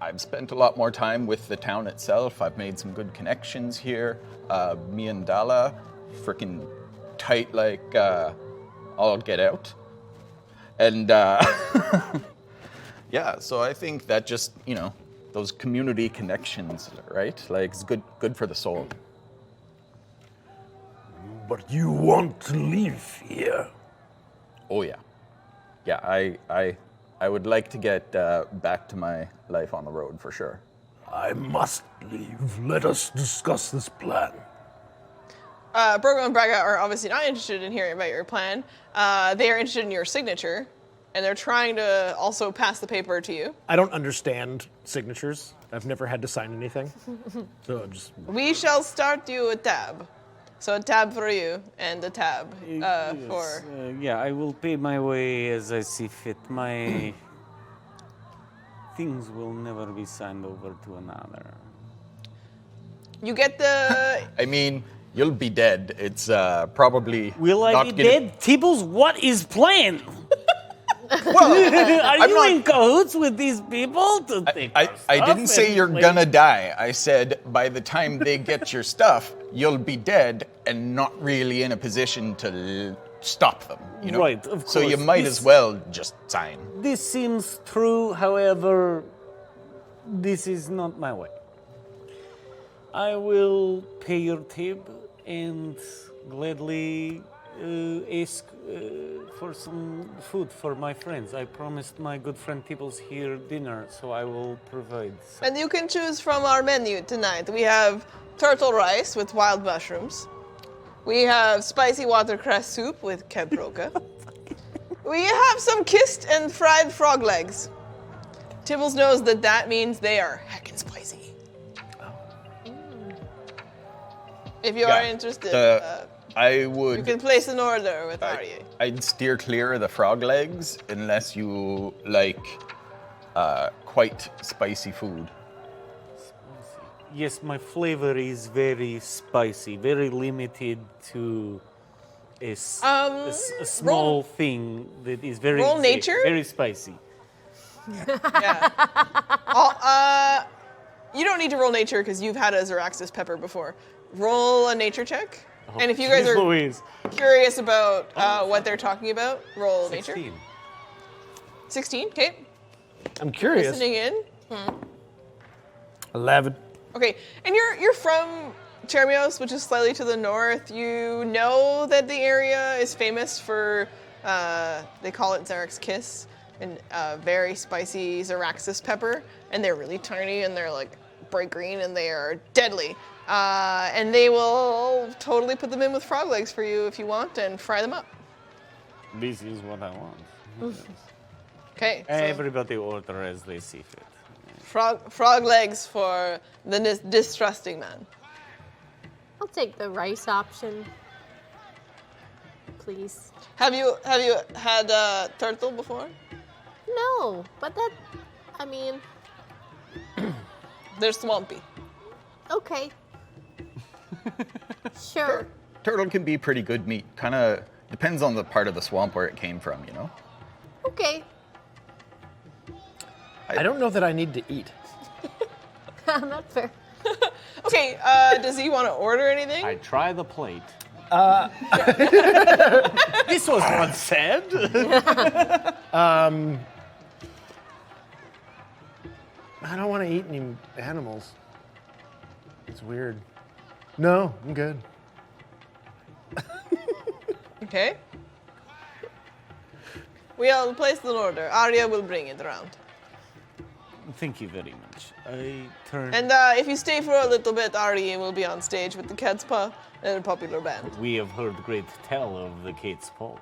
I've spent a lot more time with the town itself. I've made some good connections here. Me and Dala, freaking tight like all get out. And yeah, so I think that just, those community connections, right? Like it's good for the soul. But you want to live here? Oh yeah. Yeah, I would like to get back to my life on the road for sure. I must leave. Let us discuss this plan. Brogo and Braga are obviously not interested in hearing about your plan. They are interested in your signature, and they're trying to also pass the paper to you. I don't understand signatures. I've never had to sign anything. So I'm just. We shall start you a tab. So a tab for you, and a tab for... Yeah, I will pay my way as I see fit. My things will never be signed over to another. You get the... I mean, you'll be dead. It's probably Will I not be gonna- dead? Tibbles, what is planned? Well, Are I'm you not- in cahoots with these people to take our I stuff didn't say and you're play- gonna die. I said by the time they get your stuff, you'll be dead and not really in a position to stop them. Right, of So you course. might This- as well just sign. This seems true, however, this is not my way. I will pay your tip and gladly ask for some food for my friends. I promised my good friend Tibbles here dinner, so I will provide some. And you can choose from our menu tonight. We have turtle rice with wild mushrooms. We have spicy watercress soup with kebroka. We have some kissed and fried frog legs. Tibbles knows that means they are heckin' spicy. If you are interested, I would. you can place an order with Arya. I'd steer clear of the frog legs unless you like quite spicy food. Yes, my flavor is very spicy, very limited to a small thing that is very roll safe, nature? very spicy. Yeah. You don't need to roll nature because you've had a Zaraxis pepper before. Roll a nature check. And if you guys Jeez are Louise. curious about what they're talking about, roll nature. 16. 16, okay. I'm curious. Listening in. 11. Okay, and you're from Chermios, which is slightly to the north. You know that the area is famous for, they call it Zarek's Kiss, and very spicy Zaraxis pepper. And they're really tiny, and they're like bright green, and they are deadly. And they will totally put them in with frog legs for you if you want, and fry them up. This is what I want. Okay, so Everybody order as they see fit. frog legs for the distrusting man. I'll take the rice option, please. Have you had turtle before? No, but that, I mean, They're swampy. Okay. Sure. Turtle can be pretty good meat. Kind of depends on the part of the swamp where it came from, you know? Okay. I don't know that I need to eat. That's fair. Okay, does he want to order anything? I try the plate. This was once said. I don't want to eat any animals. It's weird. No, I'm good. Okay. We'll place the order. Arya will bring it around. Thank you very much. I turn. And if you stay for a little bit, Arya will be on stage with the Cat's Paw and a popular band. We have heard great tell of the Kate's Paw.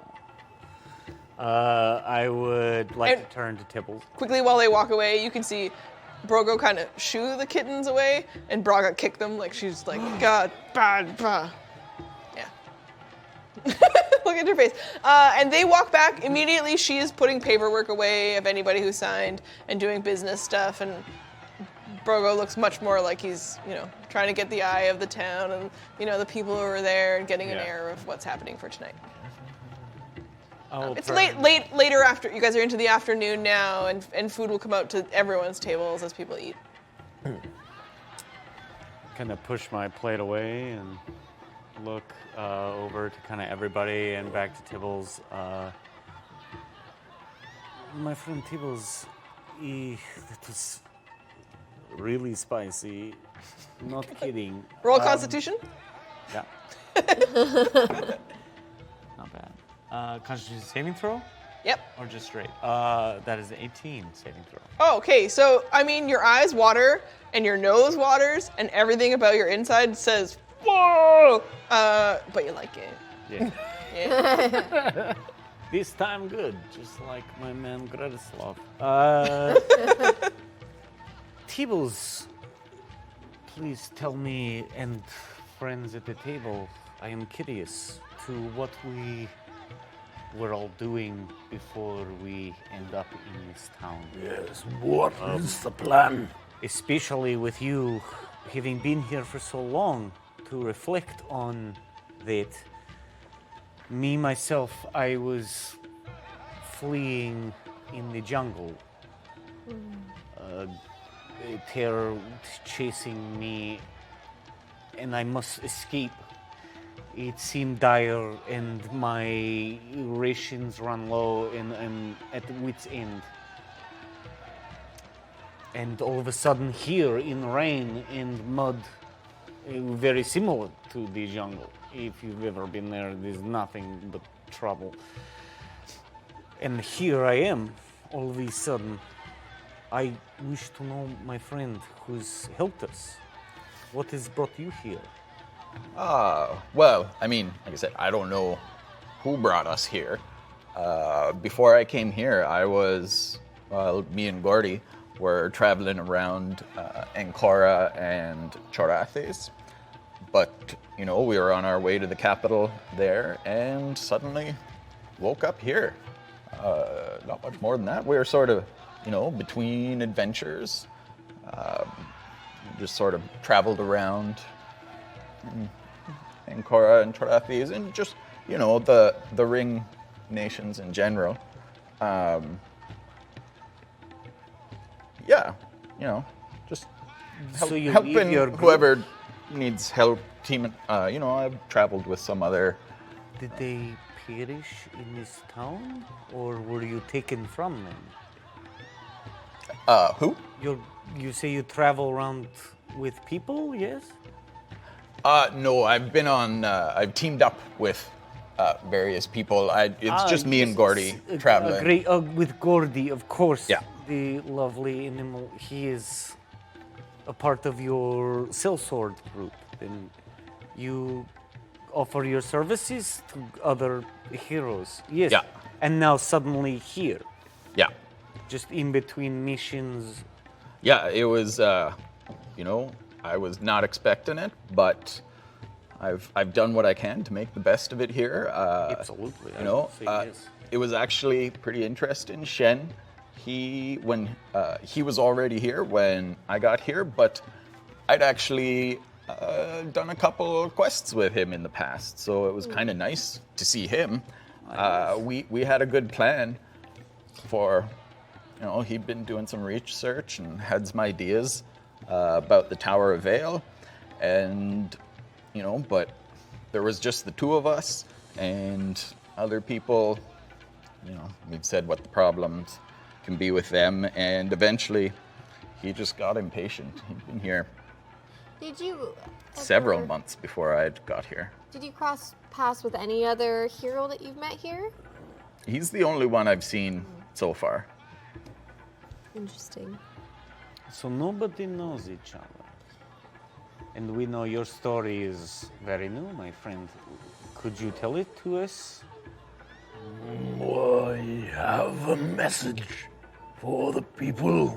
I would like And- to turn to Tibbles. Quickly, while they walk away, you can see Brogo kind of shoo the kittens away, and Braga kick them like she's like, God, bad, bah. Yeah. Look at her face. And they walk back. Immediately, she is putting paperwork away of anybody who signed and doing business stuff. And Brogo looks much more like he's, trying to get the eye of the town and, the people who are there and getting an Yeah. air of what's happening for tonight. I'll It's turn- later after. You guys are into the afternoon now, and food will come out to everyone's tables as people eat. Kind of push my plate away and look over to kind of everybody and back to Tibbles. My friend Tibbles, that was really spicy. Not kidding. Roll Constitution. Yeah. Not bad. Constitution saving throw? Yep. Or just straight? That is 18 saving throw. Oh, okay. So, your eyes water, and your nose waters, and everything about your inside says, whoa! But you like it. Yeah. Yeah. This time good, just like my man Gradislav. Tibbles, please tell me and friends at the table, I am curious to what we were all doing before we end up in this town. Yes, what is the plan? Especially with you having been here for so long, to reflect on that. Me, myself, I was fleeing in the jungle. A terror chasing me, and I must escape. It seemed dire, and my rations run low, and I'm at wit's end. And all of a sudden, here in rain and mud, very similar to the jungle. If you've ever been there, there's nothing but trouble. And here I am, all of a sudden. I wish to know my friend who's helped us. What has brought you here? Well, like I said, I don't know who brought us here. Before I came here, me and Gordy were traveling around Ancora and Chorathes. But, we were on our way to the capital there and suddenly woke up here. Not much more than that. We were sort of, between adventures. Just sort of traveled around Ancora and Chorathes and just, the ring nations in general. Just So you leave helping your group? whoever needs help. Team, I've traveled with some other. Did they perish in this town, or were you taken from them? Who? You say you travel around with people, yes? No, I've been on. I've teamed up with various people. It's just me and yes, Gordy traveling. Great, with Gordy, of course. Yeah. The lovely animal. He is a part of your sellsword group. Then you offer your services to other heroes. Yes. Yeah. And now suddenly here, Yeah, just in between missions. yeah. It was. I was not expecting it, but I've done what I can to make the best of it here. Absolutely. I would say yes. It was actually pretty interesting. Shen he was already here when I got here, but I'd actually done a couple quests with him in the past, so it was kind of nice to see him. We had a good plan for, he'd been doing some research and had some ideas about the Tower of Vale, and but there was just the two of us, and other people, we'd said what the problems can be with them, and eventually he just got impatient. He'd been here Did you several months before I got here. Did you cross paths with any other hero that you've met here? He's the only one I've seen so far. Interesting. So nobody knows each other. And we know your story is very new, my friend. Could you tell it to us? I have a message for the people.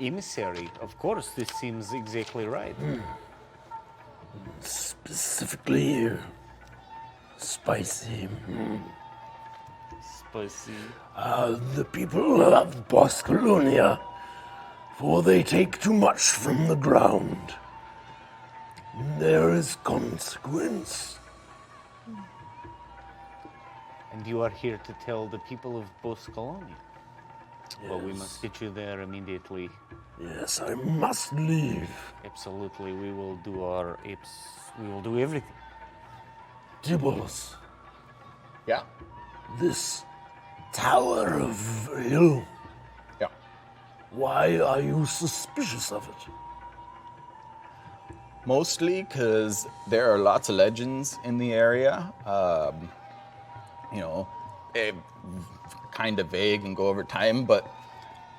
Emissary, of course, this seems exactly right. Specifically, spicy. Spicy. The people of Boscolonia, for they take too much from the ground. There is consequence. And you are here to tell the people of Boscolonia? Well, we must get you there immediately. Yes, I must leave. Absolutely, we will do we will do everything. Dibbles, Yeah. this Tower of Vale, Yeah. why are you suspicious of it? Mostly because there are lots of legends in the area. Kind of vague and go over time, but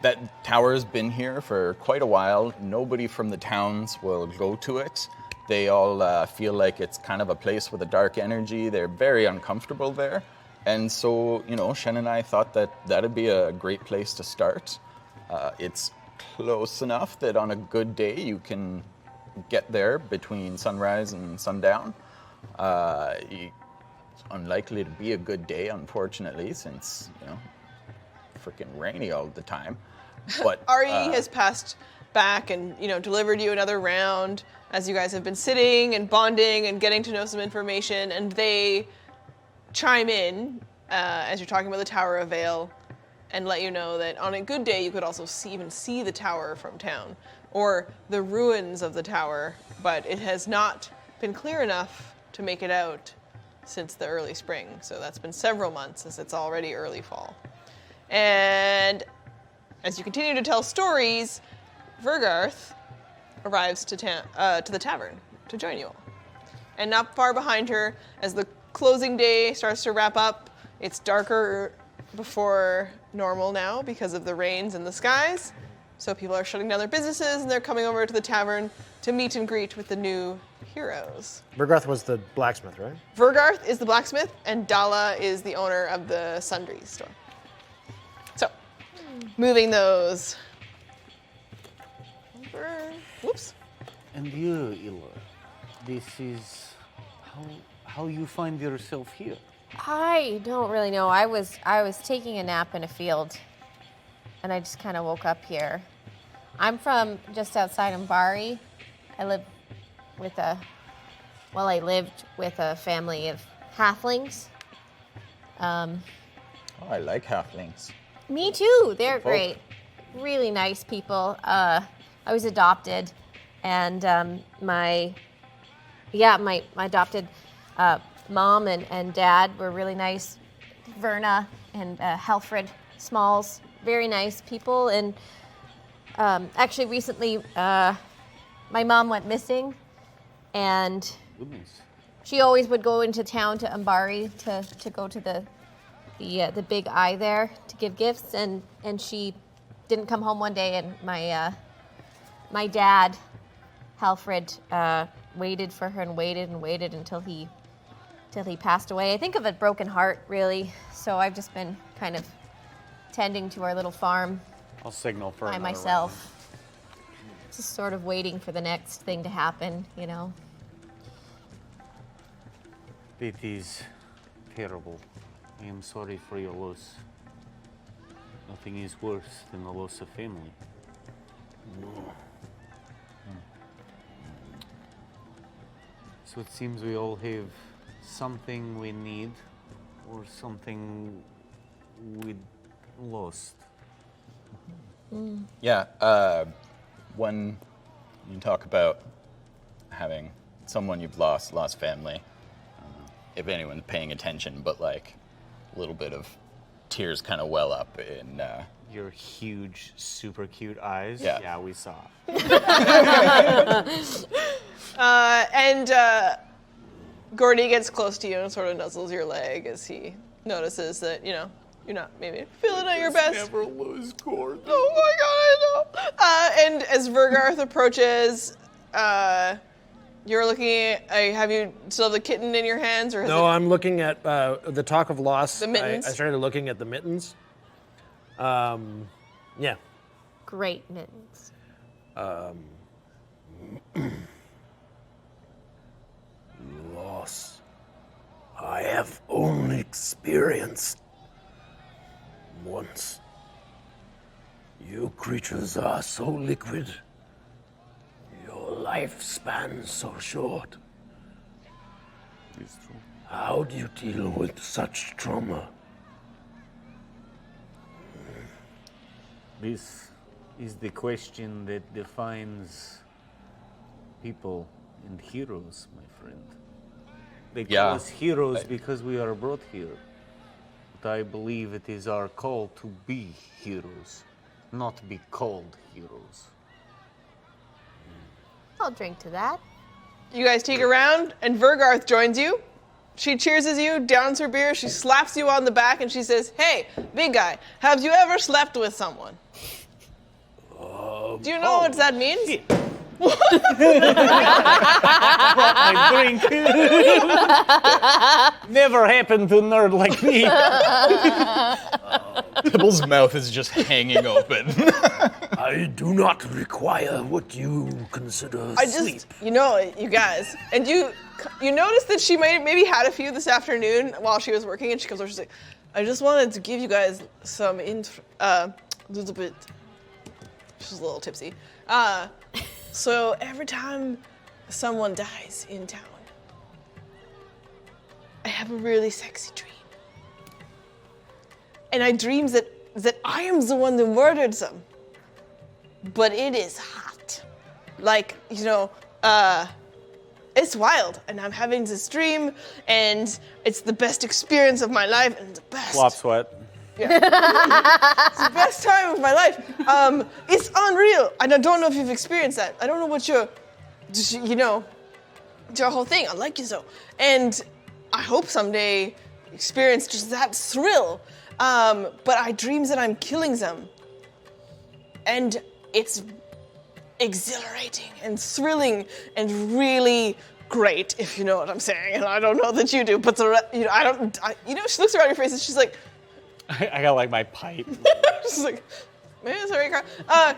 that tower's been here for quite a while. Nobody from the towns will go to it. They all feel like it's kind of a place with a dark energy. They're very uncomfortable there. And so, Shen and I thought that that'd be a great place to start. It's close enough that on a good day you can get there between sunrise and sundown. It's unlikely to be a good day, unfortunately, since, freaking rainy all the time. But Ari has passed back and, delivered you another round as you guys have been sitting and bonding and getting to know some information, and they chime in as you're talking about the Tower of Vale and let you know that on a good day you could also even see the tower from town, or the ruins of the tower, but it has not been clear enough to make it out since the early spring. So that's been several months, as it's already early fall. And as you continue to tell stories, Vergarth arrives to the tavern to join you all. And not far behind her, as the closing day starts to wrap up, it's darker before normal now because of the rains in the skies. So people are shutting down their businesses and they're coming over to the tavern to meet and greet with the new heroes. Burgarth was the blacksmith, right? Vergarth is the blacksmith, and Dala is the owner of the sundries store. So, moving those. Whoops. And you, Ila, this is how you find yourself here. I don't really know. I was taking a nap in a field, and I just kind of woke up here. I'm from just outside Umbari. I lived with a family of halflings. I like halflings. Me too. They're Folk. great. Really nice people. I was adopted, and my adopted mom and dad were really nice. Verna and Helfred Smalls, very nice people. And actually, recently, my mom went missing, and Goodness. she always would go into town to Umbari to go to the big eye there to give gifts, and she didn't come home one day, and my dad, Halfred, waited for her and waited until he passed away. I think of a broken heart, really. So I've just been kind of tending to our little farm I'll signal for by another myself, just sort of waiting for the next thing to happen, round. It is terrible. I am sorry for your loss. Nothing is worse than the loss of family. So it seems we all have something we need or something we lost. Yeah, when you talk about having someone you've lost family, I don't know if anyone's paying attention, but like a little bit of tears kind of well up in. Your huge, super cute eyes. Yeah. Yeah, we saw. And Gordy gets close to you and sort of nuzzles your leg as he notices that, you're not maybe feeling at your best. Never lose Gordon. Oh my god, I know. And as Vergarth approaches, you're looking at, have you still have the kitten in your hands? Or No, I'm looking at the talk of loss. The mittens? I started looking at the mittens. Yeah. Great mittens. Loss. I have only experienced once. You creatures are so liquid. Your lifespan so short. It's true. How do you deal with such trauma? This is the question that defines people and heroes, my friend. They call Yeah. us heroes because we are brought here. But I believe it is our call to be heroes, not be called heroes. I'll drink to that. You guys take a round, and Vergarth joins you. She cheerses you, downs her beer, she slaps you on the back, and she says, "Hey, big guy, have you ever slept with someone?" Do you know what that means? Shit. Brought my drink. Never happened to a nerd like me. Tibble's mouth is just hanging open. I do not require what you consider sleep. You guys, and you notice that she maybe had a few this afternoon while she was working, and she comes over, she's like, "I just wanted to give you guys some little bit." She's a little tipsy. So every time someone dies in town, I have a really sexy dream. And I dream that I am the one that murdered them. But it is hot. Like, it's wild. And I'm having this dream, and it's the best experience of my life, and the best. Flop sweat. It's the best time of my life. It's unreal. And I don't know if you've experienced that. I don't know what your whole thing. I like you so. And I hope someday experience just that thrill. But I dream that I'm killing them. And it's exhilarating and thrilling and really great, if you know what I'm saying. And I don't know that you do, but she looks around your face and she's like, I got like my pipe. she's like, man, sorry, cry.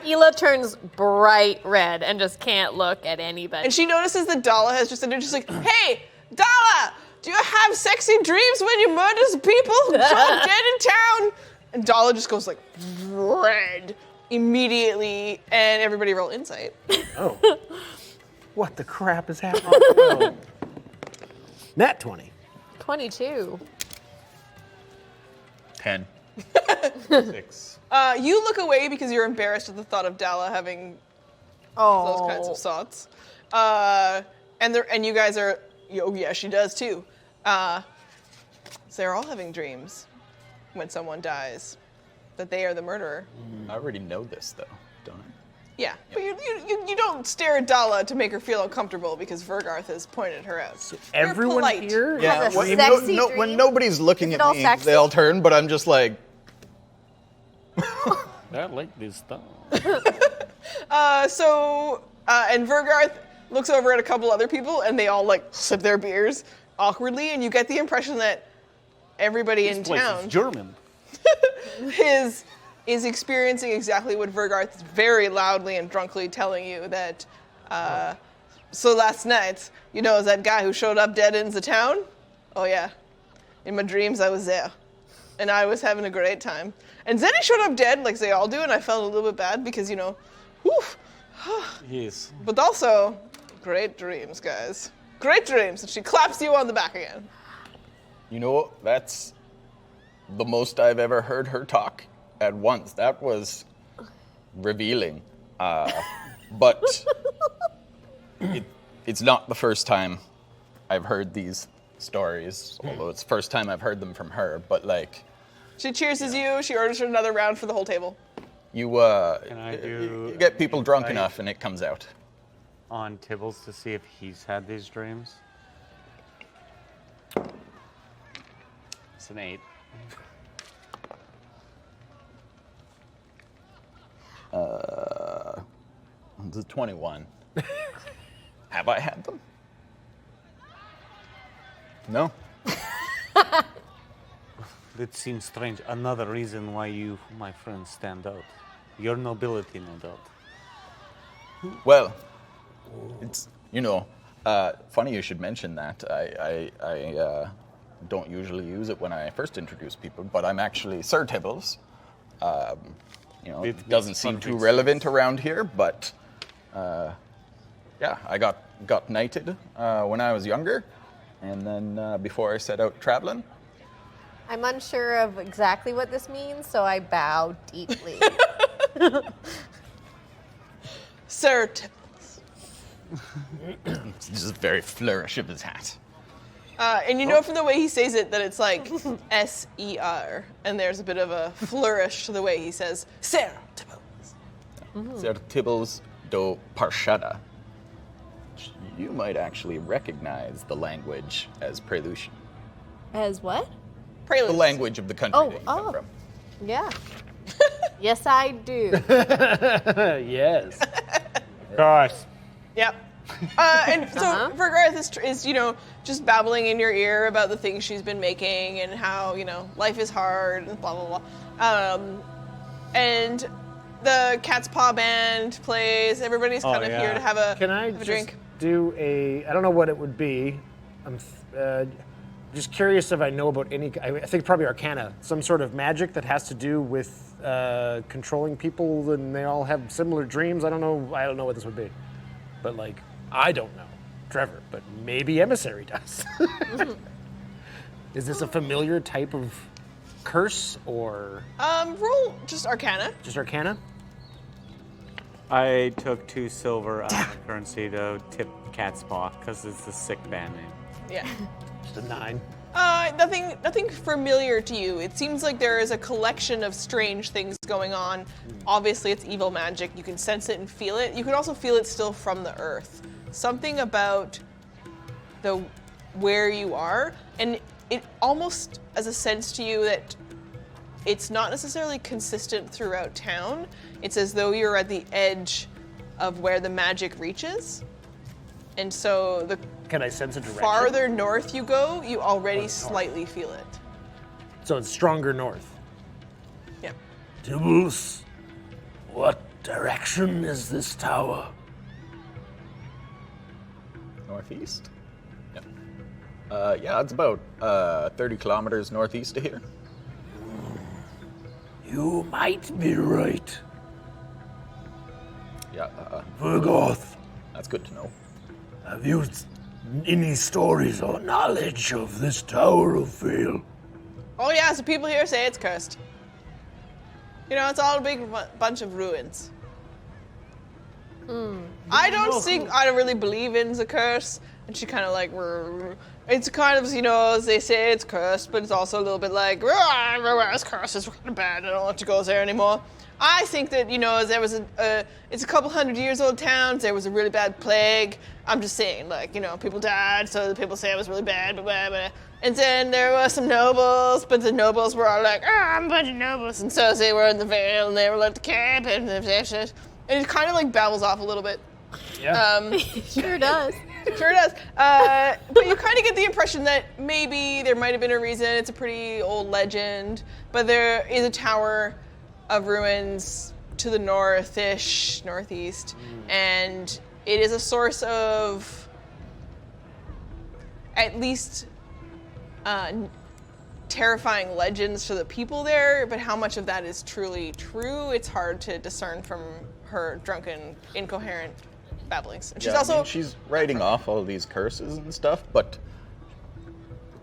Ela turns bright red and just can't look at anybody. And she notices that Dala has just entered. She's like, "Hey, Dala, do you have sexy dreams when you murder people who drop dead in town?" And Dala just goes like red immediately, and everybody roll insight. Oh. What the crap is happening? Oh. Nat 20. 22. 10. 6. You look away because you're embarrassed at the thought of Dala having those kinds of thoughts. And you guys are, oh yeah, she does too. So they're all having dreams when someone dies, that they are the murderer. I already know this, though, don't I? Yeah, but you don't stare at Dala to make her feel uncomfortable because Vergarth has pointed her out. So Everyone polite. here? Yeah, Has a when, sexy when dream? nobody's looking Is it at all me, sexy? they all turn, but I'm just like, I like this stuff. And Vergarth looks over at a couple other people, and they all like sip their beers awkwardly, and you get the impression that everybody in This place town is German. is experiencing exactly what Vergarth is very loudly and drunkly telling you that. So last night, that guy who showed up dead in the town? Oh yeah, in my dreams I was there, and I was having a great time. And Zenny showed up dead, like they all do, and I felt a little bit bad because, woof. Yes. But also, great dreams, guys. Great dreams. And she claps you on the back again. That's the most I've ever heard her talk at once. That was revealing. But it's not the first time I've heard these stories, although it's the first time I've heard them from her. But, She cheerses you. She orders another round for the whole table. you get people drunk enough and it comes out. On Tibbles to see if he's had these dreams. It's an 8. It's a 21. Have I had them? No. It seems strange. Another reason why you, my friend, stand out. Your nobility, no doubt. Well, it's, funny you should mention that. I don't usually use it when I first introduce people, but I'm actually Sir Tibbles. It doesn't seem too relevant around here, but I got knighted when I was younger, and then before I set out traveling. I'm unsure of exactly what this means, so I bow deeply. Sir Tibbles. Just a very flourish of his hat. And you know from the way he says it that it's like S-E-R, and there's a bit of a flourish to the way he says, Sir Tibbles. Sir Tibbles do Parshada. You might actually recognize the language as Prelution. As what? Prelude. The language of the country that you come from. Yeah. Yes, I do. Yes. Of course. Yep. And so for Garth is just babbling in your ear about the things she's been making and how, life is hard and blah, blah, blah. And the Cat's Paw Band plays. Everybody's kind of here to have a, Can I have a just drink. do I don't know what it would be. I'm just curious if I know about any, I think probably Arcana, some sort of magic that has to do with controlling people and they all have similar dreams. I don't know what this would be. But I don't know, Trevor, but maybe Emissary does. Is this a familiar type of curse or? Roll just Arcana. Just Arcana? I took 2 silver out of the currency to tip Cat's Paw because it's the sick band name. Yeah. Just a 9. Nothing familiar to you. It seems like there is a collection of strange things going on. Obviously, it's evil magic. You can sense it and feel it. You can also feel it still from the earth. Something about where you are, and it almost has a sense to you that it's not necessarily consistent throughout town. It's as though you're at the edge of where the magic reaches. And so the Can I sense a direction? farther north you go, you already slightly feel it. So it's stronger north. Yeah. Tibbles, what direction is this tower? Northeast? Yeah. It's about 30 kilometers northeast of here. You might be right. Yeah, Vergoth, that's good to know. have you any stories or knowledge of this Tower of Vale? Oh yeah, so people here say it's cursed. It's all a big bunch of ruins. I don't really believe in the curse. And she kind of it's kind of, they say it's cursed, but it's also a little bit like, this curse is kind of bad, I don't want to go there anymore. I think that, there was it's a couple hundred years old town, there was a really bad plague. I'm just saying, people died, so the people say it was really bad, blah, blah, blah. And then there were some nobles, but the nobles were all like, I'm a bunch of nobles. And so they were in the Vale, and they were at the camp, and it kind of babbles off a little bit. Yeah. Sure does. Sure does. But you kind of get the impression that maybe there might have been a reason. It's a pretty old legend, but there is a tower of ruins to the northeast, and it is a source of at least terrifying legends to the people there, but how much of that is truly true, it's hard to discern from her drunken, incoherent babblings. And she's also she's writing off all these curses and stuff, but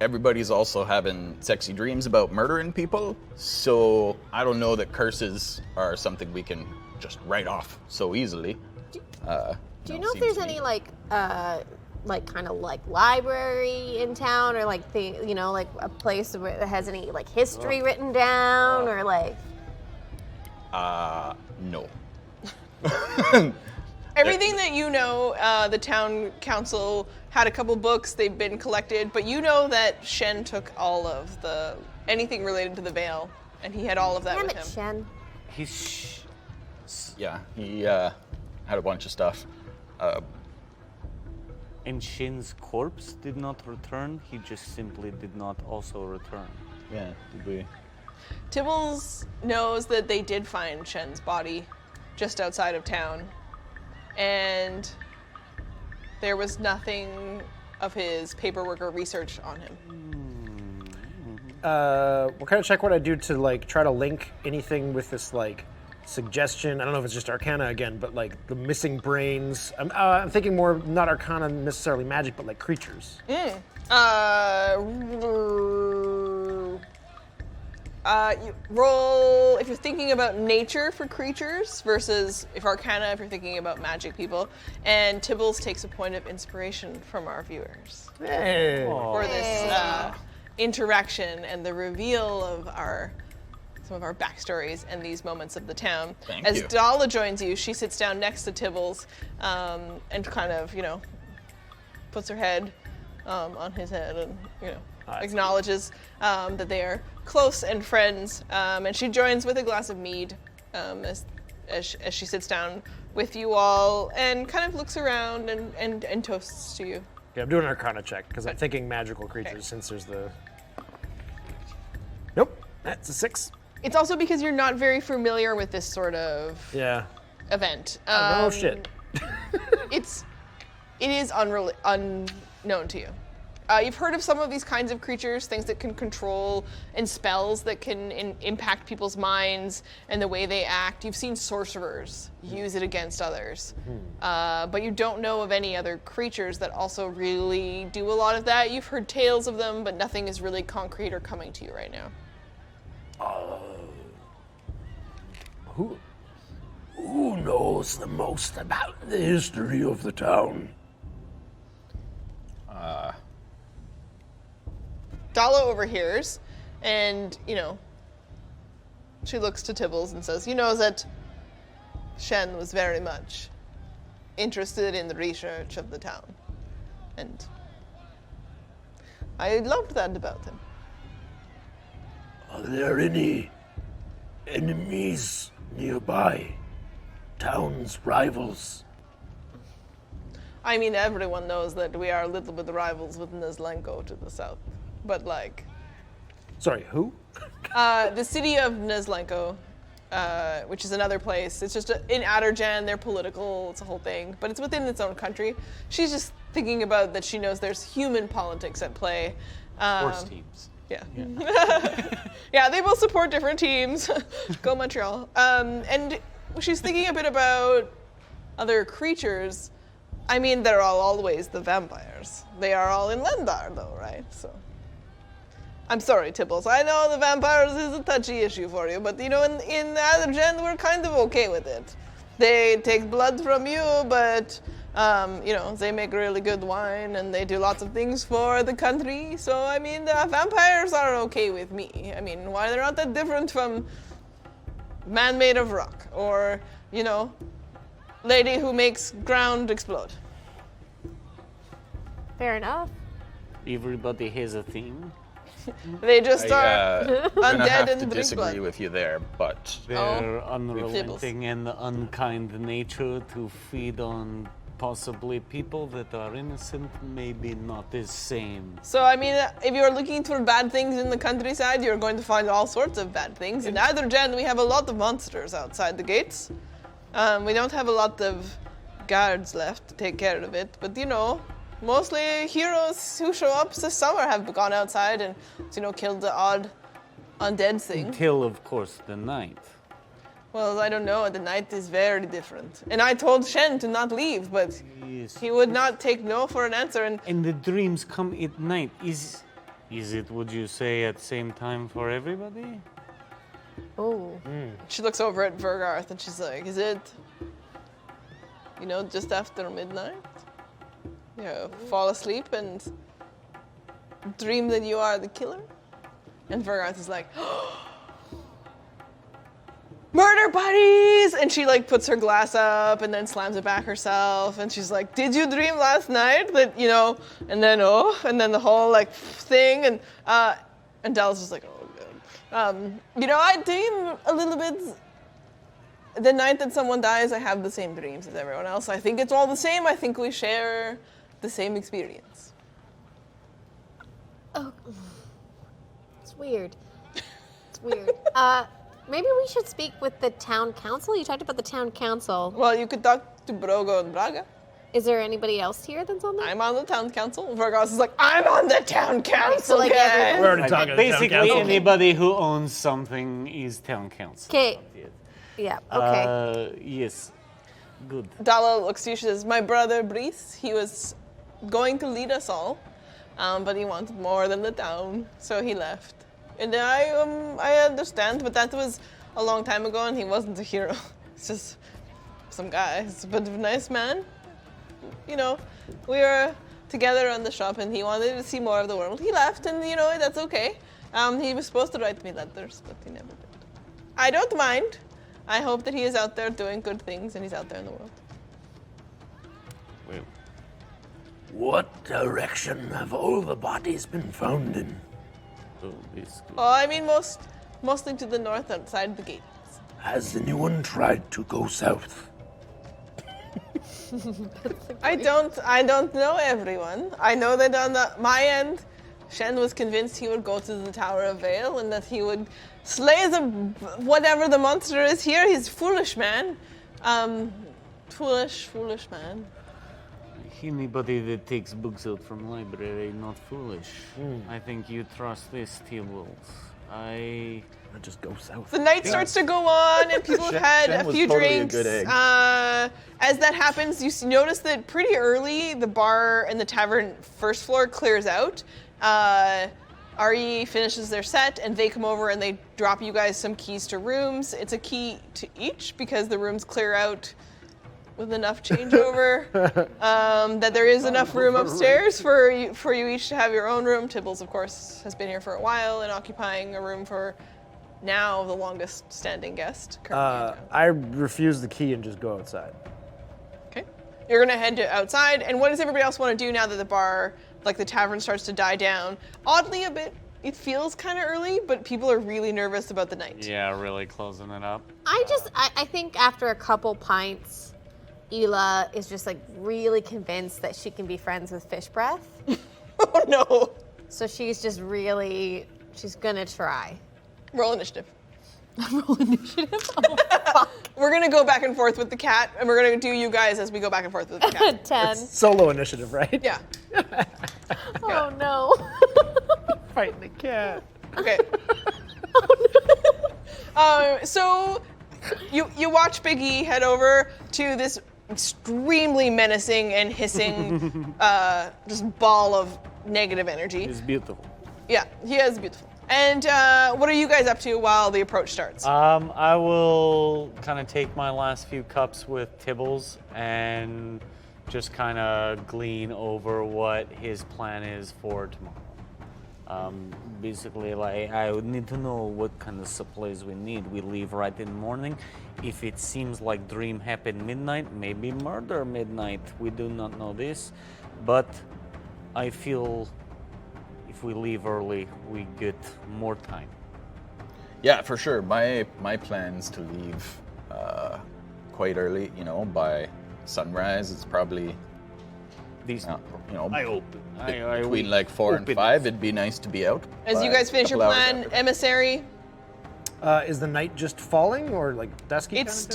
everybody's also having sexy dreams about murdering people, so I don't know that curses are something we can just write off so easily. Do you know if there's any kind of library in town, or like like a place where that has any like history written down, or like? No. everything that you know. The town council had a couple books; they've been collected, but you know that Shen took all of anything related to the Veil, and he had all of that Damn with it, him. Shen. He's Yeah, he had a bunch of stuff. and Shin's corpse did not return. He just simply did not also return. Yeah, did we? Tibbles knows that they did find Shen's body just outside of town, and there was nothing of his paperwork or research on him. What kind of check would I do to like try to link anything with this like suggestion? I don't know if it's just Arcana again, but like the missing brains. I'm thinking more not Arcana necessarily magic, but like creatures. You roll if you're thinking about nature for creatures versus if Arcana if you're thinking about magic people. And Tibbles takes a point of inspiration from our viewers Hey. for this interaction and the reveal of some of our backstories and these moments of the town. Thank As you. Dala joins you, she sits down next to Tibbles and kind of, puts her head on his head and, acknowledges that they are close and friends. And she joins with a glass of mead as she sits down with you all and kind of looks around and toasts to you. Okay, I'm doing an Arcana check because I'm thinking magical creatures since there's the. Nope, that's a 6. It's also because you're not very familiar with this sort of Yeah. event. Oh shit. It is unknown to you. You've heard of some of these kinds of creatures, things that can control, and spells that can impact people's minds and the way they act. You've seen sorcerers use it against others. But you don't know of any other creatures that also really do a lot of that. You've heard tales of them, but nothing is really concrete or coming to you right now. Who knows the most about the history of the town? Dala overhears, and, she looks to Tibbles and says, that Shen was very much interested in the research of the town. And I loved that about him. Are there any enemies nearby? Town's rivals? I mean, everyone knows that we are a little bit rivals with Neslenko to the south. But, Sorry, who? the city of Neslenko, which is another place, it's just in Adderjan, they're political, it's a whole thing, but it's within its own country. She's just thinking about that she knows there's human politics at play. Horse teams. Yeah. Yeah, they both support different teams. Go Montreal. And she's thinking a bit about other creatures. I mean, they're all always the vampires. They are all in Lendar, though, right? So, I'm sorry, Tibbles. I know the vampires is a touchy issue for you, but, in Adderjan, we're kind of okay with it. They take blood from you, but, they make really good wine, and they do lots of things for the country. So, I mean, the vampires are okay with me. I mean, why they're not that different from man made of rock, or, lady who makes ground explode. Fair enough. Everybody has a theme. They just are I'm gonna undead have to and drink disagree blood. with you there, but Their Fibbles. unrelenting and unkind nature to feed on possibly people that are innocent, maybe not the same. So, I mean, if you're looking for bad things in the countryside, you're going to find all sorts of bad things. In Adderjan, we have a lot of monsters outside the gates. We don't have a lot of guards left to take care of it, but Mostly heroes who show up this summer have gone outside and, killed the odd undead thing. Until, of course, the night. Well, I don't know. The night is very different. And I told Shen to not leave, but Yes. he would not take no for an answer. And the dreams come at night. Is it, would you say, at the same time for everybody? Oh. She looks over at Vergarth and she's like, is it, just after midnight? Fall asleep and dream that you are the killer? And Vergarth is like, murder buddies! And she like puts her glass up and then slams it back herself. And she's like, did you dream last night that, and then, and then the whole like thing. And Dallas is like, oh, God. I dream a little bit. The night that someone dies, I have the same dreams as everyone else. I think it's all the same. I think we share the same experience. Oh. It's weird. It's weird. Maybe we should speak with the town council. You talked about the town council. Well, you could talk to Brogo and Braga. Is there anybody else here that's on there? I'm on the town council. Vergos is like, I'm on the town council, like guys. everyone- We're already talking to the town Basically, council. anybody who owns something is town council. Okay. Yeah, okay. Yes. Good. Dala looks to you, she says, my brother Brice, he was going to lead us all, but he wanted more than the town, so he left. And I understand, but that was a long time ago, and he wasn't a hero. It's just some guy. He's a bit of a nice man. We were together on the shop, and he wanted to see more of the world. He left, and that's okay. He was supposed to write me letters, but he never did. I don't mind. I hope that he is out there doing good things, and he's out there in the world. Well, What direction have all the bodies been found in? so this good. Oh, I mean, mostly to the north outside the gates. Has anyone tried to go south? I don't know everyone. I know that on my end, Shen was convinced he would go to the Tower of Vale and that he would slay whatever the monster is here. He's foolish man. Foolish man. Anybody that takes books out from library, not foolish. I think you trust this, T-Wolves. I just go south. The night starts to go on, and people have had Shen a was few totally a drinks. good egg. As that happens, you notice that pretty early, the bar and the tavern first floor clears out. RE finishes their set, and they come over and they drop you guys some keys to rooms. It's a key to each because the rooms clear out with enough changeover that there is enough room upstairs for you each to have your own room. Tibbles, of course, has been here for a while and occupying a room for now the longest standing guest. currently. I refuse the key and just go outside. Okay. You're gonna head to outside, and what does everybody else want to do now that the bar, like the tavern, starts to die down? Oddly, a bit. It feels kind of early, but people are really nervous about the night. Yeah, really closing it up. I think after a couple pints, Ela is just like really convinced that she can be friends with Fish Breath. Oh no! So she's gonna try. Roll initiative. Roll initiative? Oh, fuck. We're gonna go back and forth with the cat, and we're gonna do you guys as we go back and forth with the cat. 10. Solo initiative, right? Yeah. Oh no. Fighting the cat. Okay. So you watch Biggie head over to this extremely menacing and hissing just ball of negative energy. It's beautiful. Yeah, he is beautiful. And what are you guys up to while the approach starts? I will kind of take my last few cups with Tibbles and just kind of glean over what his plan is for tomorrow. Basically, like, I would need to know what kind of supplies we need. We leave right in the morning. If it seems like dream happened midnight, maybe murder midnight. We do not know this, but I feel if we leave early, we get more time. Yeah, for sure. My plan's to leave quite early. By sunrise. It's probably These, I hope. between like 4 and 5. It'd be nice to be out. As you by guys finish a your couple hours plan, after. emissary Is the night just falling or like dusky? It's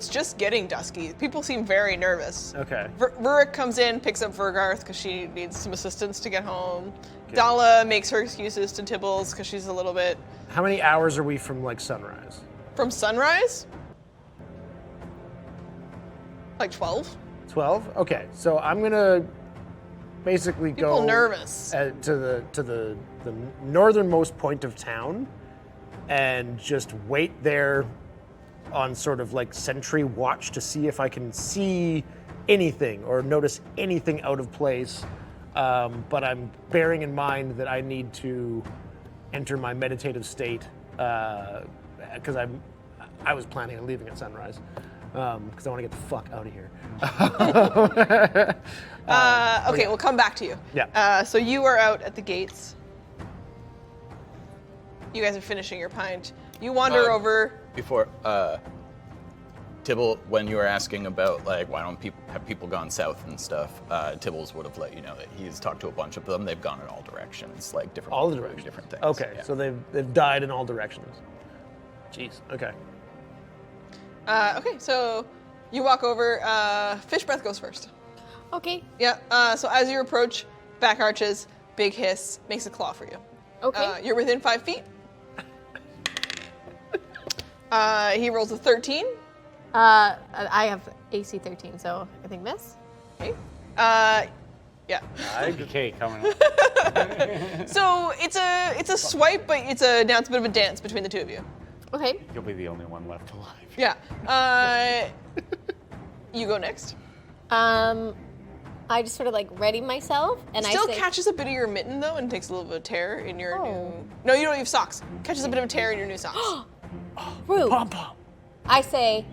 just getting dusky. People seem very nervous. Okay. Rurik comes in, picks up Vergarth because she needs some assistance to get home. Dala makes her excuses to Tibbles because she's a little bit... How many hours are we from like sunrise? From sunrise? Like 12? 12? Okay, so I'm gonna basically People go nervous. to the northernmost point of town and just wait there on sort of like sentry watch to see if I can see anything or notice anything out of place. But I'm bearing in mind that I need to enter my meditative state because I was planning on leaving at sunrise because I want to get the fuck out of here. Okay, we'll come back to you. Yeah. So you are out at the gates. You guys are finishing your pint. You wander over. Before, Tibble, when you were asking about like why don't people gone south and stuff, Tibbles would have let you know that he's talked to a bunch of them. They've gone in all directions, like different. All the directions. Different things. Okay, yeah. so they've died in all directions. Jeez. Okay. Okay, so you walk over. Fish breath goes first. Okay. Yeah. So as you approach, back arches, big hiss, makes a claw for you. Okay. You're within 5 feet. He rolls a 13. I have AC 13, so I think miss. Okay. Yeah. Okay, coming up. So it's a swipe, but now it's a bit of a dance between the two of you. Okay. You'll be the only one left alive. Yeah. You go next. I just sort of like ready myself, and Still I say, catches a bit of your mitten though, and takes a little bit of tear in your Oh. new. No, you don't have socks. Catches a bit of a tear in your new socks. rude. Pom pom. I say,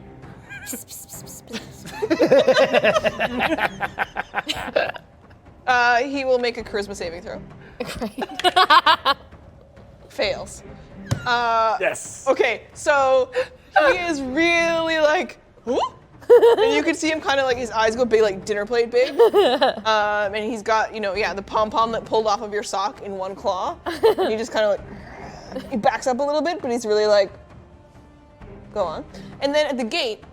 He will make a charisma saving throw. Fails. Yes. Okay, so he is really like, huh? And you can see him kind of like his eyes go big, like dinner plate big. And he's got, the pom pom that pulled off of your sock in one claw. And he just kind of like, he backs up a little bit, but he's really like, go on. And then at the gate,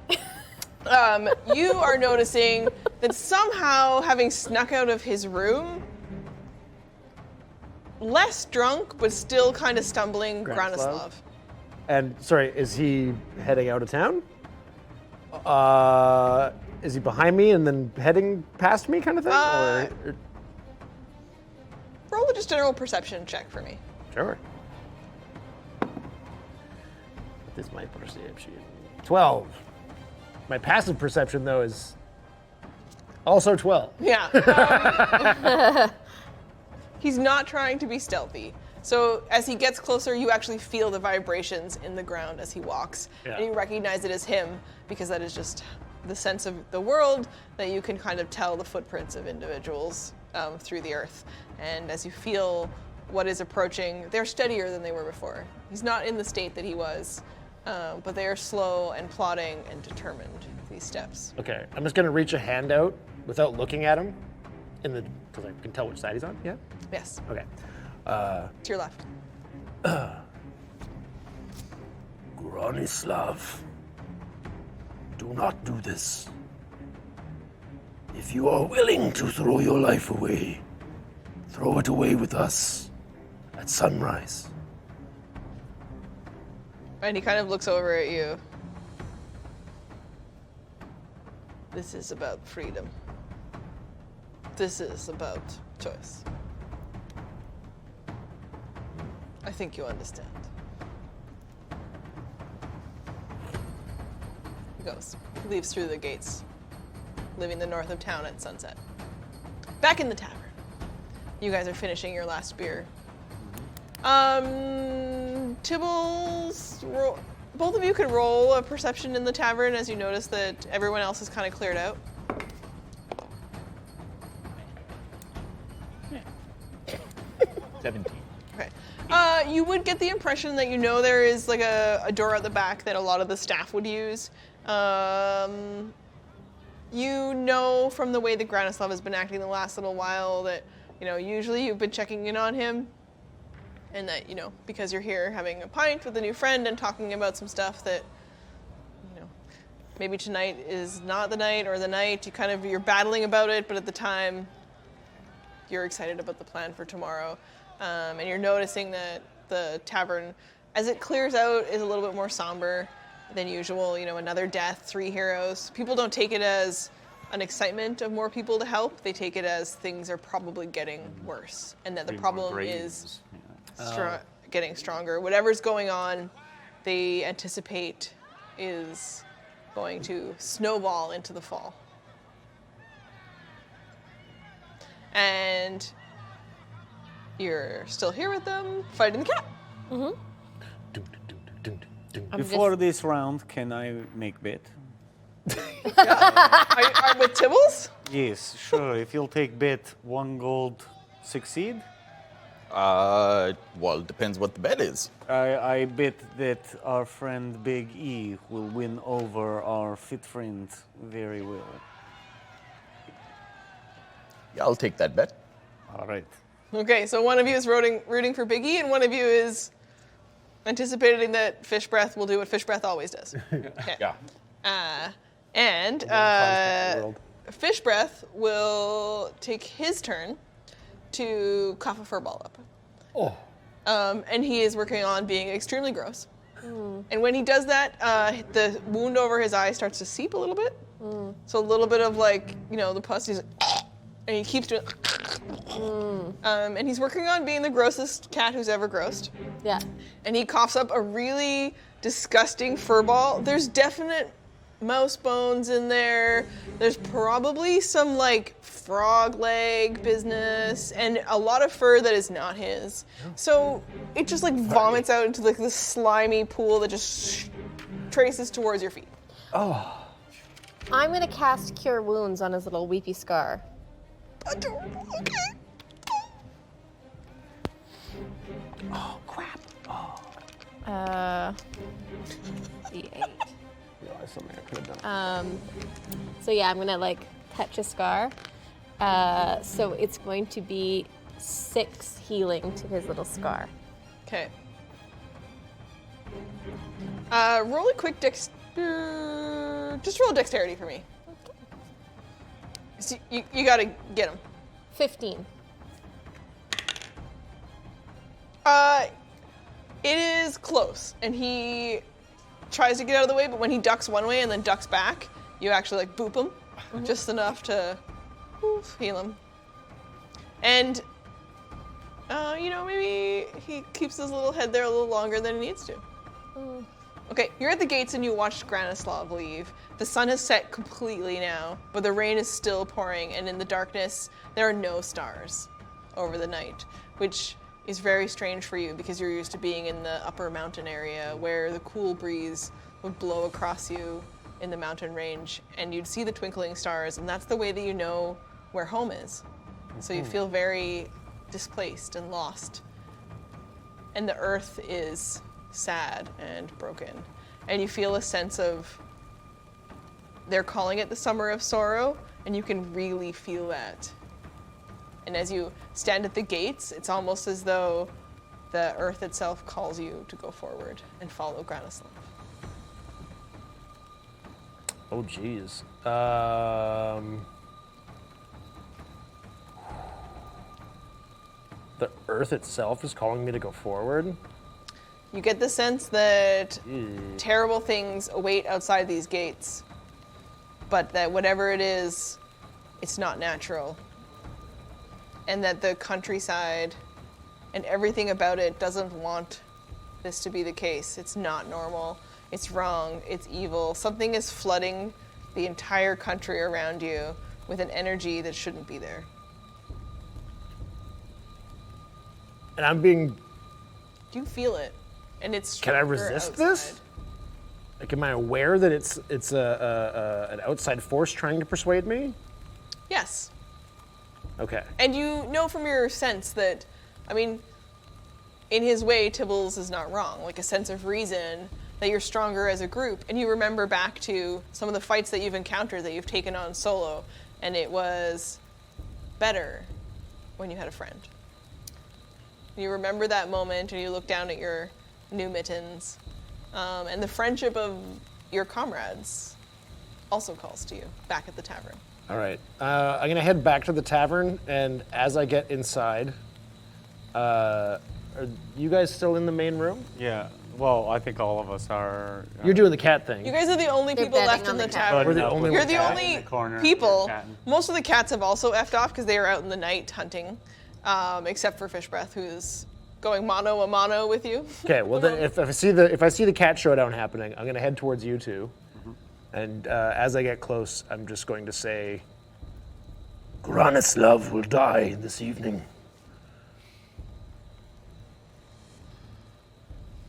you are noticing that somehow, having snuck out of his room, less drunk, but still kind of stumbling, Granislav. And sorry, is he heading out of town? Is he behind me and then heading past me, kind of thing? Or Roll a just general perception check for me. sure. This is my perception. 12. My passive perception, though, is also 12. Yeah. He's not trying to be stealthy. So as he gets closer, you actually feel the vibrations in the ground as he walks. Yeah. And you recognize it as him because that is just the sense of the world that you can kind of tell the footprints of individuals through the earth. And as you feel what is approaching, they're steadier than they were before. He's not in the state that he was, but they are slow and plodding and determined, these steps. Okay, I'm just going to reach a hand out without looking at him, because I can tell which side he's on. Yeah? Yes, Okay. to your left. Granislav, do not do this. If you are willing to throw your life away, throw it away with us at sunrise. And he kind of looks over at you. This is about freedom. This is about choice. I think you understand. He goes. He leaves through the gates, leaving the north of town at sunset. Back in the tavern. You guys are finishing your last beer. Tibbles, both of you could roll a perception in the tavern as you notice that everyone else is kind of cleared out. 17. Okay. You would get the impression that there is like a door at the back that a lot of the staff would use. You know from the way that Granislav has been acting the last little while that, usually you've been checking in on him. and that, because you're here having a pint with a new friend and talking about some stuff that, maybe tonight is not the night or the night, you're battling about it, but at the time, you're excited about the plan for tomorrow. And you're noticing that the tavern, as it clears out, is a little bit more somber than usual. Another death, 3 heroes. People don't take it as an excitement of more people to help. They take it as things are probably getting worse, and that the problem is getting stronger. Whatever's going on, they anticipate is going to snowball into the fall. And you're still here with them, fighting the cat. Before this round, can I make bet? Are with Tibbles? Yes, sure. If you'll take bet 1 gold, succeed. Well, it depends what the bet is. I bet that our friend Big E will win over our fit friend very well. Yeah, I'll take that bet. All right. Okay, so one of you is rooting for Big E, and one of you is anticipating that Fish Breath will do what Fish Breath always does. Okay. Yeah. And Fish Breath will take his turn to cough a furball up. Oh. And he is working on being extremely gross. And when he does that, the wound over his eye starts to seep a little bit. So a little bit of the pus, he's and he keeps doing and he's working on being the grossest cat who's ever grossed. Yeah. And he coughs up a really disgusting furball. There's definite mouse bones in there. There's probably some frog leg business and a lot of fur that is not his. So it just vomits out into this slimy pool that just traces towards your feet. I'm gonna cast Cure Wounds on his little weepy scar. Adorable. Okay. Oh, crap. D8. Realize something I could have done. So yeah, I'm gonna touch a scar. So it's going to be 6 healing to his little scar. Okay. Roll a quick just roll a dexterity for me. So you gotta get him. 15. It is close, and he tries to get out of the way, but when he ducks one way and then ducks back, you actually boop him, just enough to heal him. And, maybe he keeps his little head there a little longer than he needs to. Okay, you're at the gates and you watch Granislav leave. The sun has set completely now, but the rain is still pouring, and in the darkness, there are no stars over the night, which is very strange for you because you're used to being in the upper mountain area where the cool breeze would blow across you in the mountain range, and you'd see the twinkling stars, and that's the way that you know where home is. So you feel very displaced and lost. And the earth is sad and broken. And you feel a sense of, they're calling it the summer of sorrow, and you can really feel that. And as you stand at the gates, it's almost as though the earth itself calls you to go forward and follow Granislav. Oh, geez. The earth itself is calling me to go forward? You get the sense that terrible things await outside these gates, but that whatever it is, it's not natural. And that the countryside and everything about it doesn't want this to be the case. It's not normal. It's wrong. It's evil. Something is flooding the entire country around you with an energy that shouldn't be there. And I'm being... You feel it. And it's Can I stronger resist outside. this? Am I aware that it's an outside force trying to persuade me? Yes. Okay. And you know from your sense that, in his way, Tibbles is not wrong. A sense of reason that you're stronger as a group. And you remember back to some of the fights that you've encountered that you've taken on solo. And it was better when you had a friend. You remember that moment, and you look down at your new mittens, and the friendship of your comrades also calls to you back at the tavern. All right. I'm going to head back to the tavern, and as I get inside, are you guys still in the main room? Yeah. Well, I think all of us are. You're doing the cat thing. You guys are the only They're people betting left in on the the cat. tavern. We're the only You're the cat only in the corner, people. you're catting. Most of the cats have also effed off because they are out in the night hunting, except for Fish Breath, who's going mano a mano with you. Okay, well then if I see the cat showdown happening, I'm going to head towards you two. And as I get close, I'm just going to say, Granislav will die this evening.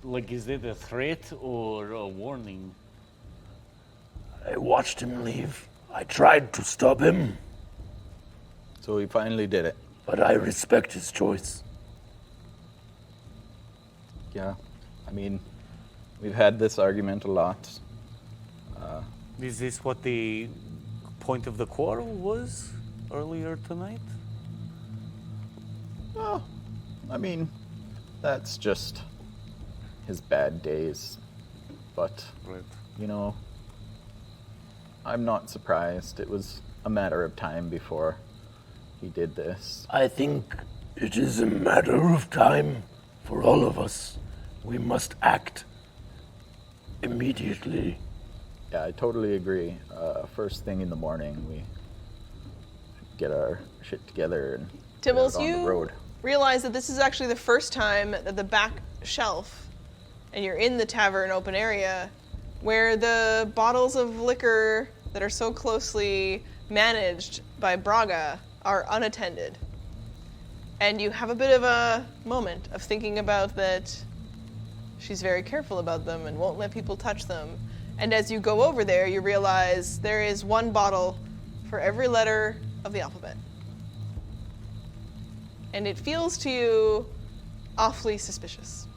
Like, is it a threat or a warning? I watched him leave. I tried to stop him, So he finally did it. but I respect his choice. Yeah. I mean, we've had this argument a lot. Is this what the point of the quarrel was earlier tonight? Oh, I mean, that's just his bad days. But, Right. you know, I'm not surprised. It was a matter of time before he did this. I think it is a matter of time for all of us. We must act immediately. Yeah, I totally agree. First thing in the morning, we get our shit together and get Tibbles, out on the you road. realize that this is actually the first time that the back shelf, and you're in the tavern open area, where the bottles of liquor that are so closely managed by Braga are unattended. And you have a bit of a moment of thinking about that she's very careful about them and won't let people touch them. And as you go over there, you realize there is one bottle for every letter of the alphabet. And it feels to you awfully suspicious.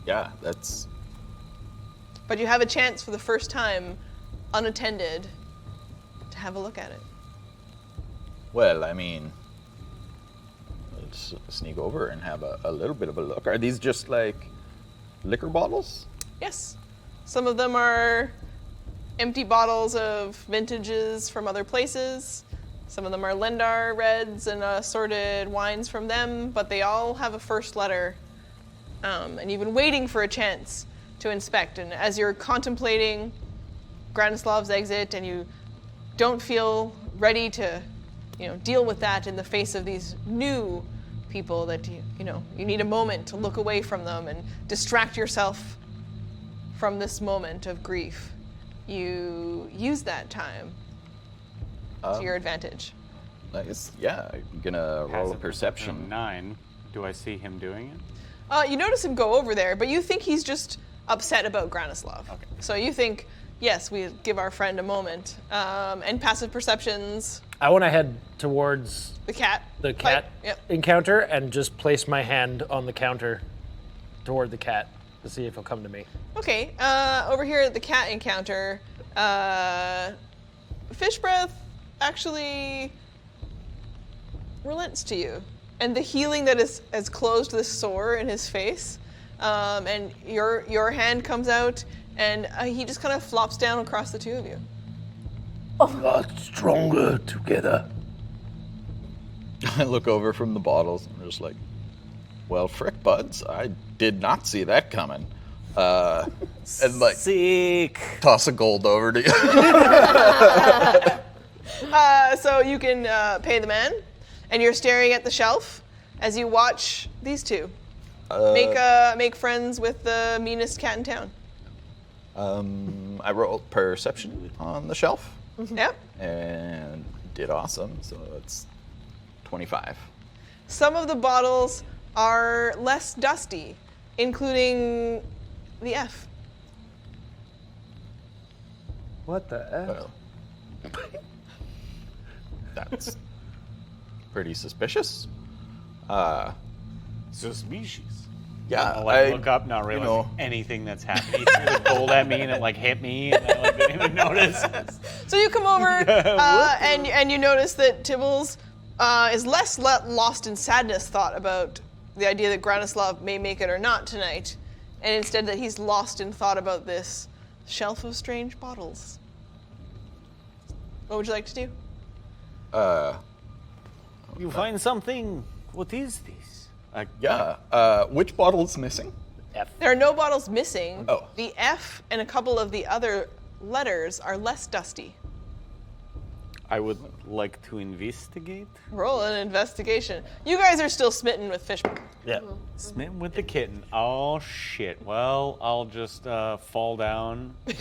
Yeah, that's But you have a chance for the first time, unattended, to have a look at it. well. I mean, let's sneak over and have a little bit of a look. Are these just like liquor bottles? Yes. Some of them are empty bottles of vintages from other places. Some of them are Lendar reds and assorted wines from them, but they all have a first letter. And you've been waiting for a chance to inspect. And as you're contemplating Granislav's exit and you don't feel ready to, deal with that in the face of these new people that you need a moment to look away from them and distract yourself from this moment of grief. You use that time to your advantage. I guess, yeah. I'm gonna roll a Passive perception. 9. Do I see him doing it? You notice him go over there, but you think he's just upset about Granislav. Okay. So you think, yes, we give our friend a moment. And passive perceptions, I want to head towards the cat. the fight. cat Yep. encounter and just place my hand on the counter toward the cat to see if he'll come to me. Okay, over here at the cat encounter, Fish Breath actually relents to you. And the healing that has closed this sore in his face, and your hand comes out, and he just kind of flops down across the two of you. We are stronger together. I look over from the bottles and I'm just like, well, frick, buds, I did not see that coming. And like, Sick. toss a gold over to you. So you can pay the man, and you're staring at the shelf as you watch these two make friends with the meanest cat in town. I rolled perception on the shelf Yep. and did awesome, so it's 25. Some of the bottles are less dusty, including the F. What the F? Well, that's pretty suspicious. Suspicious. Yeah, I look up, not realizing anything that's happening. He threw the gold at me and it hit me, and I didn't even notice. So you come over and you notice that Tibbles is less lost in sadness thought about the idea that Granislav may make it or not tonight, and instead that he's lost in thought about this shelf of strange bottles. What would you like to do? You find something. What is this? Yeah. Which bottle's missing? There are no bottles missing. Oh. The F and a couple of the other letters are less dusty. I would like to investigate. Roll an investigation. You guys are still smitten with fish. Yeah. Smitten with the kitten. Oh shit. Well, I'll just fall down. I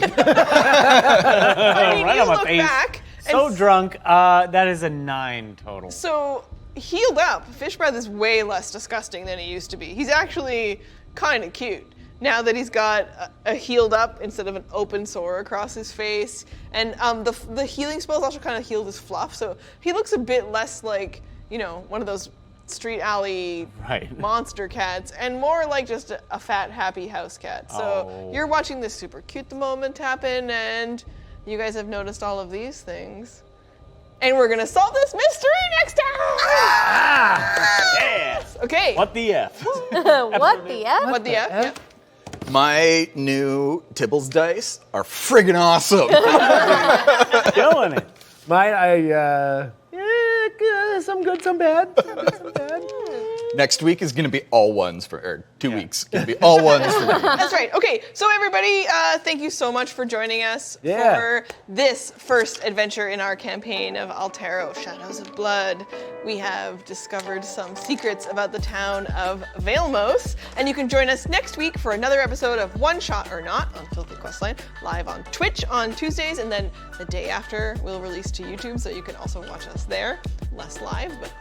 mean, Right you on my look face. back. So and drunk. That is a 9 total. So, healed up, fish breath is way less disgusting than he used to be. He's actually kind of cute now that he's got a healed up instead of an open sore across his face. And the healing spells also kind of healed his fluff, so he looks a bit less like, one of those street alley monster cats, and more like just a fat, happy house cat. So you're watching this super cute moment happen, and you guys have noticed all of these things. And we're gonna solve this mystery next time! Yes. Okay. What the F? What the F? What the F? Yeah. My new Tibbles dice are friggin' awesome. Killing it. Mine, some good, some bad. Next week is gonna be all ones or 2 weeks. Gonna be all ones for me. That's right. Okay, so everybody, thank you so much for joining us for this first adventure in our campaign of Altero, Shadows of Blood. We have discovered some secrets about the town of Vailmos, and you can join us next week for another episode of One Shot or Not on Filthy Questline, live on Twitch on Tuesdays, and then the day after we'll release to YouTube, so you can also watch us there. Less live, but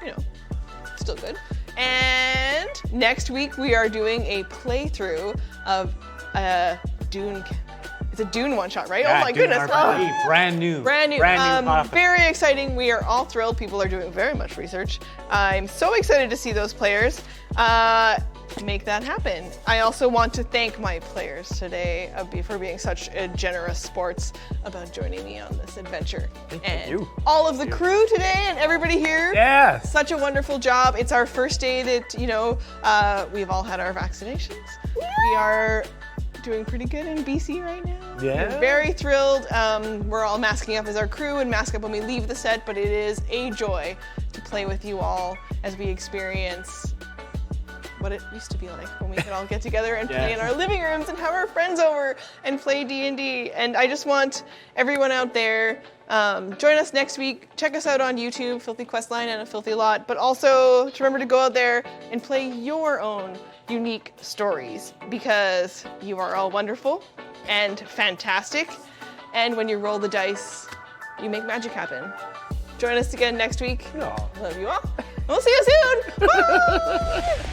still good. And next week we are doing a playthrough of Dune. It's a Dune one-shot, right? Yeah, oh my Dune goodness. RPG, brand new. Brand new. Author. Very exciting. We are all thrilled. People are doing very much research. I'm so excited to see those players make that happen. I also want to thank my players today for being such generous sports about joining me on this adventure. And all of the crew today and everybody here. Yeah. Such a wonderful job. It's our first day that, we've all had our vaccinations. We are doing pretty good in BC right now. Yeah. We're very thrilled. We're all masking up as our crew and mask up when we leave the set, but it is a joy to play with you all as we experience what it used to be like when we could all get together and play in our living rooms and have our friends over and play D&D. And I just want everyone out there, join us next week. Check us out on YouTube, Filthy Questline and A Filthy Lot, but also to remember to go out there and play your own unique stories, because you are all wonderful and fantastic. And when you roll the dice, you make magic happen. Join us again next week. Love you all. We'll see you soon. Bye!